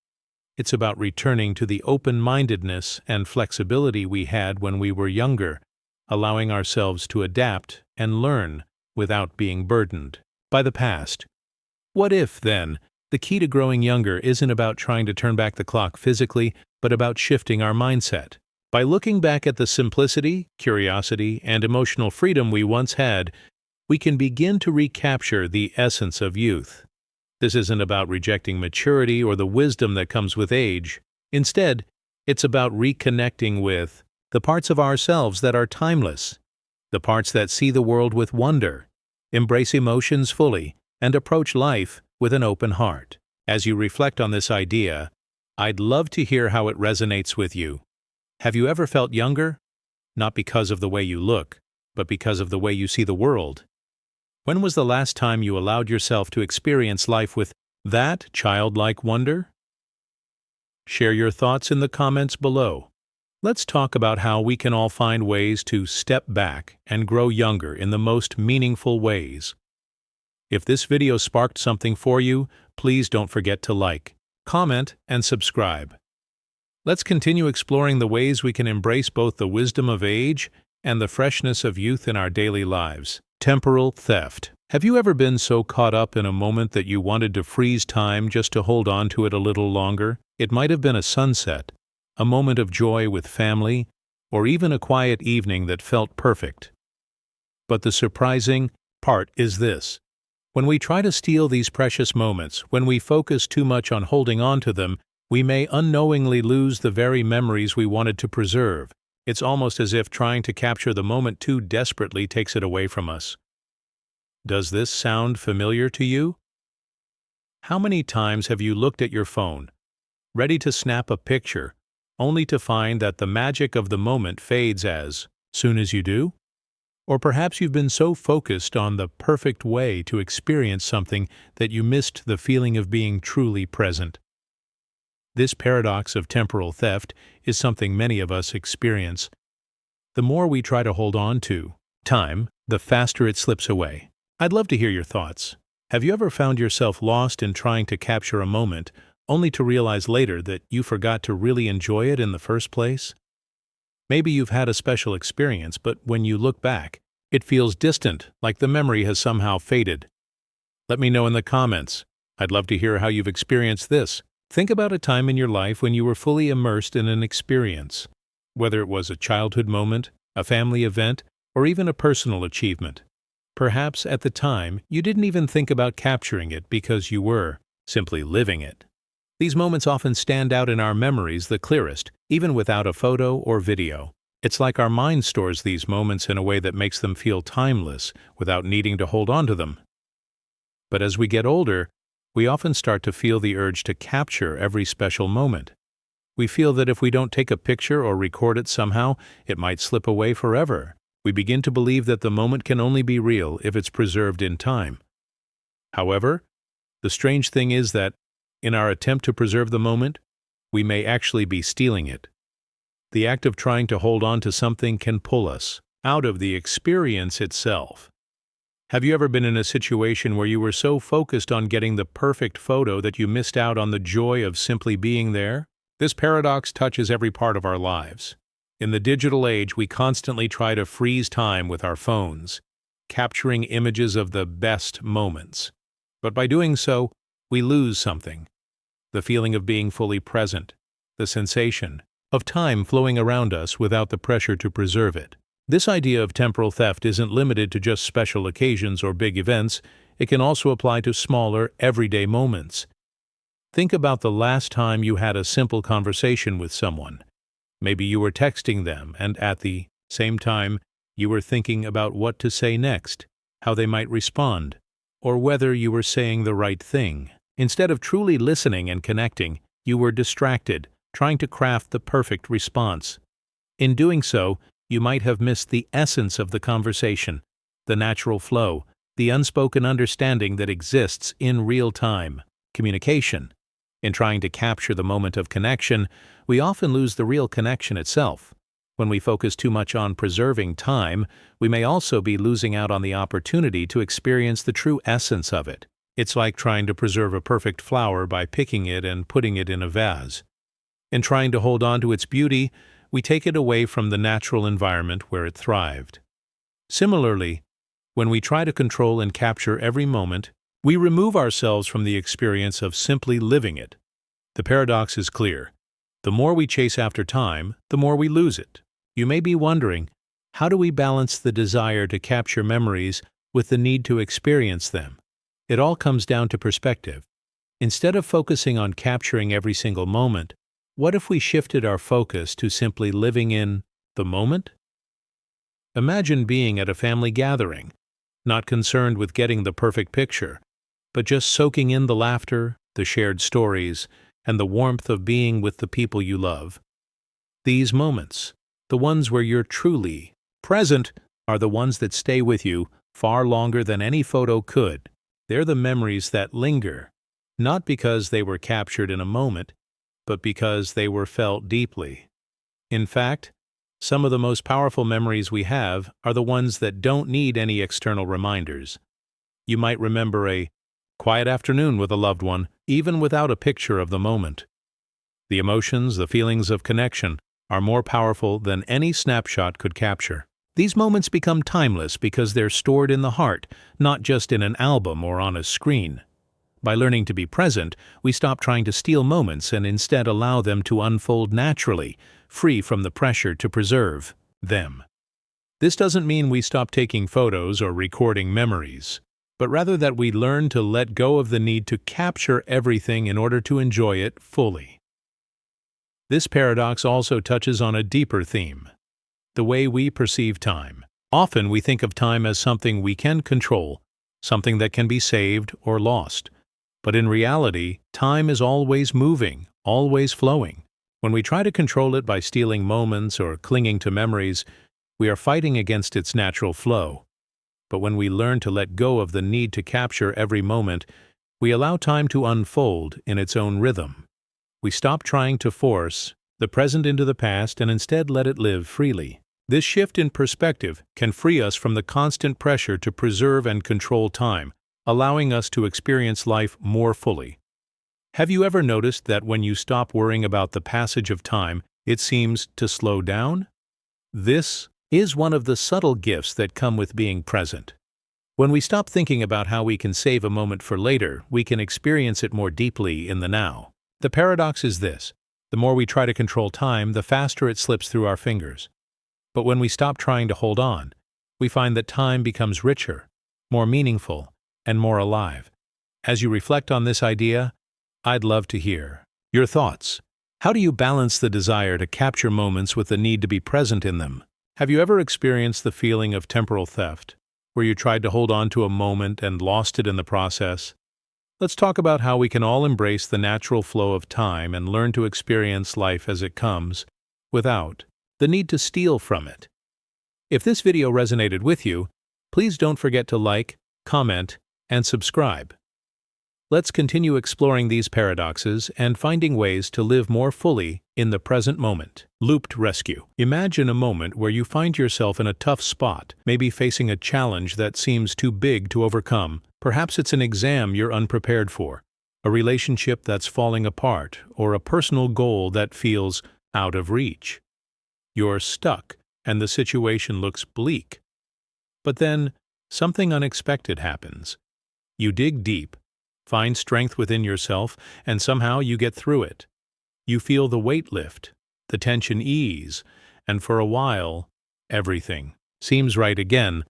It's about returning to the open-mindedness and flexibility we had when we were younger, allowing ourselves to adapt and learn without being burdened by the past. What if, then, the key to growing younger isn't about trying to turn back the clock physically, but about shifting our mindset? By looking back at the simplicity, curiosity, and emotional freedom we once had, we can begin to recapture the essence of youth. This isn't about rejecting maturity or the wisdom that comes with age. Instead, it's about reconnecting with the parts of ourselves that are timeless, the parts that see the world with wonder, embrace emotions fully, and approach life with an open heart. As you reflect on this idea, I'd love to hear how it resonates with you. Have you ever felt younger? Not because of the way you look, but because of the way you see the world. When was the last time you allowed yourself to experience life with that childlike wonder? Share your thoughts in the comments below. Let's talk about how we can all find ways to step back and grow younger in the most meaningful ways. If this video sparked something for you, please don't forget to like, comment, and subscribe. Let's continue exploring the ways we can embrace both the wisdom of age and the freshness of youth in our daily lives. Temporal theft. Have you ever been so caught up in a moment that you wanted to freeze time just to hold on to it a little longer? It might have been a sunset, a moment of joy with family, or even a quiet evening that felt perfect. But the surprising part is this. When we try to steal these precious moments, when we focus too much on holding on to them, we may unknowingly lose the very memories we wanted to preserve. It's almost as if trying to capture the moment too desperately takes it away from us. Does this sound familiar to you? How many times have you looked at your phone, ready to snap a picture, only to find that the magic of the moment fades as soon as you do? Or perhaps you've been so focused on the perfect way to experience something that you missed the feeling of being truly present. This paradox of temporal theft is something many of us experience. The more we try to hold on to time, the faster it slips away. I'd love to hear your thoughts. Have you ever found yourself lost in trying to capture a moment, only to realize later that you forgot to really enjoy it in the first place? Maybe you've had a special experience, but when you look back, it feels distant, like the memory has somehow faded. Let me know in the comments. I'd love to hear how you've experienced this. Think about a time in your life when you were fully immersed in an experience, whether it was a childhood moment, a family event, or even a personal achievement. Perhaps at the time, you didn't even think about capturing it because you were simply living it. These moments often stand out in our memories the clearest, even without a photo or video. It's like our mind stores these moments in a way that makes them feel timeless without needing to hold on to them. But as we get older, we often start to feel the urge to capture every special moment. We feel that if we don't take a picture or record it somehow, it might slip away forever. We begin to believe that the moment can only be real if it's preserved in time. However, the strange thing is that, in our attempt to preserve the moment, we may actually be stealing it. The act of trying to hold on to something can pull us out of the experience itself. Have you ever been in a situation where you were so focused on getting the perfect photo that you missed out on the joy of simply being there? This paradox touches every part of our lives. In the digital age, we constantly try to freeze time with our phones, capturing images of the best moments. But by doing so, we lose something. The feeling of being fully present, the sensation of time flowing around us without the pressure to preserve it. This idea of temporal theft isn't limited to just special occasions or big events. It can also apply to smaller, everyday moments. Think about the last time you had a simple conversation with someone. Maybe you were texting them, and at the same time, You were thinking about what to say next, how they might respond, or whether you were saying the right thing. Instead of truly listening and connecting, you were distracted, trying to craft the perfect response. In doing so, you might have missed the essence of the conversation, the natural flow, the unspoken understanding that exists in real-time communication. In trying to capture the moment of connection, we often lose the real connection itself. When we focus too much on preserving time, we may also be losing out on the opportunity to experience the true essence of it. It's like trying to preserve a perfect flower by picking it and putting it in a vase. In trying to hold on to its beauty, we take it away from the natural environment where it thrived. Similarly, when we try to control and capture every moment, we remove ourselves from the experience of simply living it. The paradox is clear. The more we chase after time, the more we lose it. You may be wondering, how do we balance the desire to capture memories with the need to experience them? It all comes down to perspective. Instead of focusing on capturing every single moment, what if we shifted our focus to simply living in the moment? Imagine being at a family gathering, not concerned with getting the perfect picture, but just soaking in the laughter, the shared stories, and the warmth of being with the people you love. These moments, the ones where you're truly present, are the ones that stay with you far longer than any photo could. They're the memories that linger, not because they were captured in a moment, but because they were felt deeply. In fact, some of the most powerful memories we have are the ones that don't need any external reminders. You might remember a quiet afternoon with a loved one, even without a picture of the moment. The emotions, the feelings of connection, are more powerful than any snapshot could capture. These moments become timeless because they're stored in the heart, not just in an album or on a screen. By learning to be present, we stop trying to steal moments and instead allow them to unfold naturally, free from the pressure to preserve them. This doesn't mean we stop taking photos or recording memories, but rather that we learn to let go of the need to capture everything in order to enjoy it fully. This paradox also touches on a deeper theme: the way we perceive time. Often we think of time as something we can control, something that can be saved or lost. But in reality, time is always moving, always flowing. When we try to control it by stealing moments or clinging to memories, we are fighting against its natural flow. But when we learn to let go of the need to capture every moment, we allow time to unfold in its own rhythm. We stop trying to force the present into the past and instead let it live freely. This shift in perspective can free us from the constant pressure to preserve and control time, allowing us to experience life more fully. Have you ever noticed that when you stop worrying about the passage of time, it seems to slow down? This is one of the subtle gifts that come with being present. When we stop thinking about how we can save a moment for later, we can experience it more deeply in the now. The paradox is this: the more we try to control time, the faster it slips through our fingers. But when we stop trying to hold on, we find that time becomes richer, more meaningful, and more alive. As you reflect on this idea, I'd love to hear your thoughts. How do you balance the desire to capture moments with the need to be present in them? Have you ever experienced the feeling of temporal theft, where you tried to hold on to a moment and lost it in the process? Let's talk about how we can all embrace the natural flow of time and learn to experience life as it comes, without the need to steal from it. If this video resonated with you, please don't forget to like, comment, and subscribe. Let's continue exploring these paradoxes and finding ways to live more fully in the present moment. Looped rescue. Imagine a moment where you find yourself in a tough spot, maybe facing a challenge that seems too big to overcome. Perhaps it's an exam you're unprepared for, a relationship that's falling apart, or a personal goal that feels out of reach. You're stuck, and the situation looks bleak. But then, something unexpected happens. You dig deep, find strength within yourself, and somehow you get through it. You feel the weight lift, the tension ease, and for a while, everything seems right again.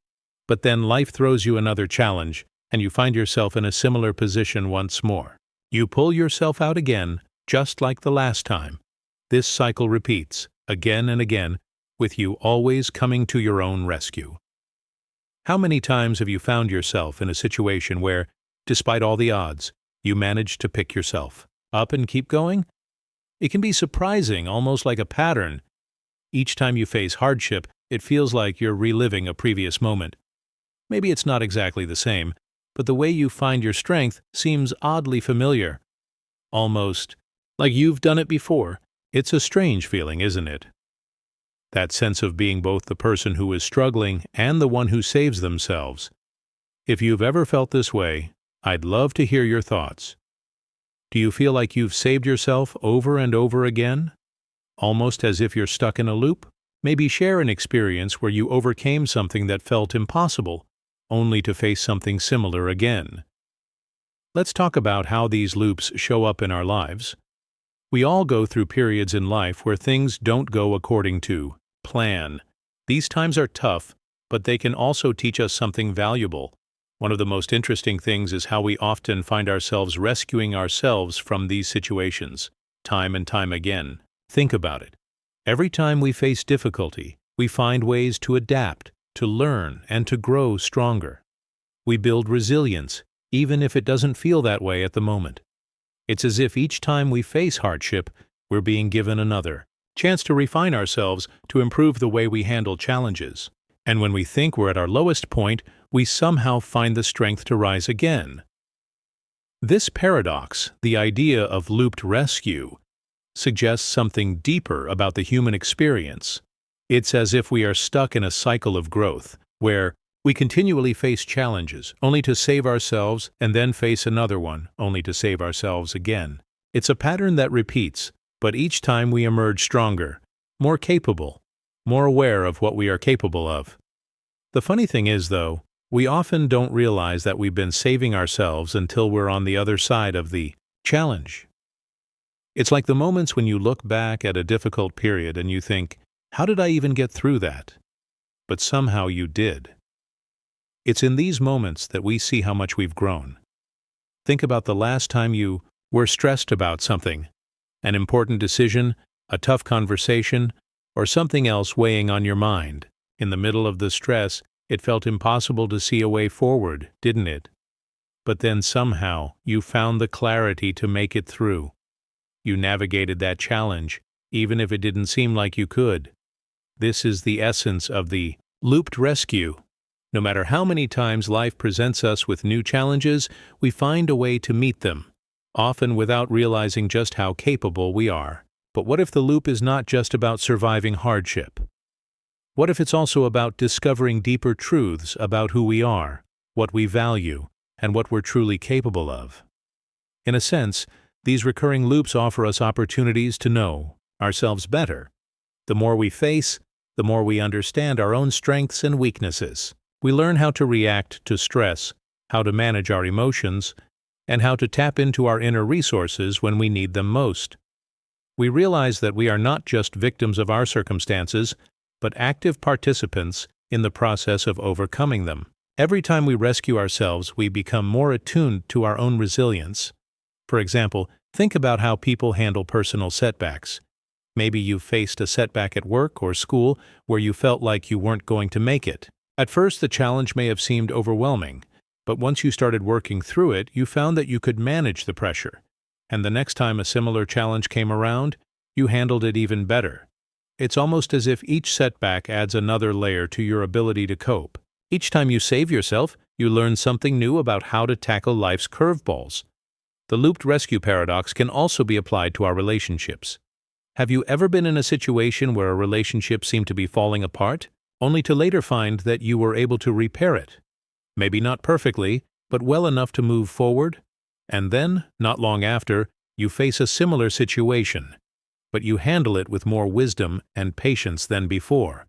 But then life throws you another challenge, and you find yourself in a similar position once more. You pull yourself out again, just like the last time. This cycle repeats, again and again, with you always coming to your own rescue. How many times have you found yourself in a situation where, despite all the odds, you managed to pick yourself up and keep going? It can be surprising, almost like a pattern. Each time you face hardship, it feels like you're reliving a previous moment. Maybe it's not exactly the same, but the way you find your strength seems oddly familiar. Almost like you've done it before. It's a strange feeling, isn't it? That sense of being both the person who is struggling and the one who saves themselves. If you've ever felt this way, I'd love to hear your thoughts. Do you feel like you've saved yourself over and over again? Almost as if you're stuck in a loop? Maybe share an experience where you overcame something that felt impossible, only to face something similar again. Let's talk about how these loops show up in our lives. We all go through periods in life where things don't go according to plan. These times are tough, but they can also teach us something valuable. One of the most interesting things is how we often find ourselves rescuing ourselves from these situations, time and time again. Think about it. Every time we face difficulty, we find ways to adapt, to learn, and to grow stronger. We build resilience, even if it doesn't feel that way at the moment. It's as if each time we face hardship, we're being given another chance to refine ourselves, to improve the way we handle challenges. And when we think we're at our lowest point, we somehow find the strength to rise again. This paradox, the idea of looped rescue, suggests something deeper about the human experience. It's as if we are stuck in a cycle of growth, where we continually face challenges, only to save ourselves, and then face another one, only to save ourselves again. It's a pattern that repeats, but each time we emerge stronger, more capable, more aware of what we are capable of. The funny thing is, though, we often don't realize that we've been saving ourselves until we're on the other side of the challenge. It's like the moments when you look back at a difficult period and you think, how did I even get through that? But somehow you did. It's in these moments that we see how much we've grown. Think about the last time you were stressed about something, an important decision, a tough conversation, or something else weighing on your mind. In the middle of the stress, it felt impossible to see a way forward, didn't it? But then somehow you found the clarity to make it through. You navigated that challenge, even if it didn't seem like you could. This is the essence of the looped rescue. No matter how many times life presents us with new challenges, we find a way to meet them, often without realizing just how capable we are. But what if the loop is not just about surviving hardship? What if it's also about discovering deeper truths about who we are, what we value, and what we're truly capable of? In a sense, these recurring loops offer us opportunities to know ourselves better. The more we face, the more we understand our own strengths and weaknesses. We learn how to react to stress, how to manage our emotions, and how to tap into our inner resources when we need them most. We realize that we are not just victims of our circumstances, but active participants in the process of overcoming them. Every time we rescue ourselves, we become more attuned to our own resilience. For example, think about how people handle personal setbacks. Maybe you've faced a setback at work or school where you felt like you weren't going to make it. At first, the challenge may have seemed overwhelming, but once you started working through it, you found that you could manage the pressure. And the next time a similar challenge came around, you handled it even better. It's almost as if each setback adds another layer to your ability to cope. Each time you save yourself, you learn something new about how to tackle life's curveballs. The looped rescue paradox can also be applied to our relationships. Have you ever been in a situation where a relationship seemed to be falling apart, only to later find that you were able to repair it? Maybe not perfectly, but well enough to move forward? And then, not long after, you face a similar situation, but you handle it with more wisdom and patience than before.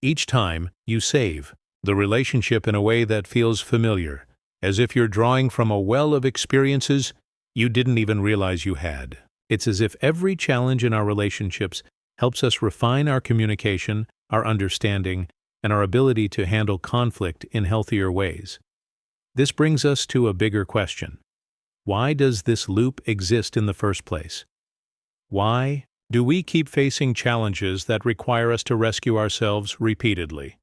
Each time, you save the relationship in a way that feels familiar, as if you're drawing from a well of experiences you didn't even realize you had. It's as if every challenge in our relationships helps us refine our communication, our understanding, and our ability to handle conflict in healthier ways. This brings us to a bigger question. Why does this loop exist in the first place? Why Do we keep facing challenges that require us to rescue ourselves repeatedly?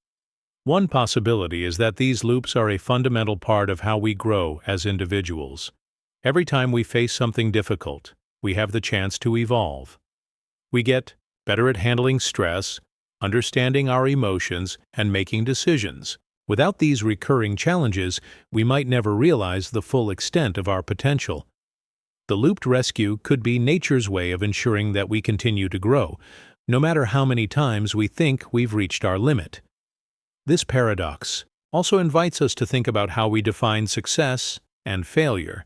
One possibility is that these loops are a fundamental part of how we grow as individuals. Every time we face something difficult, we have the chance to evolve. We get better at handling stress, understanding our emotions, and making decisions. Without these recurring challenges, we might never realize the full extent of our potential. The looped rescue could be nature's way of ensuring that we continue to grow, no matter how many times we think we've reached our limit. This paradox also invites us to think about how we define success and failure.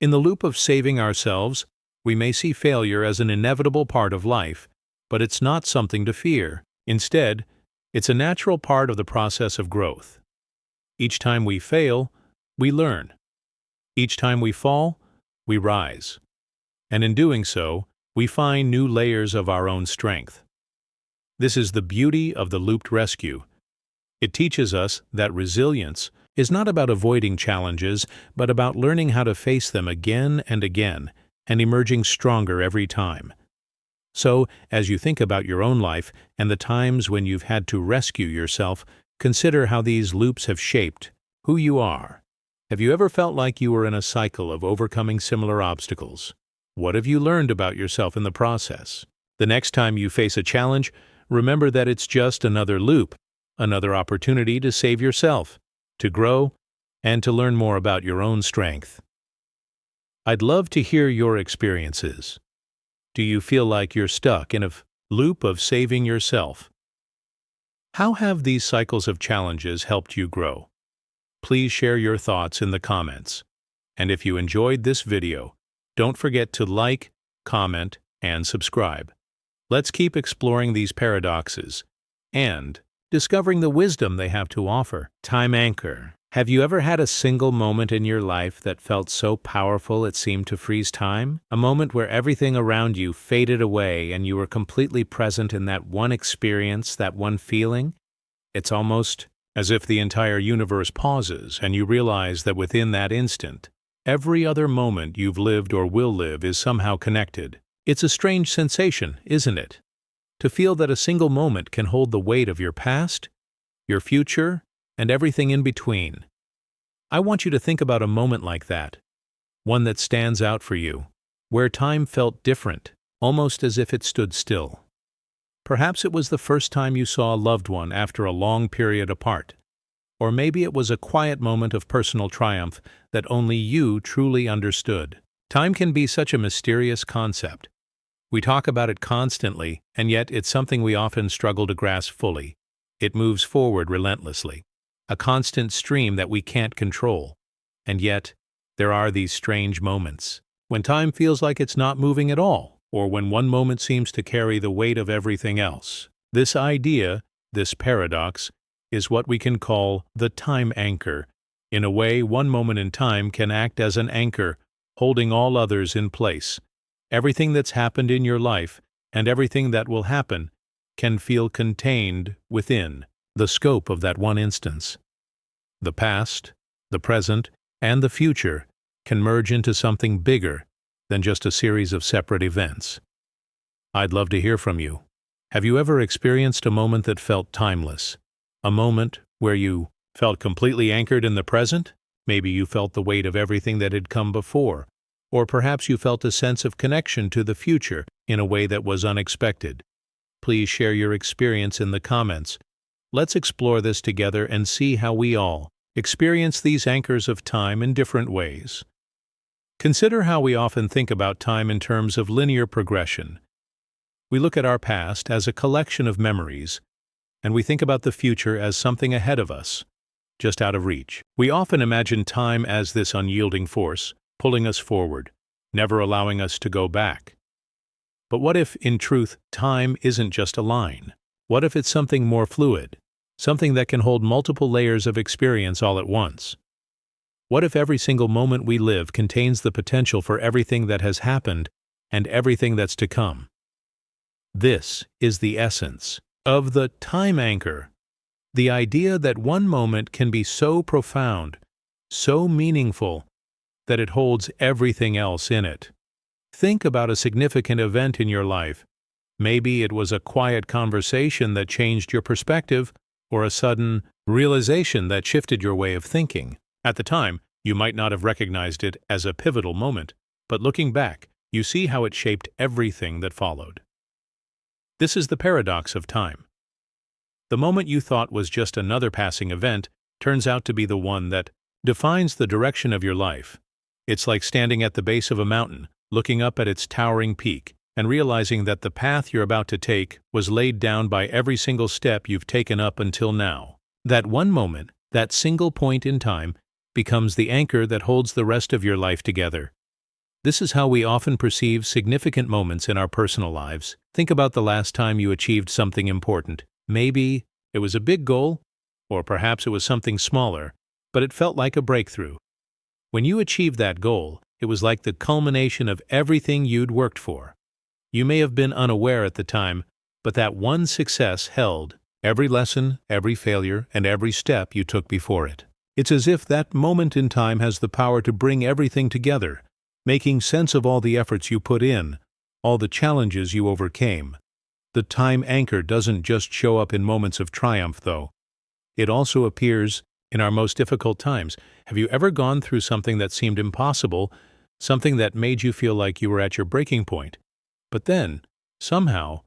In the loop of saving ourselves, we may see failure as an inevitable part of life, but it's not something to fear. Instead, it's a natural part of the process of growth. Each time we fail, we learn. Each time we fall, we rise. And in doing so, we find new layers of our own strength. This is the beauty of the looped rescue. It teaches us that resilience is not about avoiding challenges, but about learning how to face them again and again, and emerging stronger every time. So, as you think about your own life and the times when you've had to rescue yourself, consider how these loops have shaped who you are. Have you ever felt like you were in a cycle of overcoming similar obstacles? What have you learned about yourself in the process? The next time you face a challenge, remember that it's just another loop, another opportunity to save yourself, to grow, and to learn more about your own strength. I'd love to hear your experiences. Do you feel like you're stuck in a loop of saving yourself? How have these cycles of challenges helped you grow? Please share your thoughts in the comments. And if you enjoyed this video, don't forget to like, comment, and subscribe. Let's keep exploring these paradoxes and discovering the wisdom they have to offer. Time anchor. Have you ever had a single moment in your life that felt so powerful it seemed to freeze time? A moment where everything around you faded away and you were completely present in that one experience, that one feeling? It's almost as if the entire universe pauses and you realize that within that instant, every other moment you've lived or will live is somehow connected. It's a strange sensation, isn't it? To feel that a single moment can hold the weight of your past, your future, and everything in between. I want you to think about a moment like that, one that stands out for you, where time felt different, almost as if it stood still. Perhaps it was the first time you saw a loved one after a long period apart, or maybe it was a quiet moment of personal triumph that only you truly understood. Time can be such a mysterious concept. We talk about it constantly, and yet it's something we often struggle to grasp fully. It moves forward relentlessly, a constant stream that we can't control. And yet, there are these strange moments, when time feels like it's not moving at all, or when one moment seems to carry the weight of everything else. This idea, this paradox, is what we can call the time anchor. In a way, one moment in time can act as an anchor, holding all others in place. Everything that's happened in your life, and everything that will happen, can feel contained within the scope of that one instance. The past, the present, and the future can merge into something bigger than just a series of separate events. I'd love to hear from you. Have you ever experienced a moment that felt timeless? A moment where you felt completely anchored in the present? Maybe you felt the weight of everything that had come before, or perhaps you felt a sense of connection to the future in a way that was unexpected. Please share your experience in the comments. Let's explore this together and see how we all experience these anchors of time in different ways. Consider how we often think about time in terms of linear progression. We look at our past as a collection of memories, and we think about the future as something ahead of us, just out of reach. We often imagine time as this unyielding force, pulling us forward, never allowing us to go back. But what if, in truth, time isn't just a line? What if it's something more fluid, something that can hold multiple layers of experience all at once? What if every single moment we live contains the potential for everything that has happened and everything that's to come? This is the essence of the time anchor, the idea that one moment can be so profound, so meaningful, that it holds everything else in it. Think about a significant event in your life, Maybe it was a quiet conversation that changed your perspective, or a sudden realization that shifted your way of thinking. At the time, you might not have recognized it as a pivotal moment, but looking back, you see how it shaped everything that followed. This is the paradox of time. The moment you thought was just another passing event turns out to be the one that defines the direction of your life. It's like standing at the base of a mountain, looking up at its towering peak, and realizing that the path you're about to take was laid down by every single step you've taken up until now. That one moment, that single point in time, becomes the anchor that holds the rest of your life together. This is how we often perceive significant moments in our personal lives. Think about the last time you achieved something important. Maybe it was a big goal, or perhaps it was something smaller, but it felt like a breakthrough. When you achieved that goal, it was like the culmination of everything you'd worked for. You may have been unaware at the time, but that one success held every lesson, every failure, and every step you took before it. It's as if that moment in time has the power to bring everything together, making sense of all the efforts you put in, all the challenges you overcame. The time anchor doesn't just show up in moments of triumph, though. It also appears in our most difficult times. Have you ever gone through something that seemed impossible, something that made you feel like you were at your breaking point? But then, somehow,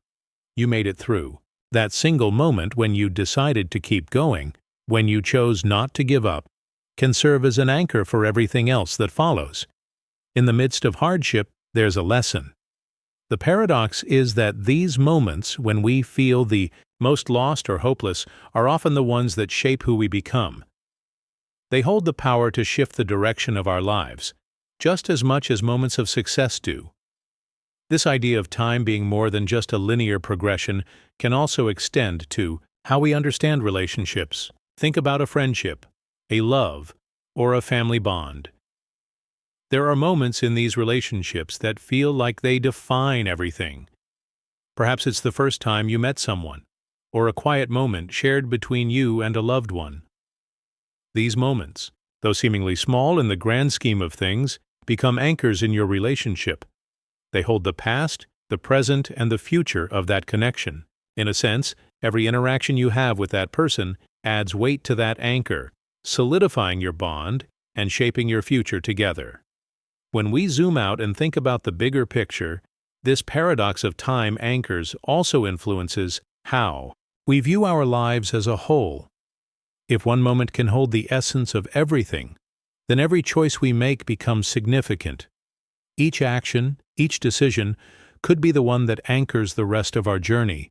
you made it through. That single moment when you decided to keep going, when you chose not to give up, can serve as an anchor for everything else that follows. In the midst of hardship, there's a lesson. The paradox is that these moments, when we feel the most lost or hopeless, are often the ones that shape who we become. They hold the power to shift the direction of our lives, just as much as moments of success do. This idea of time being more than just a linear progression can also extend to how we understand relationships. Think about a friendship, a love, or a family bond. There are moments in these relationships that feel like they define everything. Perhaps it's the first time you met someone, or a quiet moment shared between you and a loved one. These moments, though seemingly small in the grand scheme of things, become anchors in your relationship. They hold the past, the present, and the future of that connection. In a sense, every interaction you have with that person adds weight to that anchor, solidifying your bond and shaping your future together. When we zoom out and think about the bigger picture, this paradox of time anchors also influences how we view our lives as a whole. If one moment can hold the essence of everything, then every choice we make becomes significant. Each action, each decision, could be the one that anchors the rest of our journey.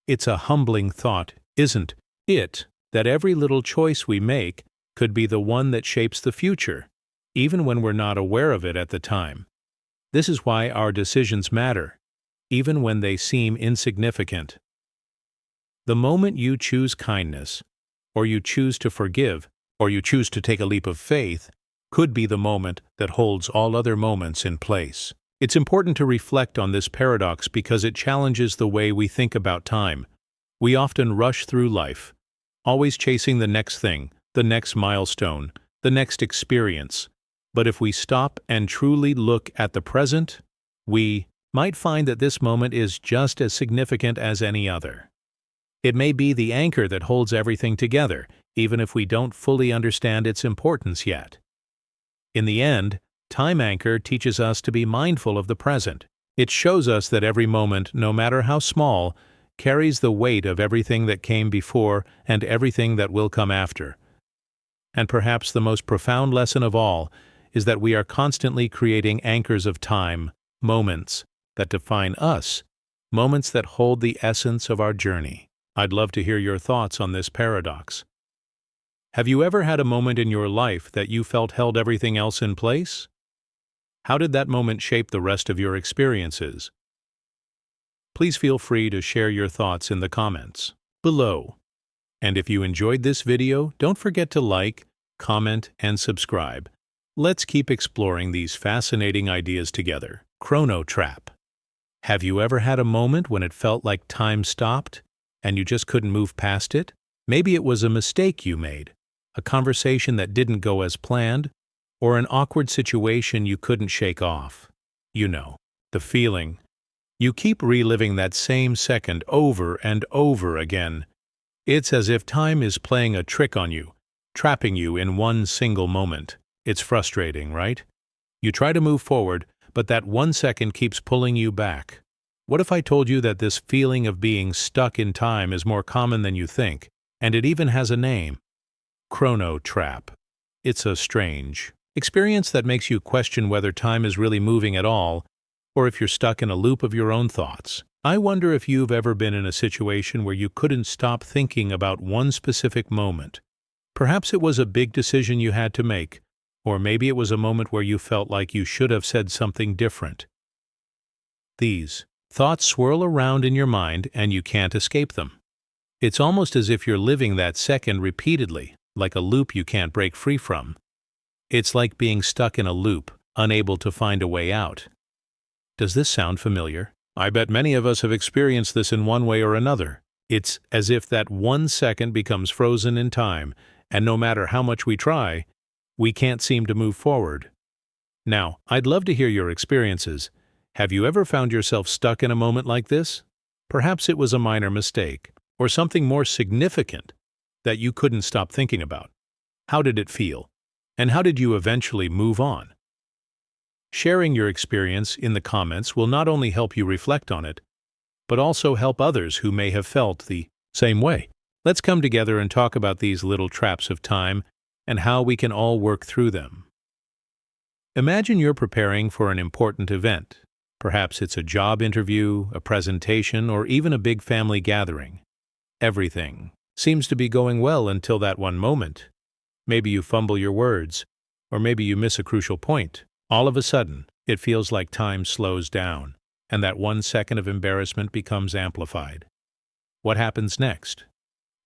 It's a humbling thought, isn't it, that every little choice we make could be the one that shapes the future, even when we're not aware of it at the time. This is why our decisions matter, even when they seem insignificant. The moment you choose kindness, or you choose to forgive, or you choose to take a leap of faith, could be the moment that holds all other moments in place. It's important to reflect on this paradox because it challenges the way we think about time. We often rush through life, always chasing the next thing, the next milestone, the next experience. But if we stop and truly look at the present, we might find that this moment is just as significant as any other. It may be the anchor that holds everything together, even if we don't fully understand its importance yet. In the end, Time Anchor teaches us to be mindful of the present. It shows us that every moment, no matter how small, carries the weight of everything that came before and everything that will come after. And perhaps the most profound lesson of all is that we are constantly creating anchors of time, moments that define us, moments that hold the essence of our journey. I'd love to hear your thoughts on this paradox. Have you ever had a moment in your life that you felt held everything else in place? How did that moment shape the rest of your experiences? Please feel free to share your thoughts in the comments below. And if you enjoyed this video, don't forget to like, comment, and subscribe. Let's keep exploring these fascinating ideas together. Chrono trap. Have you ever had a moment when it felt like time stopped and you just couldn't move past it? Maybe it was a mistake you made, a conversation that didn't go as planned, or an awkward situation you couldn't shake off. You know, the feeling You keep reliving that same second over and over again. It's as if time is playing a trick on you, trapping you in one single moment. It's frustrating, right? You try to move forward, but that 1 second keeps pulling you back. What if I told you that this feeling of being stuck in time is more common than you think, and it even has a name? Chrono trap. It's a strange experience that makes you question whether time is really moving at all, or if you're stuck in a loop of your own thoughts. I wonder if you've ever been in a situation where you couldn't stop thinking about one specific moment. Perhaps it was a big decision you had to make, or maybe it was a moment where you felt like you should have said something different. These thoughts swirl around in your mind and you can't escape them. It's almost as if you're living that second repeatedly, like a loop you can't break free from. It's like being stuck in a loop, unable to find a way out. Does this sound familiar? I bet many of us have experienced this in one way or another. It's as if that 1 second becomes frozen in time, and no matter how much we try, we can't seem to move forward. Now, I'd love to hear your experiences. Have you ever found yourself stuck in a moment like this? Perhaps it was a minor mistake, or something more significant that you couldn't stop thinking about. How did it feel? And how did you eventually move on? Sharing your experience in the comments will not only help you reflect on it, but also help others who may have felt the same way. Let's come together and talk about these little traps of time and how we can all work through them. Imagine you're preparing for an important event. Perhaps it's a job interview, a presentation, or even a big family gathering. Everything seems to be going well until that one moment. Maybe you fumble your words, or maybe you miss a crucial point. All of a sudden, it feels like time slows down, and that 1 second of embarrassment becomes amplified. What happens next?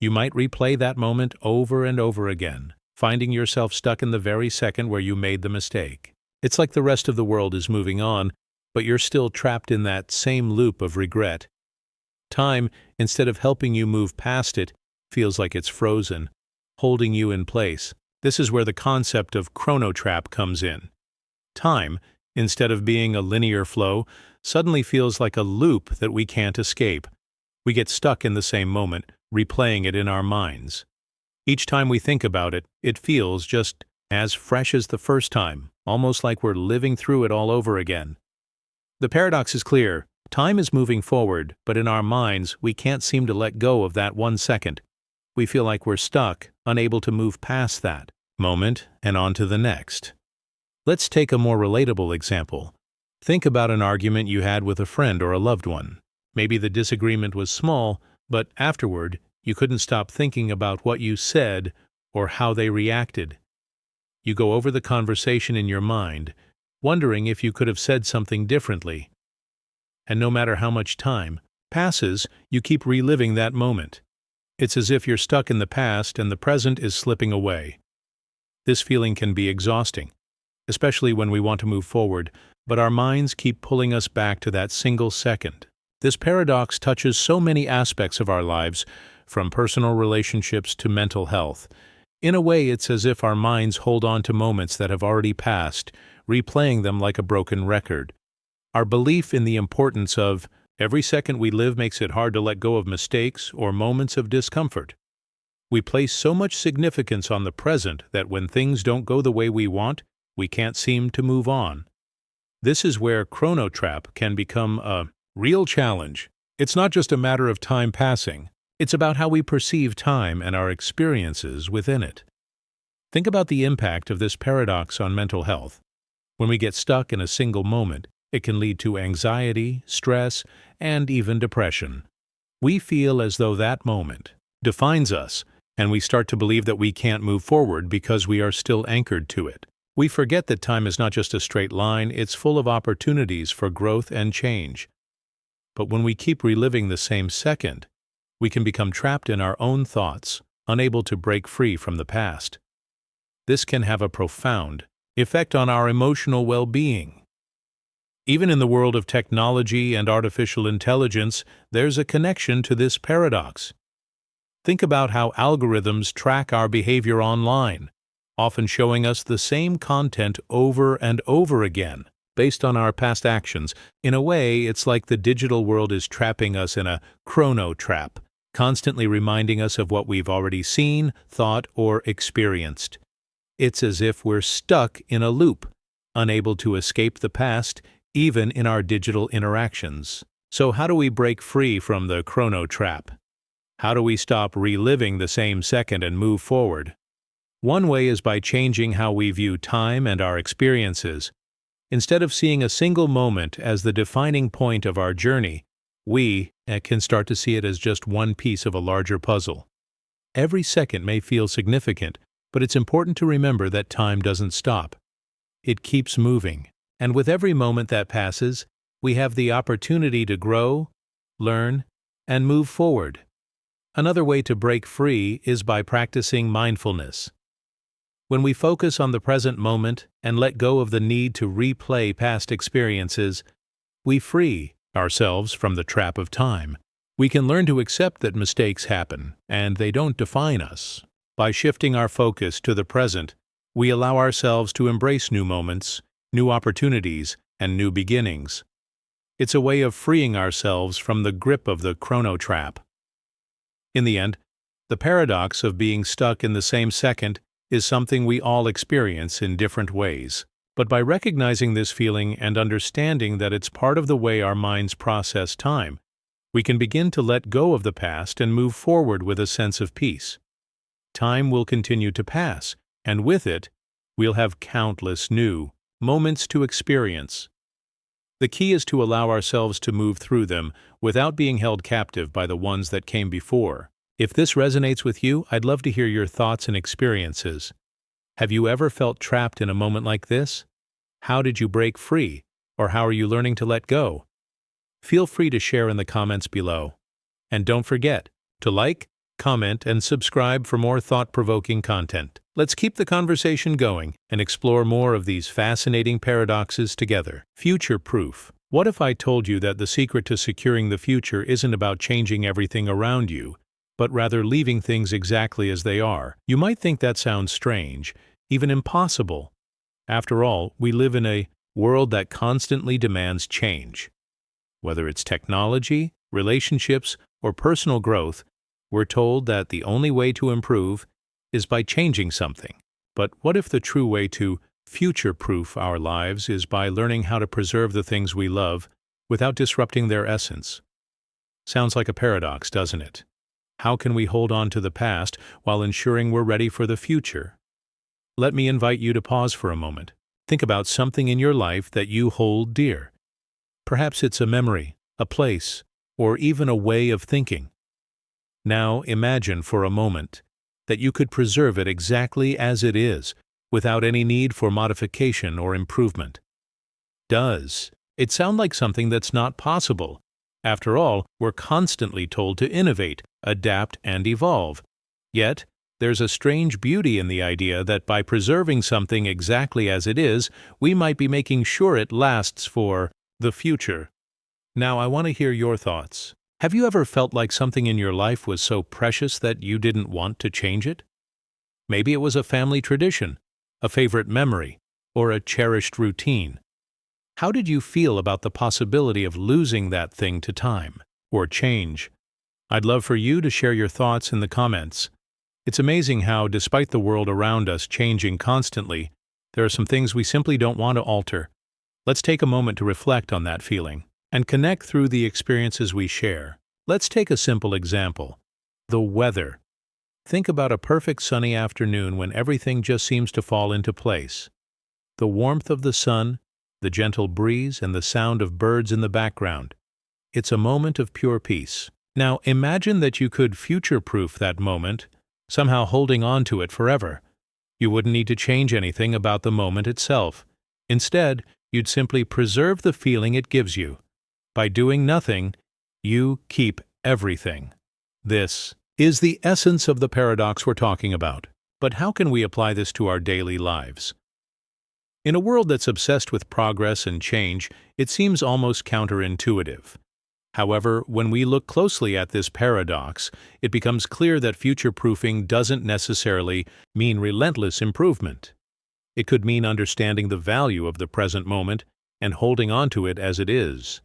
You might replay that moment over and over again, finding yourself stuck in the very second where you made the mistake. It's like the rest of the world is moving on, but you're still trapped in that same loop of regret. Time, instead of helping you move past it, feels like it's frozen, holding you in place. This is where the concept of chrono trap comes in. Time, instead of being a linear flow, suddenly feels like a loop that we can't escape. We get stuck in the same moment, replaying it in our minds. Each time we think about it, it feels just as fresh as the first time, almost like we're living through it all over again. The paradox is clear. Time is moving forward, but in our minds, we can't seem to let go of that 1 second. We feel like we're stuck, unable to move past that moment and on to the next. Let's take a more relatable example. Think about an argument you had with a friend or a loved one. Maybe the disagreement was small, but afterward, you couldn't stop thinking about what you said or how they reacted. You go over the conversation in your mind, wondering if you could have said something differently. And no matter how much time passes, you keep reliving that moment. It's as if you're stuck in the past and the present is slipping away. This feeling can be exhausting, especially when we want to move forward, but our minds keep pulling us back to that single second. This paradox touches so many aspects of our lives, from personal relationships to mental health. In a way, it's as if our minds hold on to moments that have already passed, replaying them like a broken record. Our belief in the importance of every second we live makes it hard to let go of mistakes or moments of discomfort. We place so much significance on the present that when things don't go the way we want, we can't seem to move on. This is where chrono trap can become a real challenge. It's not just a matter of time passing. It's about how we perceive time and our experiences within it. Think about the impact of this paradox on mental health. When we get stuck in a single moment, it can lead to anxiety, stress, and even depression. We feel as though that moment defines us, and we start to believe that we can't move forward because we are still anchored to it. We forget that time is not just a straight line, it's full of opportunities for growth and change. But when we keep reliving the same second, we can become trapped in our own thoughts, unable to break free from the past. This can have a profound effect on our emotional well-being. Even in the world of technology and artificial intelligence, there's a connection to this paradox. Think about how algorithms track our behavior online, often showing us the same content over and over again. based on our past actions. In a way, it's like the digital world is trapping us in a chrono trap, constantly reminding us of what we've already seen, thought, or experienced. It's as if we're stuck in a loop, unable to escape the past, even in our digital interactions. So how do we break free from the chrono trap? How do we stop reliving the same second and move forward? One way is by changing how we view time and our experiences. Instead of seeing a single moment as the defining point of our journey, we can start to see it as just one piece of a larger puzzle. Every second may feel significant, but it's important to remember that time doesn't stop. It keeps moving, and with every moment that passes, we have the opportunity to grow, learn, and move forward. Another way to break free is by practicing mindfulness. When we focus on the present moment and let go of the need to replay past experiences, we free ourselves from the trap of time. We can learn to accept that mistakes happen, and they don't define us. By shifting our focus to the present, we allow ourselves to embrace new moments, new opportunities, and new beginnings. It's a way of freeing ourselves from the grip of the chrono trap. In the end, the paradox of being stuck in the same second is something we all experience in different ways. But by recognizing this feeling and understanding that it's part of the way our minds process time, we can begin to let go of the past and move forward with a sense of peace. Time will continue to pass, and with it, we'll have countless new moments to experience. The key is to allow ourselves to move through them without being held captive by the ones that came before. If this resonates with you, I'd love to hear your thoughts and experiences. Have you ever felt trapped in a moment like this? How did you break free, or how are you learning to let go? Feel free to share in the comments below. And don't forget to like, comment, and subscribe for more thought-provoking content. Let's keep the conversation going and explore more of these fascinating paradoxes together. Future-proof. What if I told you that the secret to securing the future isn't about changing everything around you, but rather leaving things exactly as they are? You might think that sounds strange, even impossible. After all, we live in a world that constantly demands change. Whether it's technology, relationships, or personal growth, we're told that the only way to improve is by changing something. But what if the true way to future-proof our lives is by learning how to preserve the things we love without disrupting their essence? Sounds like a paradox, doesn't it? How can we hold on to the past while ensuring we're ready for the future? Let me invite you to pause for a moment. Think about something in your life that you hold dear. Perhaps it's a memory, a place, or even a way of thinking. Now imagine for a moment that you could preserve it exactly as it is, without any need for modification or improvement. Does it sound like something that's not possible? After all, we're constantly told to innovate, adapt, and evolve. Yet, there's a strange beauty in the idea that by preserving something exactly as it is, we might be making sure it lasts for the future. Now, I want to hear your thoughts. Have you ever felt like something in your life was so precious that you didn't want to change it? Maybe it was a family tradition, a favorite memory, or a cherished routine. How did you feel about the possibility of losing that thing to time or change? I'd love for you to share your thoughts in the comments. It's amazing how, despite the world around us changing constantly, there are some things we simply don't want to alter. Let's take a moment to reflect on that feeling and connect through the experiences we share. Let's take a simple example: the weather. Think about a perfect sunny afternoon when everything just seems to fall into place. The warmth of the sun, the gentle breeze, and the sound of birds in the background. It's a moment of pure peace. Now imagine that you could future-proof that moment, somehow holding on to it forever. You wouldn't need to change anything about the moment itself. Instead, you'd simply preserve the feeling it gives you. By doing nothing, you keep everything. This is the essence of the paradox we're talking about. But how can we apply this to our daily lives? In a world that's obsessed with progress and change, it seems almost counterintuitive. However, when we look closely at this paradox, it becomes clear that future-proofing doesn't necessarily mean relentless improvement. It could mean understanding the value of the present moment and holding on to it as it is.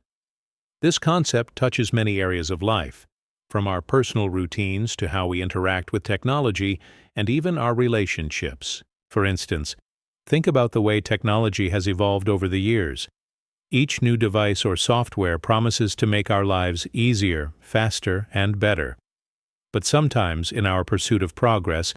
This concept touches many areas of life, from our personal routines to how we interact with technology and even our relationships. For instance, think about the way technology has evolved over the years. Each new device or software promises to make our lives easier, faster, and better. But sometimes, in our pursuit of progress,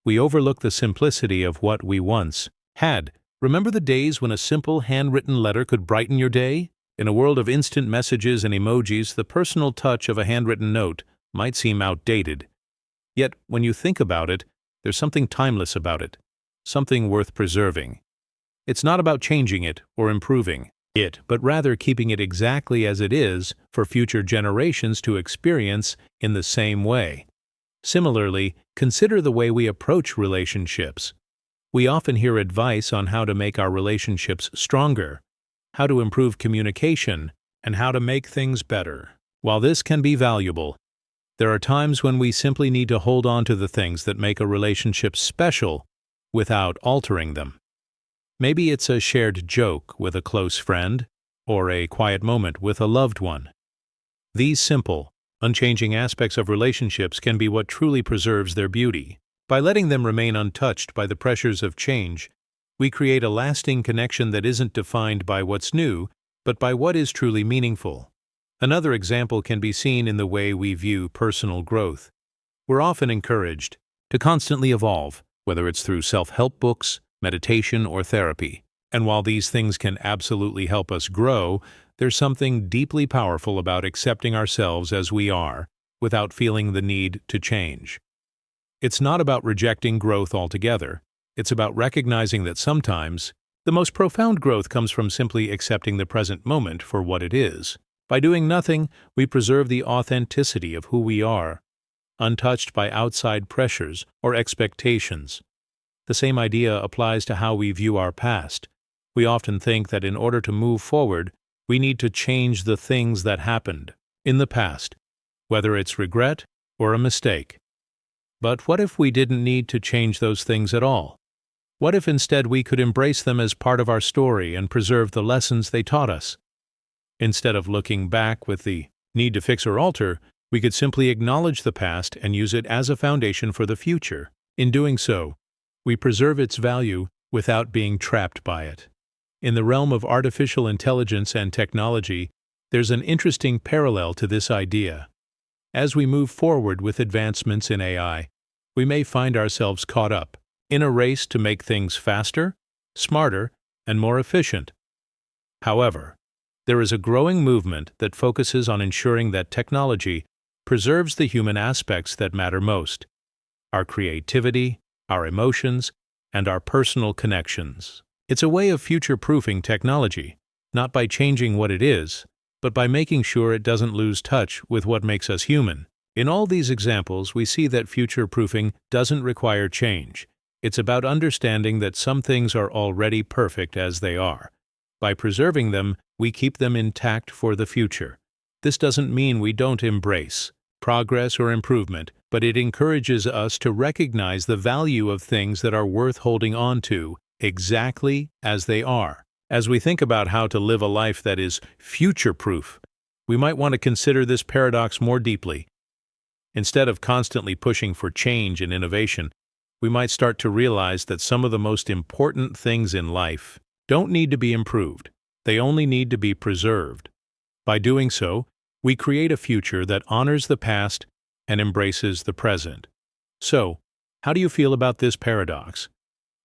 we overlook the simplicity of what we once had. Remember the days when a simple handwritten letter could brighten your day? In a world of instant messages and emojis, the personal touch of a handwritten note might seem outdated. Yet, when you think about it, there's something timeless about it, something worth preserving. It's not about changing it or improving it, but rather keeping it exactly as it is for future generations to experience in the same way. Similarly, consider the way we approach relationships. We often hear advice on how to make our relationships stronger, how to improve communication, and how to make things better. While this can be valuable, there are times when we simply need to hold on to the things that make a relationship special without altering them. Maybe it's a shared joke with a close friend, or a quiet moment with a loved one. These simple, unchanging aspects of relationships can be what truly preserves their beauty. By letting them remain untouched by the pressures of change, we create a lasting connection that isn't defined by what's new, but by what is truly meaningful. Another example can be seen in the way we view personal growth. We're often encouraged to constantly evolve, whether it's through self-help books, meditation, or therapy. And while these things can absolutely help us grow, there's something deeply powerful about accepting ourselves as we are, without feeling the need to change. It's not about rejecting growth altogether. It's about recognizing that sometimes the most profound growth comes from simply accepting the present moment for what it is. By doing nothing, we preserve the authenticity of who we are, untouched by outside pressures or expectations. The same idea applies to how we view our past. We often think that in order to move forward, we need to change the things that happened in the past, whether it's regret or a mistake. But what if we didn't need to change those things at all? What if instead we could embrace them as part of our story and preserve the lessons they taught us? Instead of looking back with the need to fix or alter, we could simply acknowledge the past and use it as a foundation for the future. In doing so, we preserve its value without being trapped by it. In the realm of artificial intelligence and technology, there's an interesting parallel to this idea. As we move forward with advancements in AI, we may find ourselves caught up in a race to make things faster, smarter, and more efficient. However, there is a growing movement that focuses on ensuring that technology preserves the human aspects that matter most: our creativity, our emotions, and our personal connections. It's a way of future-proofing technology, not by changing what it is, but by making sure it doesn't lose touch with what makes us human. In all these examples, we see that future-proofing doesn't require change. It's about understanding that some things are already perfect as they are. By preserving them, we keep them intact for the future. This doesn't mean we don't embrace progress or improvement, but it encourages us to recognize the value of things that are worth holding on to exactly as they are. As we think about how to live a life that is future-proof, we might want to consider this paradox more deeply. Instead of constantly pushing for change and innovation, we might start to realize that some of the most important things in life don't need to be improved. They only need to be preserved. By doing so, we create a future that honors the past and embraces the present. So, how do you feel about this paradox?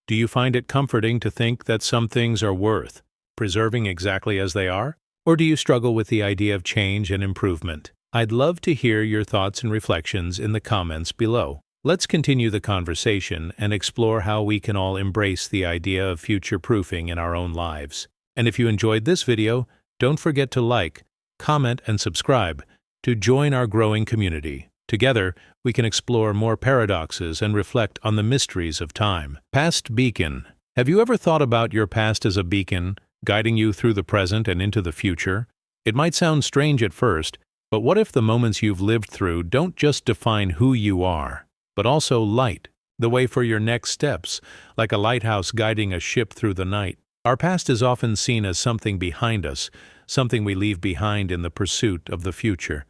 Do you find it comforting to think that some things are worth preserving exactly as they are? Or do you struggle with the idea of change and improvement? I'd love to hear your thoughts and reflections in the comments below. Let's continue the conversation and explore how we can all embrace the idea of future-proofing in our own lives. And if you enjoyed this video, don't forget to like, comment, and subscribe to join our growing community. Together, we can explore more paradoxes and reflect on the mysteries of time. Past beacon. Have you ever thought about your past as a beacon, guiding you through the present and into the future? It might sound strange at first, but what if the moments you've lived through don't just define who you are, but also light the way for your next steps, like a lighthouse guiding a ship through the night? Our past is often seen as something behind us, something we leave behind in the pursuit of the future.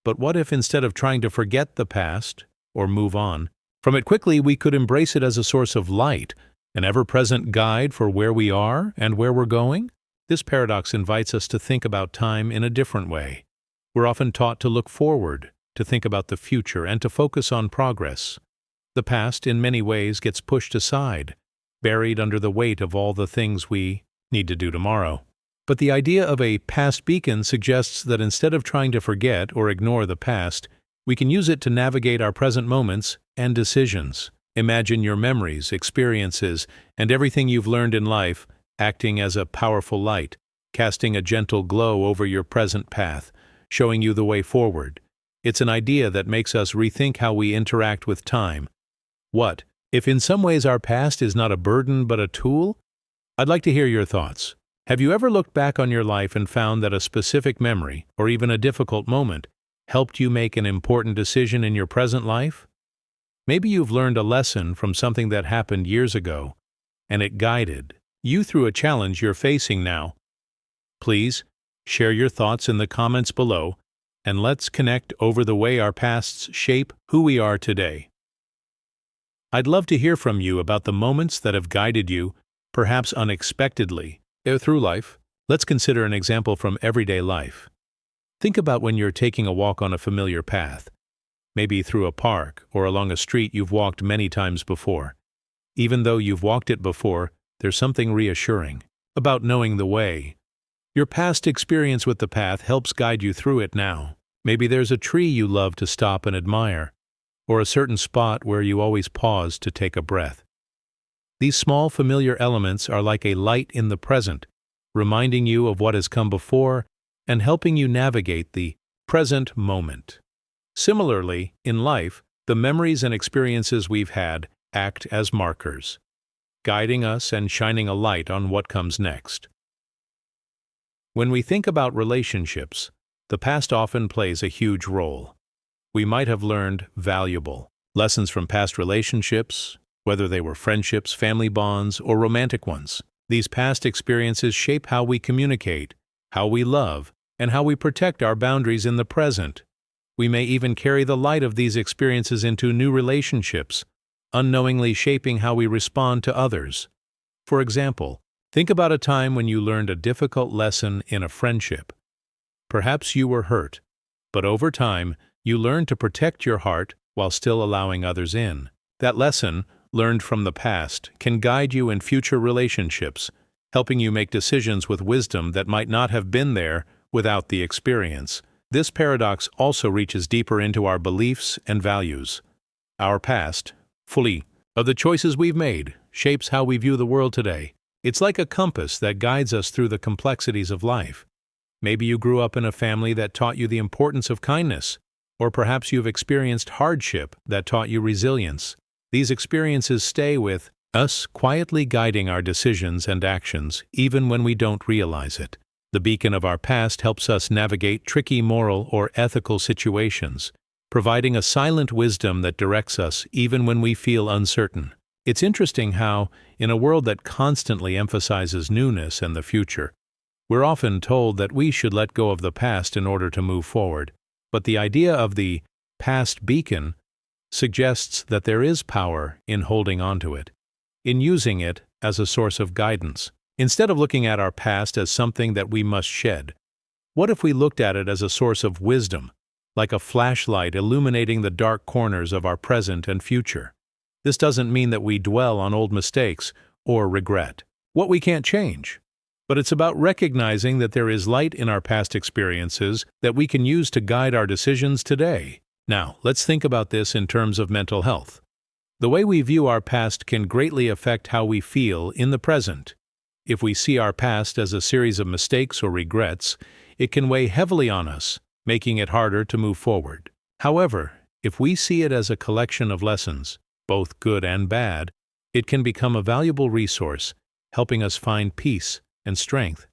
But what if instead of trying to forget the past, or move on from it quickly, we could embrace it as a source of light, an ever-present guide for where we are and where we're going? This paradox invites us to think about time in a different way. We're often taught to look forward, to think about the future, and to focus on progress. The past, in many ways, gets pushed aside, buried under the weight of all the things we need to do tomorrow. But the idea of a past beacon suggests that instead of trying to forget or ignore the past, we can use it to navigate our present moments and decisions. Imagine your memories, experiences, and everything you've learned in life acting as a powerful light, casting a gentle glow over your present path, showing you the way forward. It's an idea that makes us rethink how we interact with time. What if in some ways our past is not a burden but a tool? I'd like to hear your thoughts. Have you ever looked back on your life and found that a specific memory, or even a difficult moment, helped you make an important decision in your present life? Maybe you've learned a lesson from something that happened years ago, and it guided you through a challenge you're facing now. Please share your thoughts in the comments below, and let's connect over the way our pasts shape who we are today. I'd love to hear from you about the moments that have guided you, perhaps unexpectedly, through life. Let's consider an example from everyday life. Think about when you're taking a walk on a familiar path, maybe through a park or along a street you've walked many times before. Even though you've walked it before, there's something reassuring about knowing the way. Your past experience with the path helps guide you through it now. Maybe there's a tree you love to stop and admire, or a certain spot where you always pause to take a breath. These small familiar elements are like a light in the present, reminding you of what has come before and helping you navigate the present moment. Similarly, in life, the memories and experiences we've had act as markers, guiding us and shining a light on what comes next. When we think about relationships, the past often plays a huge role. We might have learned valuable lessons from past relationships, whether they were friendships, family bonds, or romantic ones. These past experiences shape how we communicate, how we love, and how we protect our boundaries in the present. We may even carry the light of these experiences into new relationships, unknowingly shaping how we respond to others. For example, think about a time when you learned a difficult lesson in a friendship. Perhaps you were hurt, but over time, you learned to protect your heart while still allowing others in. That lesson, learned from the past, can guide you in future relationships, helping you make decisions with wisdom that might not have been there without the experience. This paradox also reaches deeper into our beliefs and values. Our past, fully of the choices we've made, shapes how we view the world today. It's like a compass that guides us through the complexities of life. Maybe you grew up in a family that taught you the importance of kindness, or perhaps you've experienced hardship that taught you resilience. These experiences stay with us, quietly guiding our decisions and actions, even when we don't realize it. The beacon of our past helps us navigate tricky moral or ethical situations, providing a silent wisdom that directs us even when we feel uncertain. It's interesting how, in a world that constantly emphasizes newness and the future, we're often told that we should let go of the past in order to move forward. But the idea of the past beacon suggests that there is power in holding on to it, in using it as a source of guidance. Instead of looking at our past as something that we must shed, what if we looked at it as a source of wisdom, like a flashlight illuminating the dark corners of our present and future? This doesn't mean that we dwell on old mistakes or regret what we can't change, but it's about recognizing that there is light in our past experiences that we can use to guide our decisions today. Now, let's think about this in terms of mental health. The way we view our past can greatly affect how we feel in the present. If we see our past as a series of mistakes or regrets, it can weigh heavily on us, making it harder to move forward. However, if we see it as a collection of lessons, both good and bad, it can become a valuable resource, helping us find peace and strength.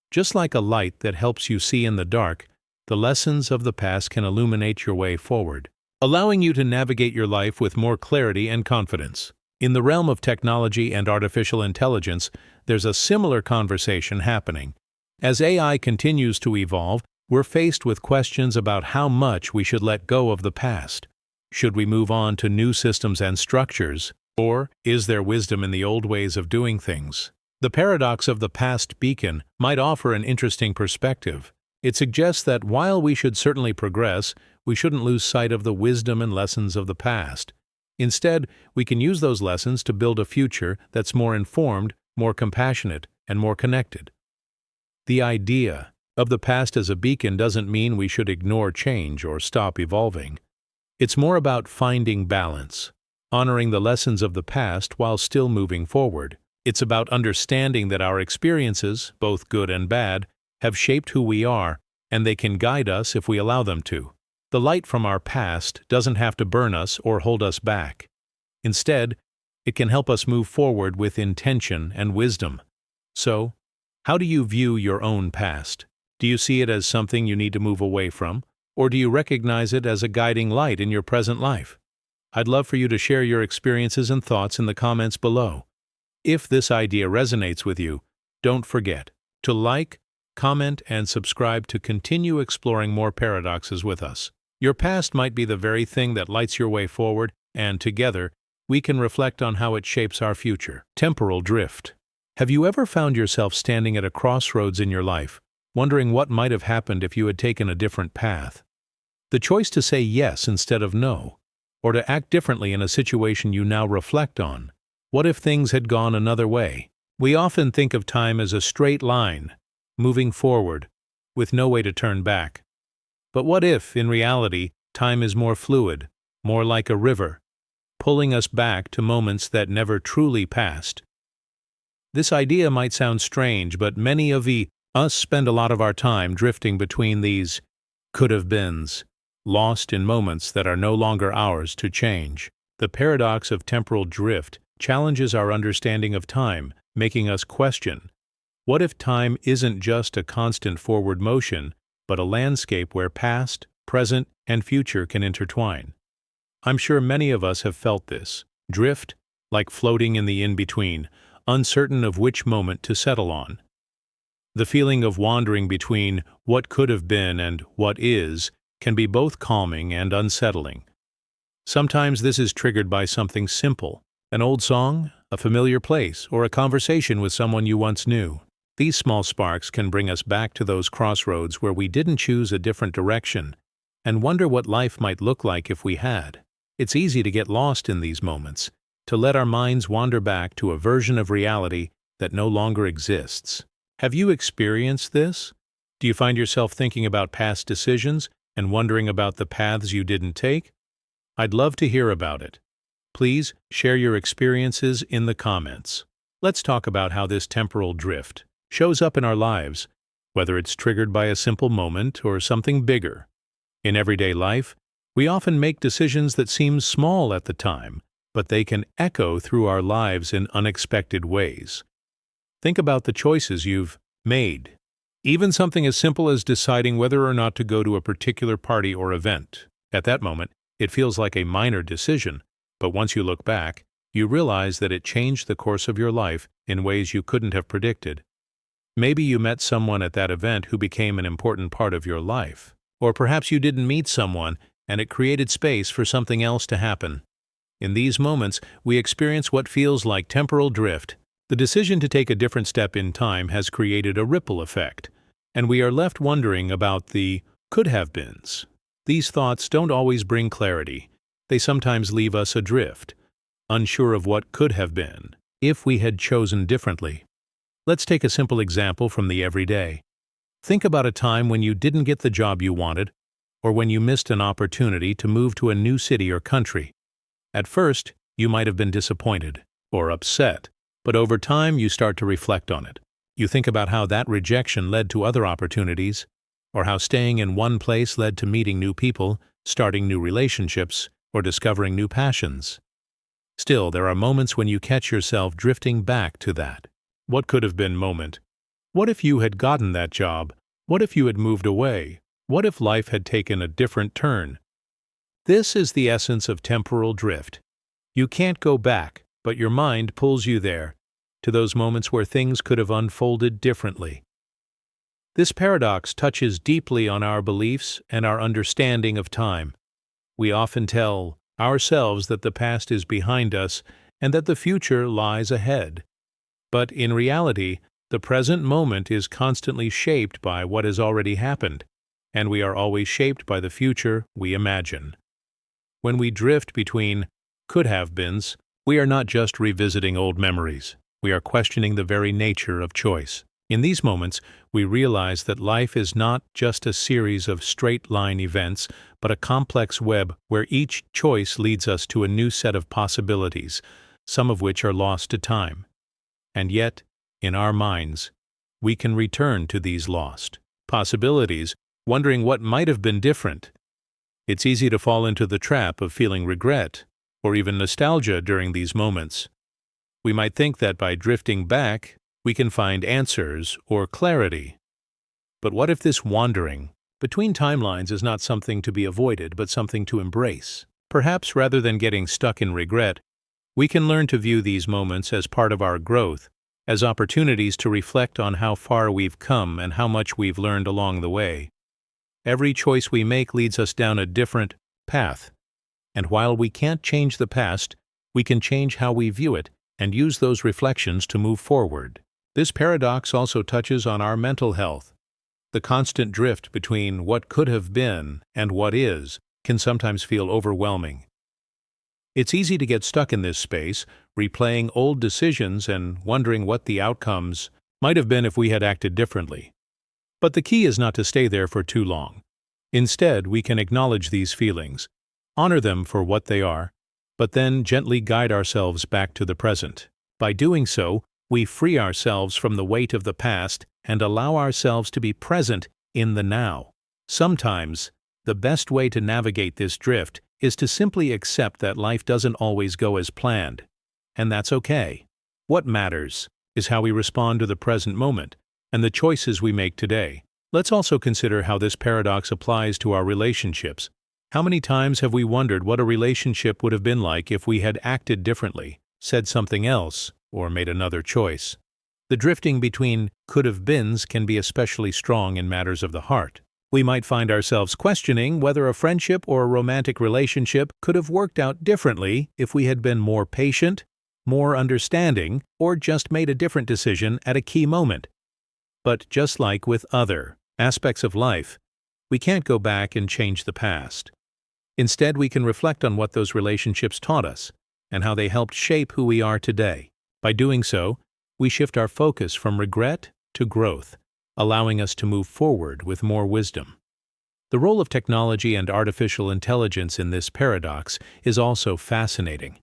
Just like a light that helps you see in the dark, the lessons of the past can illuminate your way forward, allowing you to navigate your life with more clarity and confidence. In the realm of technology and artificial intelligence, there's a similar conversation happening. As AI continues to evolve, we're faced with questions about how much we should let go of the past. Should we move on to new systems and structures, or is there wisdom in the old ways of doing things? The paradox of the past beacon might offer an interesting perspective. It suggests that while we should certainly progress, we shouldn't lose sight of the wisdom and lessons of the past. Instead, we can use those lessons to build a future that's more informed, more compassionate, and more connected. The idea of the past as a beacon doesn't mean we should ignore change or stop evolving. It's more about finding balance, honoring the lessons of the past while still moving forward. It's about understanding that our experiences, both good and bad, have shaped who we are, and they can guide us if we allow them to. The light from our past doesn't have to burn us or hold us back. Instead, it can help us move forward with intention and wisdom. So, how do you view your own past? Do you see it as something you need to move away from, or do you recognize it as a guiding light in your present life? I'd love for you to share your experiences and thoughts in the comments below. If this idea resonates with you, don't forget to like, comment, and subscribe to continue exploring more paradoxes with us. Your past might be the very thing that lights your way forward, and together, we can reflect on how it shapes our future. Temporal drift. Have you ever found yourself standing at a crossroads in your life, wondering what might have happened if you had taken a different path? The choice to say yes instead of no, or to act differently in a situation you now reflect on. What if things had gone another way? We often think of time as a straight line, moving forward, with no way to turn back. But what if, in reality, time is more fluid, more like a river, pulling us back to moments that never truly passed? This idea might sound strange, but many of us spend a lot of our time drifting between these could-have-beens, lost in moments that are no longer ours to change. The paradox of temporal drift challenges our understanding of time, making us question, what if time isn't just a constant forward motion, but a landscape where past, present, and future can intertwine? I'm sure many of us have felt this. Drift, like floating in the in-between, uncertain of which moment to settle on. The feeling of wandering between what could have been and what is can be both calming and unsettling. Sometimes this is triggered by something simple, an old song, a familiar place, or a conversation with someone you once knew. These small sparks can bring us back to those crossroads where we didn't choose a different direction and wonder what life might look like if we had. It's easy to get lost in these moments, to let our minds wander back to a version of reality that no longer exists. Have you experienced this? Do you find yourself thinking about past decisions and wondering about the paths you didn't take? I'd love to hear about it. Please share your experiences in the comments. Let's talk about how this temporal drift shows up in our lives, whether it's triggered by a simple moment or something bigger. In everyday life, we often make decisions that seem small at the time, but they can echo through our lives in unexpected ways. Think about the choices you've made. Even something as simple as deciding whether or not to go to a particular party or event. At that moment, it feels like a minor decision, but once you look back, you realize that it changed the course of your life in ways you couldn't have predicted. Maybe you met someone at that event who became an important part of your life. Or perhaps you didn't meet someone and it created space for something else to happen. In these moments, we experience what feels like temporal drift. The decision to take a different step in time has created a ripple effect, and we are left wondering about the could-have-beens. These thoughts don't always bring clarity. They sometimes leave us adrift, unsure of what could have been, if we had chosen differently. Let's take a simple example from the everyday. Think about a time when you didn't get the job you wanted, or when you missed an opportunity to move to a new city or country. At first, you might have been disappointed or upset, but over time you start to reflect on it. You think about how that rejection led to other opportunities, or how staying in one place led to meeting new people, starting new relationships, or discovering new passions. Still, there are moments when you catch yourself drifting back to that what could have been moment. What if you had gotten that job? What if you had moved away? What if life had taken a different turn? This is the essence of temporal drift. You can't go back, but your mind pulls you there, to those moments where things could have unfolded differently. This paradox touches deeply on our beliefs and our understanding of time. We often tell ourselves that the past is behind us and that the future lies ahead. But in reality, the present moment is constantly shaped by what has already happened, and we are always shaped by the future we imagine. When we drift between could-have-beens, we are not just revisiting old memories. We are questioning the very nature of choice. In these moments, we realize that life is not just a series of straight-line events, but a complex web where each choice leads us to a new set of possibilities, some of which are lost to time. And yet, in our minds, we can return to these lost possibilities, wondering what might have been different. It's easy to fall into the trap of feeling regret or even nostalgia during these moments. We might think that by drifting back, we can find answers or clarity. But what if this wandering between timelines is not something to be avoided, but something to embrace? Perhaps rather than getting stuck in regret, we can learn to view these moments as part of our growth, as opportunities to reflect on how far we've come and how much we've learned along the way. Every choice we make leads us down a different path, and while we can't change the past, we can change how we view it and use those reflections to move forward. This paradox also touches on our mental health. The constant drift between what could have been and what is can sometimes feel overwhelming. It's easy to get stuck in this space, replaying old decisions and wondering what the outcomes might have been if we had acted differently. But the key is not to stay there for too long. Instead, we can acknowledge these feelings, honor them for what they are, but then gently guide ourselves back to the present. By doing so, we free ourselves from the weight of the past and allow ourselves to be present in the now. Sometimes, the best way to navigate this drift is to simply accept that life doesn't always go as planned, and that's okay. What matters is how we respond to the present moment and the choices we make today. Let's also consider how this paradox applies to our relationships. How many times have we wondered what a relationship would have been like if we had acted differently, said something else, or made another choice? The drifting between could-have-beens can be especially strong in matters of the heart. We might find ourselves questioning whether a friendship or a romantic relationship could have worked out differently if we had been more patient, more understanding, or just made a different decision at a key moment. But just like with other aspects of life, we can't go back and change the past. Instead, we can reflect on what those relationships taught us and how they helped shape who we are today. By doing so, we shift our focus from regret to growth, allowing us to move forward with more wisdom. The role of technology and artificial intelligence in this paradox is also fascinating.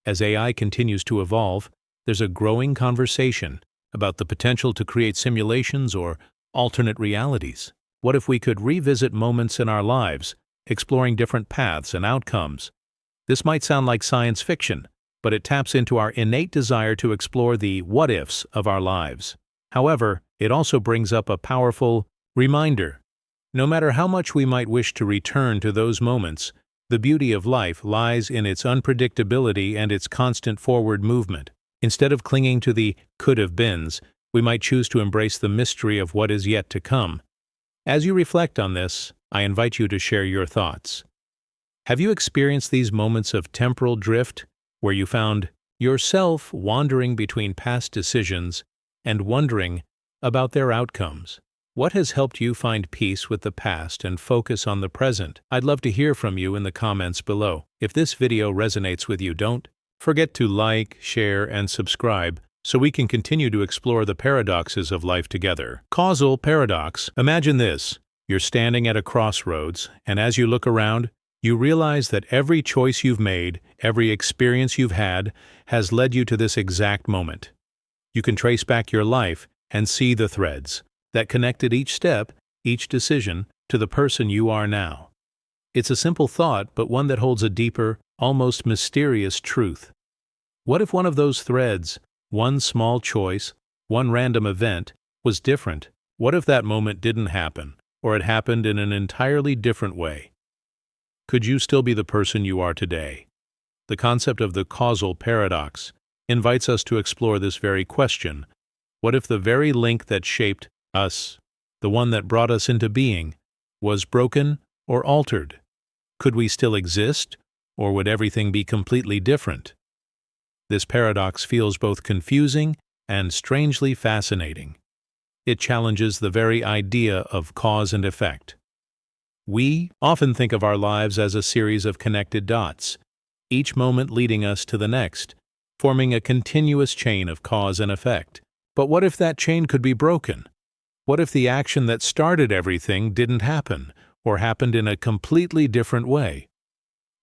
As AI continues to evolve, there's a growing conversation about the potential to create simulations or alternate realities. What if we could revisit moments in our lives, exploring different paths and outcomes? This might sound like science fiction, but it taps into our innate desire to explore the what-ifs of our lives. However, it also brings up a powerful reminder. No matter how much we might wish to return to those moments, the beauty of life lies in its unpredictability and its constant forward movement. Instead of clinging to the could-have-beens, we might choose to embrace the mystery of what is yet to come. As you reflect on this, I invite you to share your thoughts. Have you experienced these moments of temporal drift, where you found yourself wandering between past decisions and wondering about their outcomes? What has helped you find peace with the past and focus on the present? I'd love to hear from you in the comments below. If this video resonates with you, don't forget to like, share, and subscribe so we can continue to explore the paradoxes of life together. Causal paradox. Imagine this. You're standing at a crossroads, and as you look around, you realize that every choice you've made, every experience you've had, has led you to this exact moment. You can trace back your life and see the threads that connected each step, each decision, to the person you are now. It's a simple thought, but one that holds a deeper, almost mysterious truth. What if one of those threads, one small choice, one random event, was different? What if that moment didn't happen, or it happened in an entirely different way? Could you still be the person you are today? The concept of the causal paradox invites us to explore this very question. What if the very link that shaped us, the one that brought us into being, was broken or altered? Could we still exist, or would everything be completely different? This paradox feels both confusing and strangely fascinating. It challenges the very idea of cause and effect. We often think of our lives as a series of connected dots, each moment leading us to the next, forming a continuous chain of cause and effect. But what if that chain could be broken? What if the action that started everything didn't happen, or happened in a completely different way?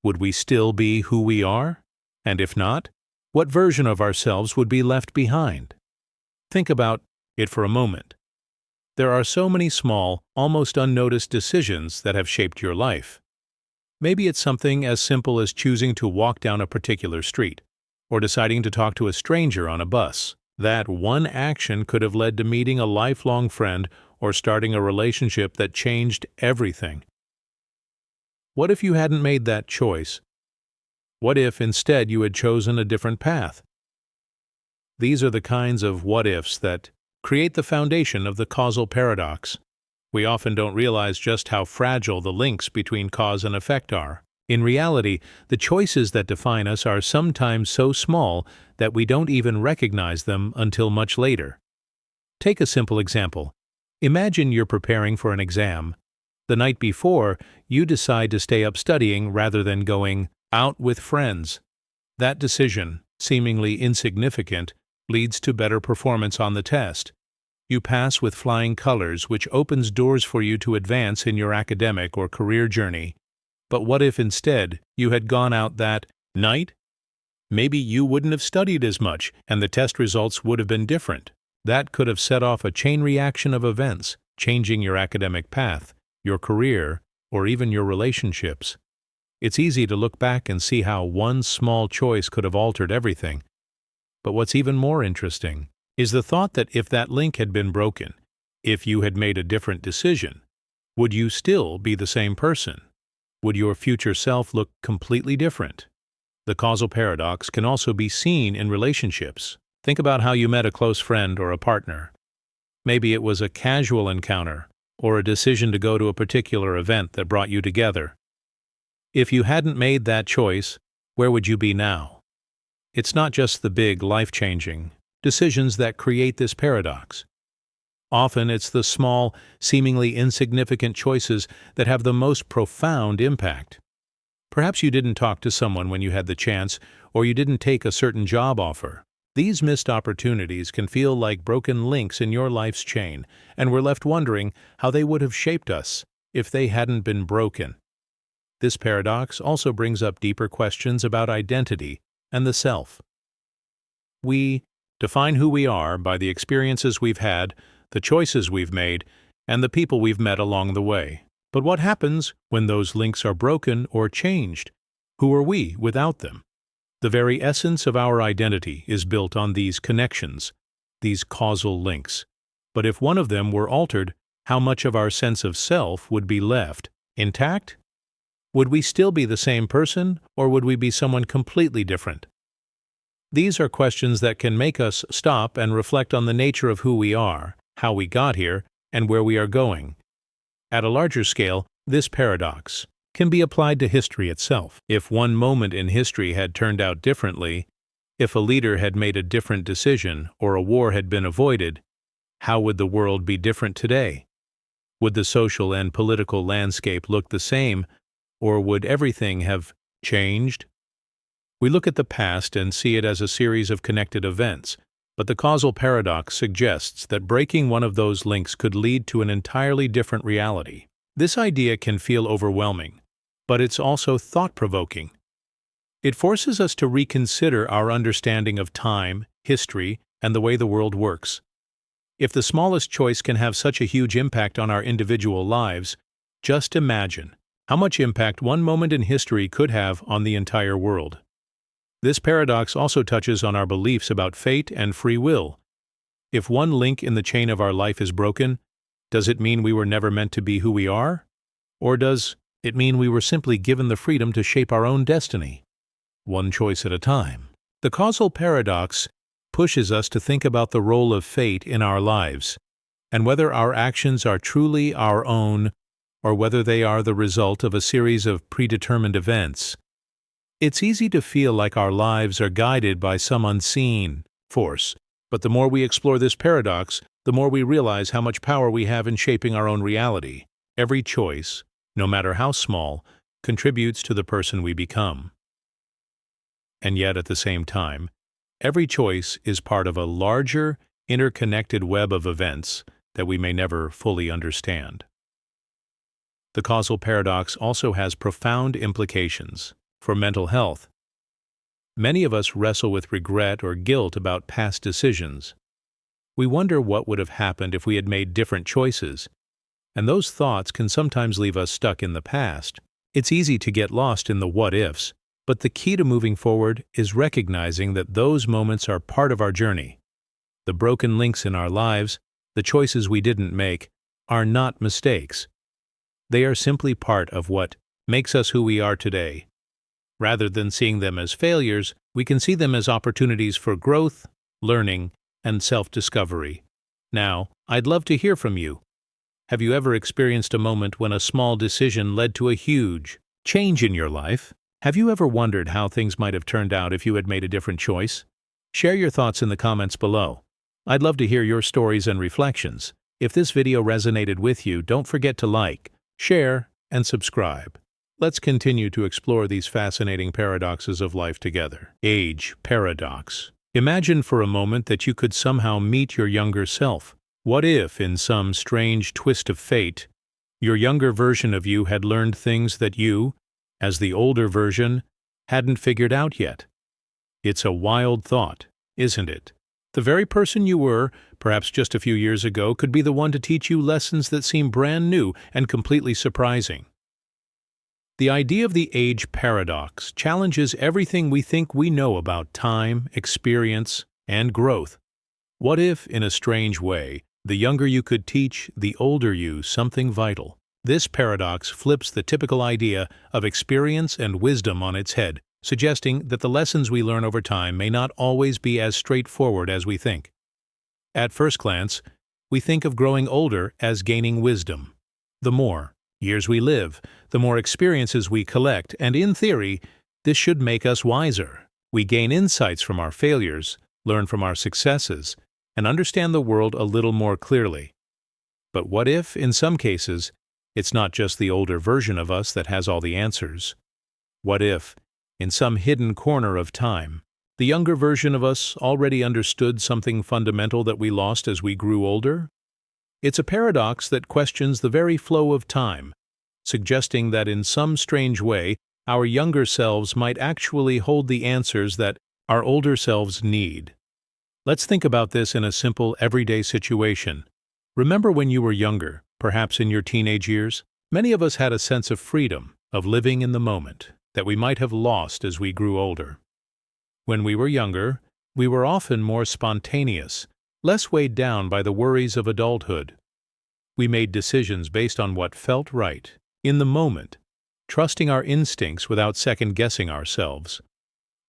Would we still be who we are? And if not, what version of ourselves would be left behind? Think about it for a moment. There are so many small, almost unnoticed decisions that have shaped your life. Maybe it's something as simple as choosing to walk down a particular street, or deciding to talk to a stranger on a bus. That one action could have led to meeting a lifelong friend or starting a relationship that changed everything. What if you hadn't made that choice? What if instead you had chosen a different path? These are the kinds of what-ifs that create the foundation of the causal paradox. We often don't realize just how fragile the links between cause and effect are. In reality, the choices that define us are sometimes so small that we don't even recognize them until much later. Take a simple example. Imagine you're preparing for an exam. The night before, you decide to stay up studying rather than going out with friends. That decision, seemingly insignificant, leads to better performance on the test. You pass with flying colors, which opens doors for you to advance in your academic or career journey. But what if instead you had gone out that night? Maybe you wouldn't have studied as much, and the test results would have been different. That could have set off a chain reaction of events, changing your academic path, your career, or even your relationships. It's easy to look back and see how one small choice could have altered everything. But what's even more interesting is the thought that if that link had been broken, if you had made a different decision, would you still be the same person? Would your future self look completely different? The causal paradox can also be seen in relationships. Think about how you met a close friend or a partner. Maybe it was a casual encounter or a decision to go to a particular event that brought you together. If you hadn't made that choice, where would you be now? It's not just the big, life-changing decisions that create this paradox. Often it's the small, seemingly insignificant choices that have the most profound impact. Perhaps you didn't talk to someone when you had the chance, or you didn't take a certain job offer. These missed opportunities can feel like broken links in your life's chain, and we're left wondering how they would have shaped us if they hadn't been broken. This paradox also brings up deeper questions about identity and the self. We define who we are by the experiences we've had, the choices we've made, and the people we've met along the way. But what happens when those links are broken or changed? Who are we without them? The very essence of our identity is built on these connections, these causal links. But if one of them were altered, how much of our sense of self would be left intact? Would we still be the same person, or would we be someone completely different? These are questions that can make us stop and reflect on the nature of who we are, how we got here, and where we are going. At a larger scale, this paradox can be applied to history itself. If one moment in history had turned out differently, if a leader had made a different decision or a war had been avoided, how would the world be different today? Would the social and political landscape look the same, or would everything have changed? We look at the past and see it as a series of connected events, but the causal paradox suggests that breaking one of those links could lead to an entirely different reality. This idea can feel overwhelming, but it's also thought-provoking. It forces us to reconsider our understanding of time, history, and the way the world works. If the smallest choice can have such a huge impact on our individual lives, just imagine how much impact one moment in history could have on the entire world. This paradox also touches on our beliefs about fate and free will. If one link in the chain of our life is broken, does it mean we were never meant to be who we are? Or does it mean we were simply given the freedom to shape our own destiny, one choice at a time? The causal paradox pushes us to think about the role of fate in our lives, and whether our actions are truly our own or whether they are the result of a series of predetermined events. It's easy to feel like our lives are guided by some unseen force, but the more we explore this paradox, the more we realize how much power we have in shaping our own reality. Every choice, no matter how small, contributes to the person we become. And yet, at the same time, every choice is part of a larger, interconnected web of events that we may never fully understand. The causal paradox also has profound implications for mental health. Many of us wrestle with regret or guilt about past decisions. We wonder what would have happened if we had made different choices, and those thoughts can sometimes leave us stuck in the past. It's easy to get lost in the what-ifs, but the key to moving forward is recognizing that those moments are part of our journey. The broken links in our lives, the choices we didn't make, are not mistakes. They are simply part of what makes us who we are today. Rather than seeing them as failures, we can see them as opportunities for growth, learning, and self-discovery. Now, I'd love to hear from you. Have you ever experienced a moment when a small decision led to a huge change in your life? Have you ever wondered how things might have turned out if you had made a different choice? Share your thoughts in the comments below. I'd love to hear your stories and reflections. If this video resonated with you, don't forget to like, share, and subscribe. Let's continue to explore these fascinating paradoxes of life together. Age paradox. Imagine for a moment that you could somehow meet your younger self. What if, in some strange twist of fate, your younger version of you had learned things that you, as the older version, hadn't figured out yet? It's a wild thought, isn't it? The very person you were, perhaps just a few years ago, could be the one to teach you lessons that seem brand new and completely surprising. The idea of the age paradox challenges everything we think we know about time, experience, and growth. What if, in a strange way, the younger you could teach the older you something vital? This paradox flips the typical idea of experience and wisdom on its head, suggesting that the lessons we learn over time may not always be as straightforward as we think. At first glance, we think of growing older as gaining wisdom. The more years we live, the more experiences we collect, and in theory, this should make us wiser. We gain insights from our failures, learn from our successes, and understand the world a little more clearly. But what if, in some cases, it's not just the older version of us that has all the answers? What if, in some hidden corner of time, the younger version of us already understood something fundamental that we lost as we grew older? It's a paradox that questions the very flow of time, suggesting that in some strange way, our younger selves might actually hold the answers that our older selves need. Let's think about this in a simple, everyday situation. Remember when you were younger, perhaps in your teenage years? Many of us had a sense of freedom, of living in the moment, that we might have lost as we grew older. When we were younger, we were often more spontaneous, less weighed down by the worries of adulthood. We made decisions based on what felt right, in the moment, trusting our instincts without second-guessing ourselves.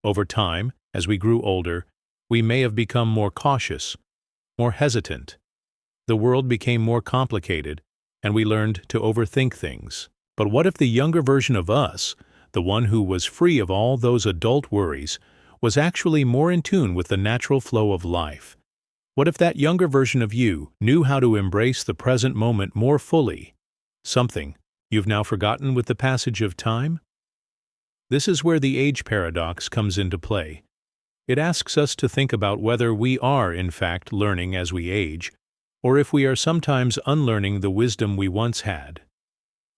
Over time, as we grew older, we may have become more cautious, more hesitant. The world became more complicated, and we learned to overthink things. But what if the younger version of us, the one who was free of all those adult worries, was actually more in tune with the natural flow of life? What if that younger version of you knew how to embrace the present moment more fully, something you've now forgotten with the passage of time? This is where the age paradox comes into play. It asks us to think about whether we are, in fact, learning as we age, or if we are sometimes unlearning the wisdom we once had.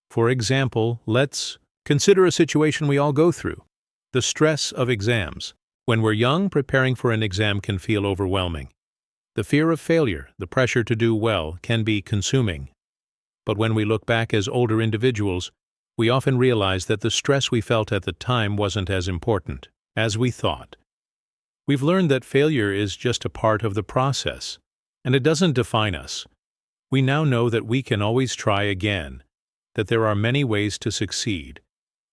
For example, let's consider a situation we all go through: the stress of exams. When we're young, preparing for an exam can feel overwhelming. The fear of failure, the pressure to do well, can be consuming. But when we look back as older individuals, we often realize that the stress we felt at the time wasn't as important as we thought. We've learned that failure is just a part of the process, and it doesn't define us. We now know that we can always try again, that there are many ways to succeed,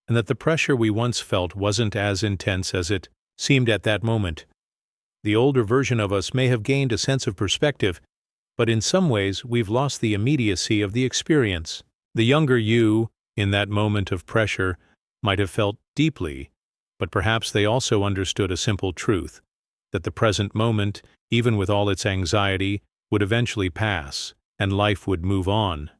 and that the pressure we once felt wasn't as intense as it seemed at that moment. The older version of us may have gained a sense of perspective, but in some ways we've lost the immediacy of the experience. The younger you, in that moment of pressure, might have felt deeply, but perhaps they also understood a simple truth, that the present moment, even with all its anxiety, would eventually pass, and life would move on.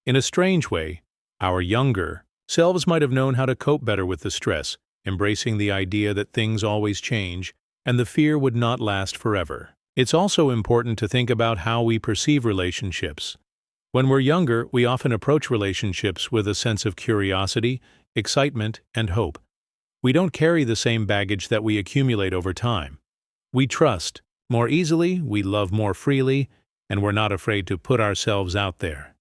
In a strange way, our younger selves might have known how to cope better with the stress, embracing the idea that things always change, and the fear would not last forever. It's also important to think about how we perceive relationships. When we're younger, we often approach relationships with a sense of curiosity, excitement, and hope. We don't carry the same baggage that we accumulate over time. We trust more easily, we love more freely, and we're not afraid to put ourselves out there.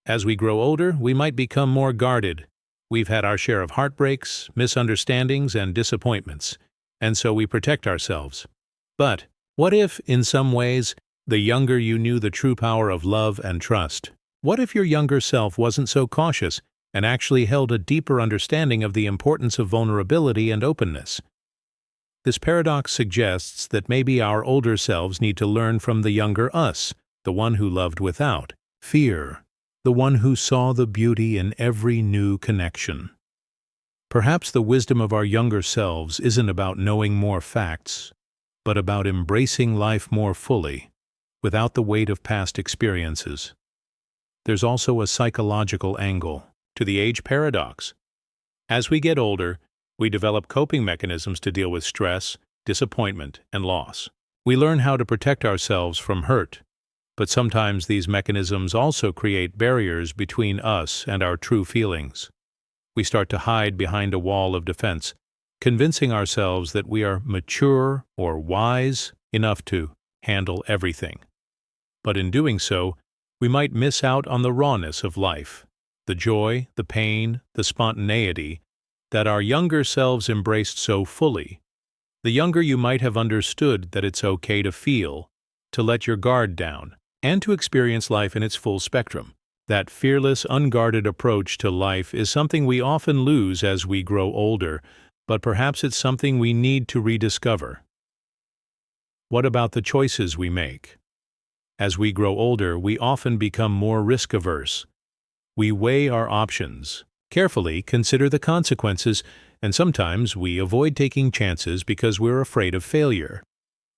As we grow older, we might become more guarded. We've had our share of heartbreaks, misunderstandings, and disappointments, and so we protect ourselves. But what if, in some ways, the younger you knew the true power of love and trust? What if your younger self wasn't so cautious and actually held a deeper understanding of the importance of vulnerability and openness? This paradox suggests that maybe our older selves need to learn from the younger us, the one who loved without fear, the one who saw the beauty in every new connection. Perhaps the wisdom of our younger selves isn't about knowing more facts, but about embracing life more fully, without the weight of past experiences. There's also a psychological angle to the age paradox. As we get older, we develop coping mechanisms to deal with stress, disappointment, and loss. We learn how to protect ourselves from hurt, but sometimes these mechanisms also create barriers between us and our true feelings. We start to hide behind a wall of defense, convincing ourselves that we are mature or wise enough to handle everything. But in doing so, we might miss out on the rawness of life, the joy, the pain, the spontaneity that our younger selves embraced so fully. The younger you might have understood that it's okay to feel, to let your guard down, and to experience life in its full spectrum. That fearless, unguarded approach to life is something we often lose as we grow older, but perhaps it's something we need to rediscover. What about the choices we make? As we grow older, we often become more risk-averse. We weigh our options, carefully consider the consequences, and sometimes we avoid taking chances because we're afraid of failure.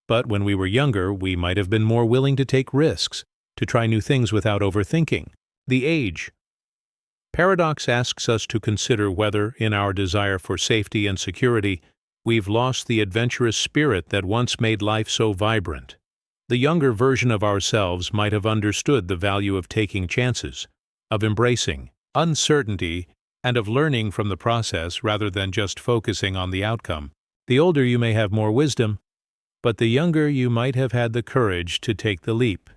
But when we were younger, we might have been more willing to take risks, to try new things without overthinking. The age paradox asks us to consider whether, in our desire for safety and security, we've lost the adventurous spirit that once made life so vibrant. The younger version of ourselves might have understood the value of taking chances, of embracing uncertainty, and of learning from the process rather than just focusing on the outcome. The older you may have more wisdom, but the younger you might have had the courage to take the leap.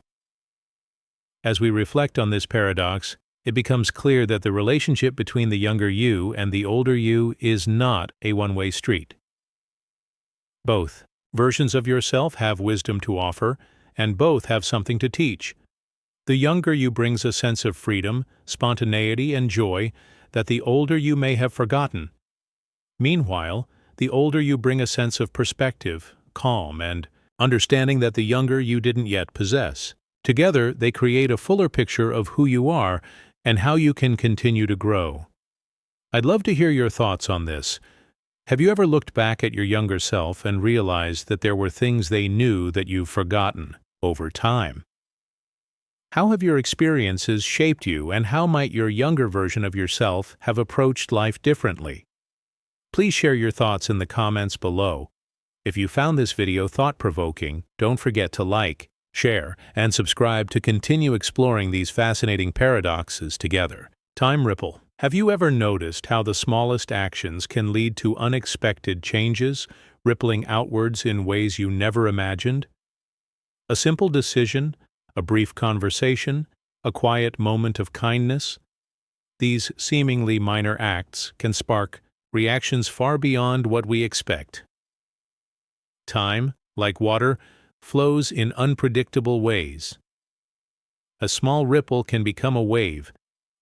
As we reflect on this paradox, it becomes clear that the relationship between the younger you and the older you is not a one-way street. Both versions of yourself have wisdom to offer, and both have something to teach. The younger you brings a sense of freedom, spontaneity, and joy that the older you may have forgotten. Meanwhile, the older you bring a sense of perspective, calm, and understanding that the younger you didn't yet possess. Together, they create a fuller picture of who you are and how you can continue to grow. I'd love to hear your thoughts on this. Have you ever looked back at your younger self and realized that there were things they knew that you've forgotten over time? How have your experiences shaped you, and how might your younger version of yourself have approached life differently? Please share your thoughts in the comments below. If you found this video thought-provoking, don't forget to like, share, and subscribe to continue exploring these fascinating paradoxes together. Time ripple. Have you ever noticed how the smallest actions can lead to unexpected changes, rippling outwards in ways you never imagined? A simple decision, a brief conversation, a quiet moment of kindness. These seemingly minor acts can spark reactions far beyond what we expect. Time, like water, flows in unpredictable ways. A small ripple can become a wave,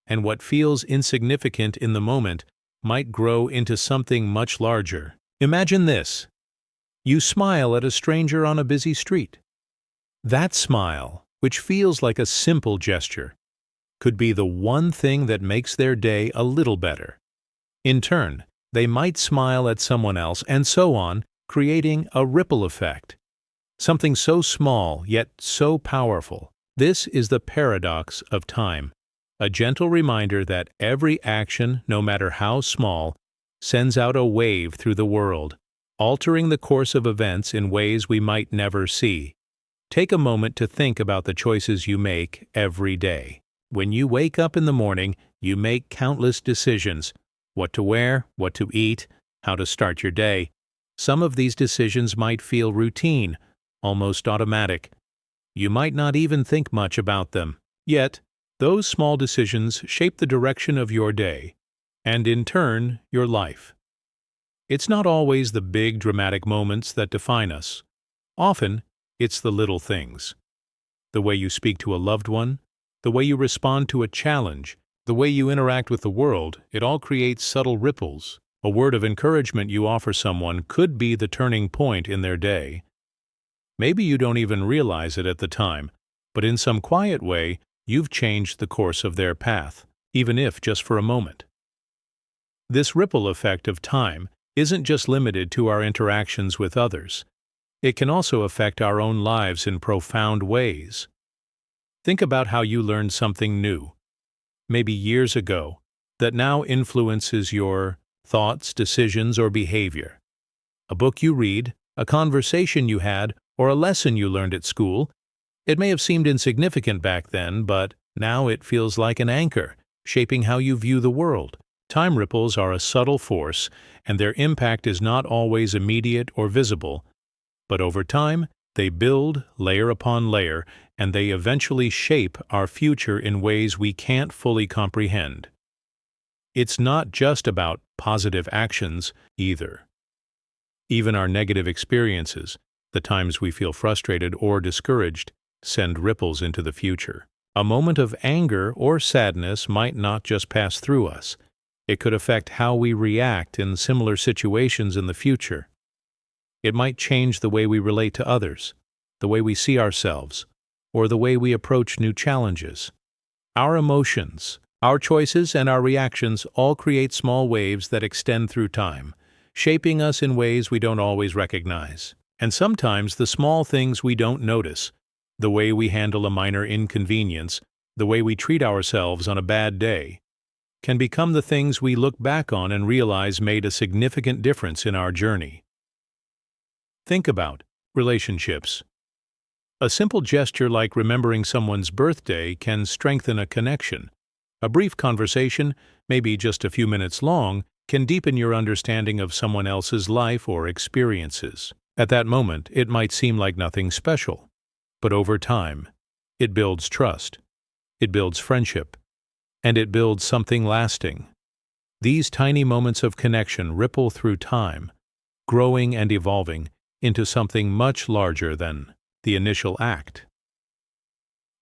and what feels insignificant in the moment might grow into something much larger. Imagine this: You smile at a stranger on a busy street. That smile, which feels like a simple gesture, could be the one thing that makes their day a little better. In turn, they might smile at someone else, and so on, creating a ripple effect. Something so small, yet so powerful. This is the paradox of time, a gentle reminder that every action, no matter how small, sends out a wave through the world, altering the course of events in ways we might never see. Take a moment to think about the choices you make every day. When you wake up in the morning, you make countless decisions: what to wear, what to eat, how to start your day. Some of these decisions might feel routine, almost automatic. You might not even think much about them. Yet, those small decisions shape the direction of your day, and in turn, your life. It's not always the big dramatic moments that define us. Often, it's the little things. The way you speak to a loved one, the way you respond to a challenge, the way you interact with the world, it all creates subtle ripples. A word of encouragement you offer someone could be the turning point in their day. Maybe you don't even realize it at the time, but in some quiet way, you've changed the course of their path, even if just for a moment. This ripple effect of time isn't just limited to our interactions with others. It can also affect our own lives in profound ways. Think about how you learned something new, maybe years ago, that now influences your thoughts, decisions, or behavior. A book you read, a conversation you had, or a lesson you learned at school. It may have seemed insignificant back then, but now it feels like an anchor, shaping how you view the world. Time ripples are a subtle force, and their impact is not always immediate or visible, but over time, they build layer upon layer, and they eventually shape our future in ways we can't fully comprehend. It's not just about positive actions either. Even our negative experiences, the times we feel frustrated or discouraged, send ripples into the future. A moment of anger or sadness might not just pass through us. It could affect how we react in similar situations in the future. It might change the way we relate to others, the way we see ourselves, or the way we approach new challenges. Our emotions, our choices, and our reactions all create small waves that extend through time, shaping us in ways we don't always recognize. And sometimes the small things we don't notice, the way we handle a minor inconvenience, the way we treat ourselves on a bad day, can become the things we look back on and realize made a significant difference in our journey. Think about relationships. A simple gesture like remembering someone's birthday can strengthen a connection. A brief conversation, maybe just a few minutes long, can deepen your understanding of someone else's life or experiences. At that moment, it might seem like nothing special, but over time, it builds trust, it builds friendship, and it builds something lasting. These tiny moments of connection ripple through time, growing and evolving into something much larger than the initial act.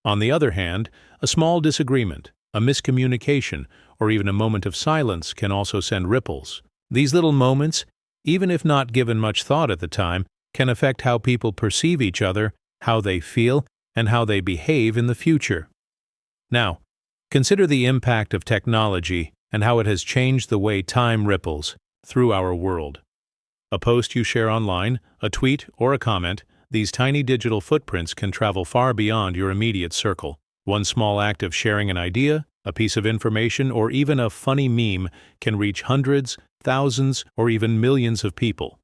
On the other hand, a small disagreement, a miscommunication, or even a moment of silence can also send ripples. These little moments, even if not given much thought at the time, can affect how people perceive each other, how they feel, and how they behave in the future. Now, consider the impact of technology and how it has changed the way time ripples through our world. A post you share online, a tweet, or a comment, these tiny digital footprints can travel far beyond your immediate circle. One small act of sharing an idea, a piece of information, or even a funny meme can reach hundreds, thousands, or even millions of people.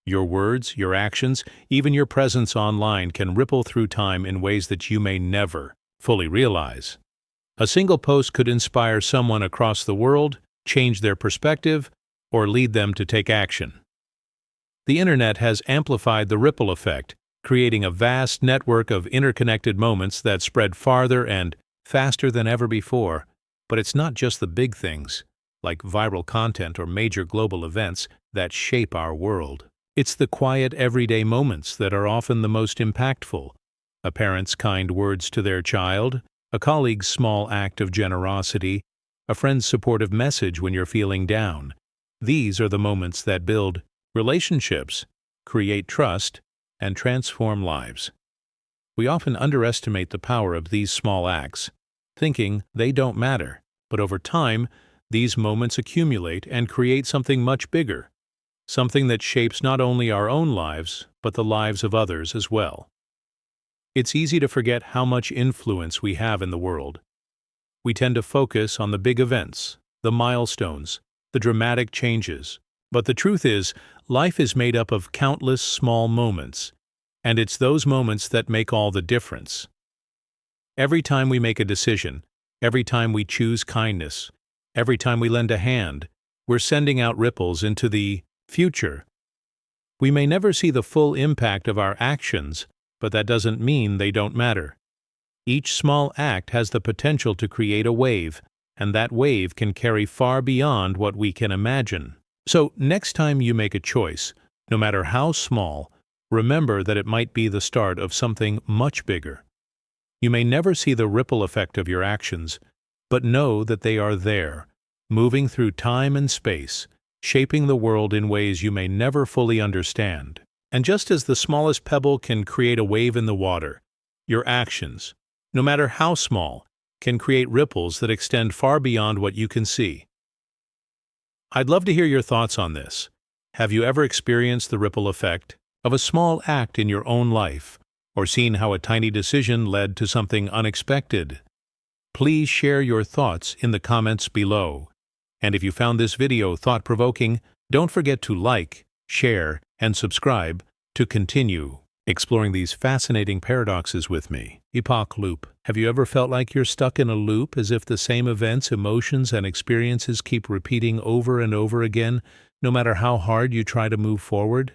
Your words, your actions, even your presence online can ripple through time in ways that you may never fully realize. A single post could inspire someone across the world, change their perspective, or lead them to take action. The internet has amplified the ripple effect, creating a vast network of interconnected moments that spread farther and faster than ever before. But it's not just the big things, like viral content or major global events, that shape our world. It's the quiet, everyday moments that are often the most impactful. A parent's kind words to their child, a colleague's small act of generosity, a friend's supportive message when you're feeling down. These are the moments that build relationships, create trust, and transform lives. We often underestimate the power of these small acts, thinking they don't matter, but over time, these moments accumulate and create something much bigger, something that shapes not only our own lives, but the lives of others as well. It's easy to forget how much influence we have in the world. We tend to focus on the big events, the milestones, the dramatic changes. But the truth is, life is made up of countless small moments, and it's those moments that make all the difference. Every time we make a decision, every time we choose kindness, every time we lend a hand, we're sending out ripples into the future. We may never see the full impact of our actions, but that doesn't mean they don't matter. Each small act has the potential to create a wave, and that wave can carry far beyond what we can imagine. So, next time you make a choice, no matter how small, remember that it might be the start of something much bigger. You may never see the ripple effect of your actions, but know that they are there, moving through time and space, shaping the world in ways you may never fully understand. And just as the smallest pebble can create a wave in the water, your actions, no matter how small, can create ripples that extend far beyond what you can see. I'd love to hear your thoughts on this. Have you ever experienced the ripple effect of a small act in your own life, or seen how a tiny decision led to something unexpected? Please share your thoughts in the comments below. And if you found this video thought-provoking, don't forget to like, share, and subscribe to continue exploring these fascinating paradoxes with me. Epoch loop. Have you ever felt like you're stuck in a loop, as if the same events, emotions, and experiences keep repeating over and over again, no matter how hard you try to move forward?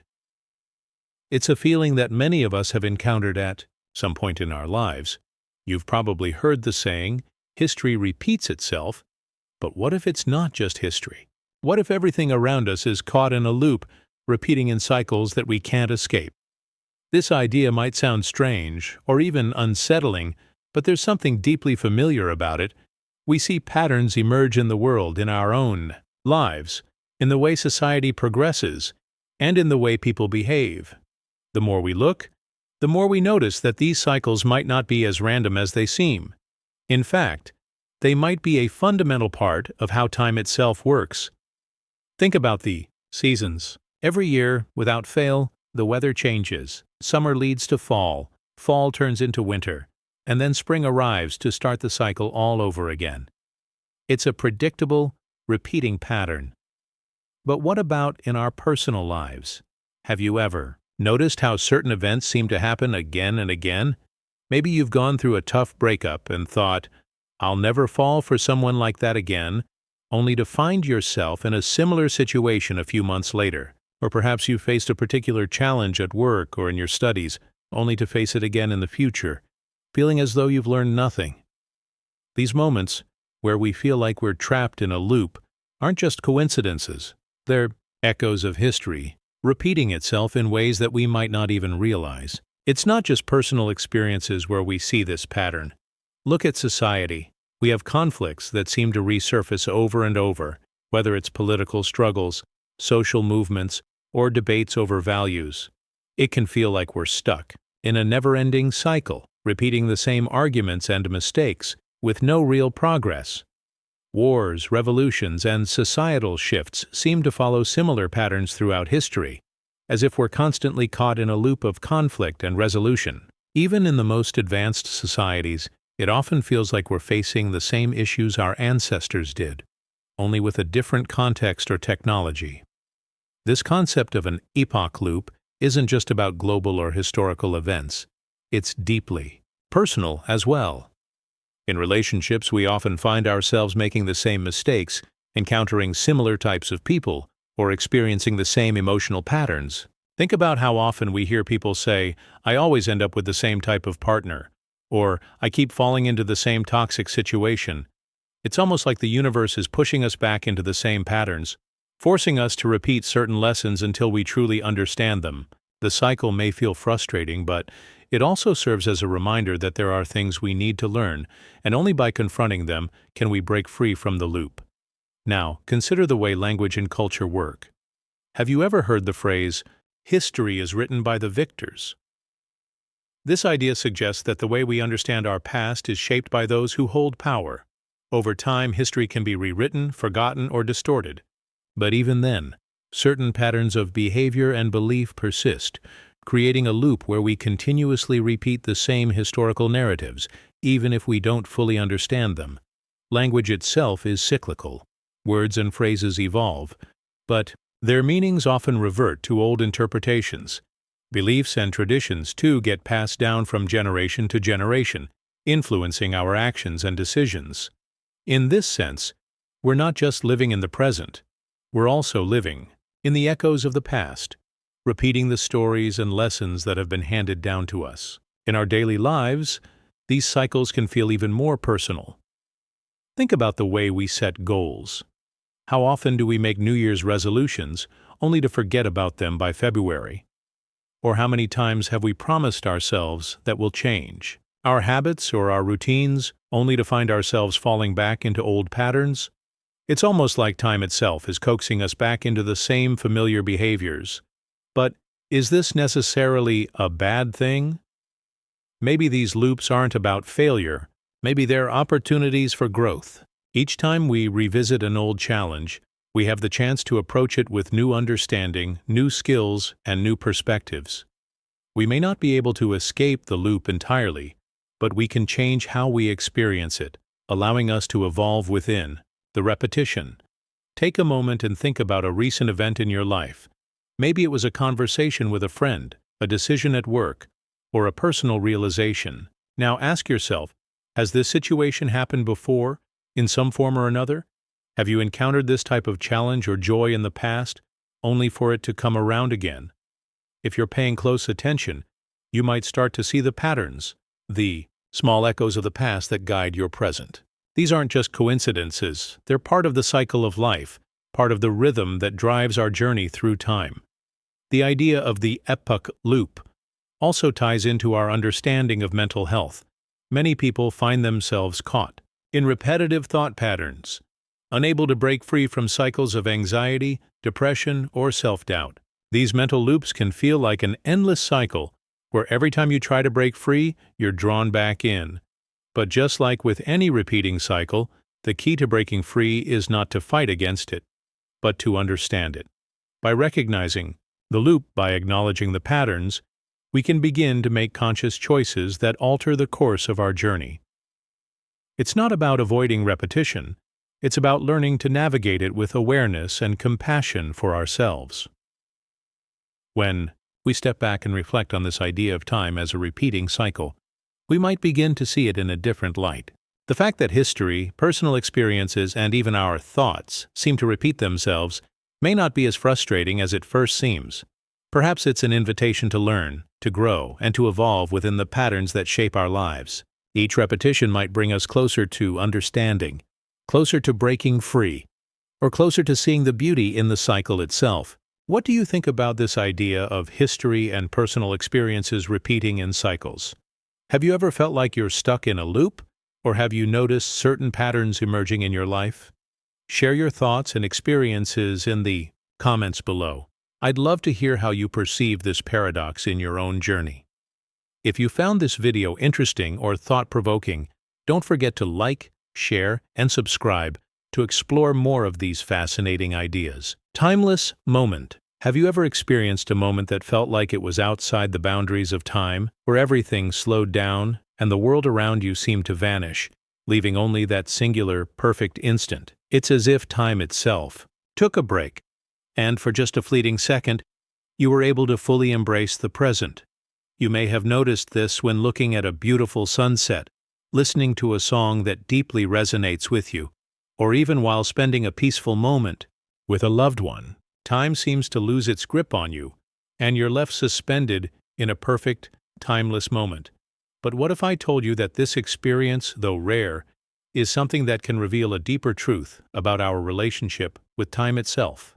It's a feeling that many of us have encountered at some point in our lives. You've probably heard the saying, history repeats itself, but what if it's not just history? What if everything around us is caught in a loop, repeating in cycles that we can't escape? This idea might sound strange, or even unsettling, but there's something deeply familiar about it. We see patterns emerge in the world, in our own lives, in the way society progresses, and in the way people behave. The more we look, the more we notice that these cycles might not be as random as they seem. In fact, they might be a fundamental part of how time itself works. Think about the seasons. Every year, without fail, the weather changes. Summer leads to fall, fall turns into winter, and then spring arrives to start the cycle all over again. It's a predictable, repeating pattern. But what about in our personal lives? Have you ever noticed how certain events seem to happen again and again? Maybe you've gone through a tough breakup and thought, "I'll never fall for someone like that again," only to find yourself in a similar situation a few months later. Or perhaps you faced a particular challenge at work or in your studies, only to face it again in the future, feeling as though you've learned nothing. These moments, where we feel like we're trapped in a loop, aren't just coincidences. They're echoes of history, repeating itself in ways that we might not even realize. It's not just personal experiences where we see this pattern. Look at society. We have conflicts that seem to resurface over and over, whether it's political struggles, social movements, or debates over values. It can feel like we're stuck in a never-ending cycle, repeating the same arguments and mistakes, with no real progress. Wars, revolutions, and societal shifts seem to follow similar patterns throughout history, as if we're constantly caught in a loop of conflict and resolution. Even in the most advanced societies, it often feels like we're facing the same issues our ancestors did, only with a different context or technology. This concept of an epoch loop isn't just about global or historical events. It's deeply personal as well. In relationships, we often find ourselves making the same mistakes, encountering similar types of people, or experiencing the same emotional patterns. Think about how often we hear people say, "I always end up with the same type of partner," or "I keep falling into the same toxic situation." It's almost like the universe is pushing us back into the same patterns, forcing us to repeat certain lessons until we truly understand them. The cycle may feel frustrating, but it also serves as a reminder that there are things we need to learn, and only by confronting them can we break free from the loop. Now, consider the way language and culture work. Have you ever heard the phrase, history is written by the victors. This idea suggests that the way we understand our past is shaped by those who hold power. Over time, history can be rewritten, forgotten, or distorted. But even then, certain patterns of behavior and belief persist, creating a loop where we continuously repeat the same historical narratives, even if we don't fully understand them. Language itself is cyclical. Words and phrases evolve, but their meanings often revert to old interpretations. Beliefs and traditions, too, get passed down from generation to generation, influencing our actions and decisions. In this sense, we're not just living in the present, we're also living in the echoes of the past, repeating the stories and lessons that have been handed down to us. In our daily lives, these cycles can feel even more personal. Think about the way we set goals. How often do we make New Year's resolutions only to forget about them by February? Or how many times have we promised ourselves that we'll change our habits or our routines only to find ourselves falling back into old patterns? It's almost like time itself is coaxing us back into the same familiar behaviors. But is this necessarily a bad thing? Maybe these loops aren't about failure. Maybe they're opportunities for growth. Each time we revisit an old challenge, we have the chance to approach it with new understanding, new skills, and new perspectives. We may not be able to escape the loop entirely, but we can change how we experience it, allowing us to evolve within the repetition. Take a moment and think about a recent event in your life. Maybe it was a conversation with a friend, a decision at work, or a personal realization. Now ask yourself, has this situation happened before, in some form or another? Have you encountered this type of challenge or joy in the past, only for it to come around again? If you're paying close attention, you might start to see the patterns, the small echoes of the past that guide your present. These aren't just coincidences, they're part of the cycle of life, part of the rhythm that drives our journey through time. The idea of the epoch loop also ties into our understanding of mental health. Many people find themselves caught in repetitive thought patterns, unable to break free from cycles of anxiety, depression, or self-doubt. These mental loops can feel like an endless cycle, where every time you try to break free, you're drawn back in. But just like with any repeating cycle, the key to breaking free is not to fight against it, but to understand it. By recognizing the loop, by acknowledging the patterns, we can begin to make conscious choices that alter the course of our journey. It's not about avoiding repetition. It's about learning to navigate it with awareness and compassion for ourselves. When we step back and reflect on this idea of time as a repeating cycle, we might begin to see it in a different light. The fact that history, personal experiences, and even our thoughts seem to repeat themselves may not be as frustrating as it first seems. Perhaps it's an invitation to learn, to grow, and to evolve within the patterns that shape our lives. Each repetition might bring us closer to understanding, closer to breaking free, or closer to seeing the beauty in the cycle itself. What do you think about this idea of history and personal experiences repeating in cycles? Have you ever felt like you're stuck in a loop, or have you noticed certain patterns emerging in your life? Share your thoughts and experiences in the comments below. I'd love to hear how you perceive this paradox in your own journey. If you found this video interesting or thought-provoking, don't forget to like, share, and subscribe to explore more of these fascinating ideas. Timeless moment. Have you ever experienced a moment that felt like it was outside the boundaries of time, where everything slowed down and the world around you seemed to vanish, leaving only that singular, perfect instant? It's as if time itself took a break, and for just a fleeting second, you were able to fully embrace the present. You may have noticed this when looking at a beautiful sunset, listening to a song that deeply resonates with you, or even while spending a peaceful moment with a loved one. Time seems to lose its grip on you, and you're left suspended in a perfect, timeless moment. But what if I told you that this experience, though rare, is something that can reveal a deeper truth about our relationship with time itself?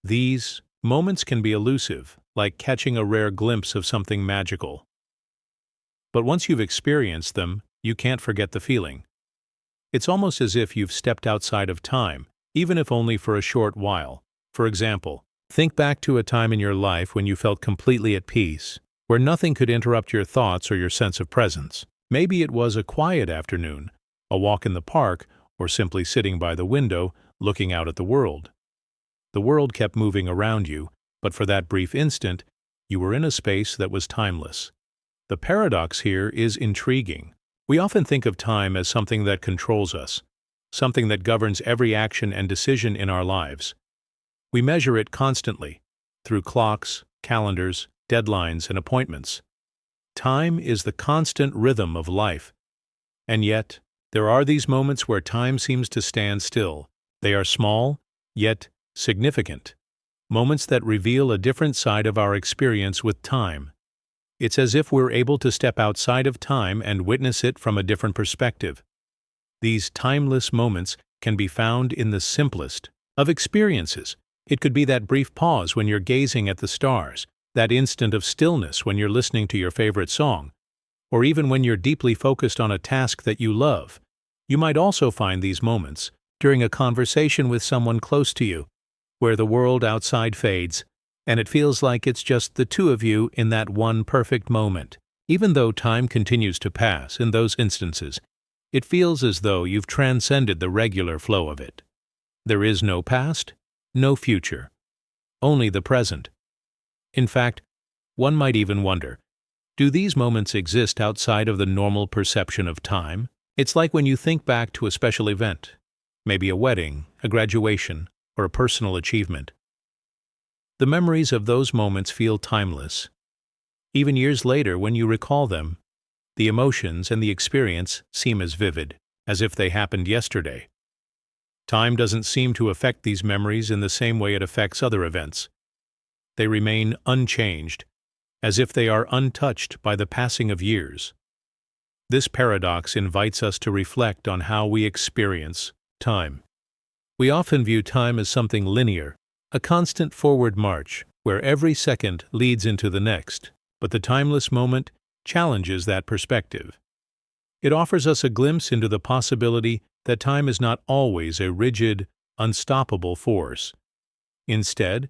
These moments can be elusive, like catching a rare glimpse of something magical. But once you've experienced them, you can't forget the feeling. It's almost as if you've stepped outside of time, even if only for a short while. For example, Think back to a time in your life when you felt completely at peace, where nothing could interrupt your thoughts or your sense of presence. Maybe it was a quiet afternoon, a walk in the park, or simply sitting by the window, looking out at the world. The world kept moving around you, but for that brief instant, you were in a space that was timeless. The paradox here is intriguing. We often think of time as something that controls us, something that governs every action and decision in our lives. We measure it constantly, through clocks, calendars, deadlines, and appointments. Time is the constant rhythm of life. And yet, there are these moments where time seems to stand still. They are small, yet significant. Moments that reveal a different side of our experience with time. It's as if we're able to step outside of time and witness it from a different perspective. These timeless moments can be found in the simplest of experiences. It could be that brief pause when you're gazing at the stars, that instant of stillness when you're listening to your favorite song, or even when you're deeply focused on a task that you love. You might also find these moments during a conversation with someone close to you, where the world outside fades, and it feels like it's just the two of you in that one perfect moment. Even though time continues to pass in those instances, it feels as though you've transcended the regular flow of it. There is no past, no future, only the present. In fact, one might even wonder, do these moments exist outside of the normal perception of time? It's like when you think back to a special event, maybe a wedding, a graduation, or a personal achievement. The memories of those moments feel timeless. Even years later, when you recall them, the emotions and the experience seem as vivid, as if they happened yesterday. Time doesn't seem to affect these memories in the same way it affects other events. They remain unchanged, as if they are untouched by the passing of years. This paradox invites us to reflect on how we experience time. We often view time as something linear, a constant forward march, where every second leads into the next, but the timeless moment challenges that perspective. It offers us a glimpse into the possibility that time is not always a rigid, unstoppable force. Instead,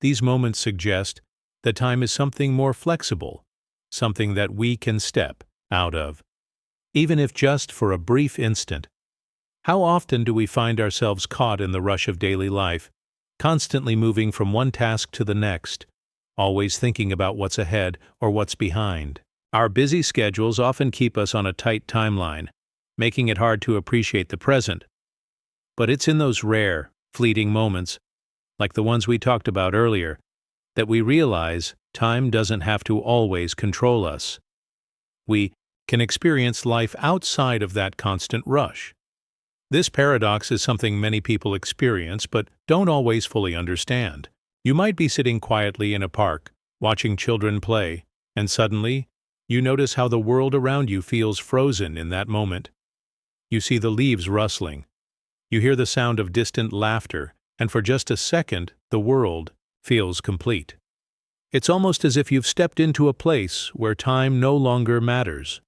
these moments suggest that time is something more flexible, something that we can step out of, even if just for a brief instant. How often do we find ourselves caught in the rush of daily life, constantly moving from one task to the next, always thinking about what's ahead or what's behind? Our busy schedules often keep us on a tight timeline, making it hard to appreciate the present. But it's in those rare, fleeting moments, like the ones we talked about earlier, that we realize time doesn't have to always control us. We can experience life outside of that constant rush. This paradox is something many people experience but don't always fully understand. You might be sitting quietly in a park, watching children play, and suddenly, you notice how the world around you feels frozen in that moment. You see the leaves rustling. You hear the sound of distant laughter, and for just a second, the world feels complete. It's almost as if you've stepped into a place where time no longer matters.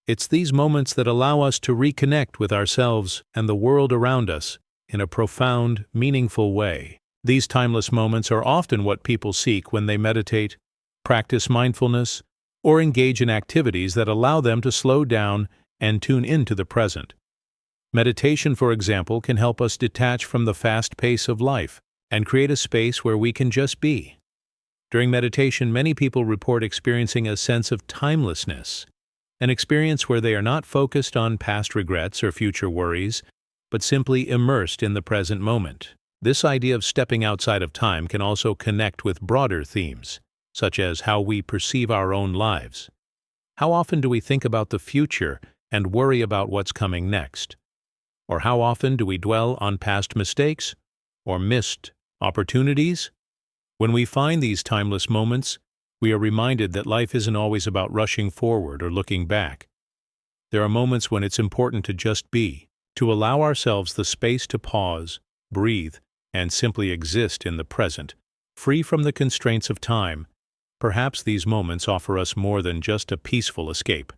It's these moments that allow us to reconnect with ourselves and the world around us in a profound, meaningful way. These timeless moments are often what people seek when they meditate, practice mindfulness, or engage in activities that allow them to slow down and tune into the present. Meditation, for example, can help us detach from the fast pace of life and create a space where we can just be. During meditation, many people report experiencing a sense of timelessness, an experience where they are not focused on past regrets or future worries, but simply immersed in the present moment. This idea of stepping outside of time can also connect with broader themes, such as how we perceive our own lives. How often do we think about the future and worry about what's coming next? Or how often do we dwell on past mistakes or missed opportunities? When we find these timeless moments, we are reminded that life isn't always about rushing forward or looking back. There are moments when it's important to just be, to allow ourselves the space to pause, breathe, and simply exist in the present, free from the constraints of time. Perhaps these moments offer us more than just a peaceful escape.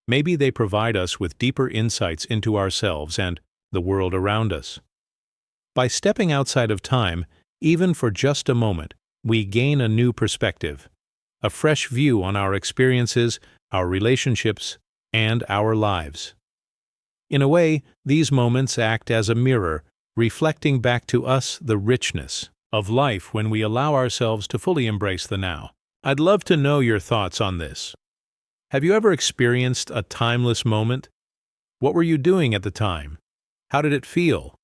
Maybe they provide us with deeper insights into ourselves and the world around us. By stepping outside of time, Even for just a moment, we gain a new perspective, a fresh view on our experiences, our relationships, and our lives. In a way, these moments act as a mirror, reflecting back to us the richness of life when we allow ourselves to fully embrace the now. I'd love to know your thoughts on this. Have you ever experienced a timeless moment? What were you doing at the time? How did it feel?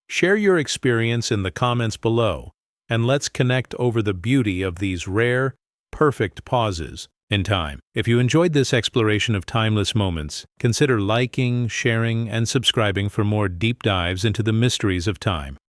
Share your experience in the comments below, and let's connect over the beauty of these rare, perfect pauses in time. If you enjoyed this exploration of timeless moments, consider liking, sharing, and subscribing for more deep dives into the mysteries of time.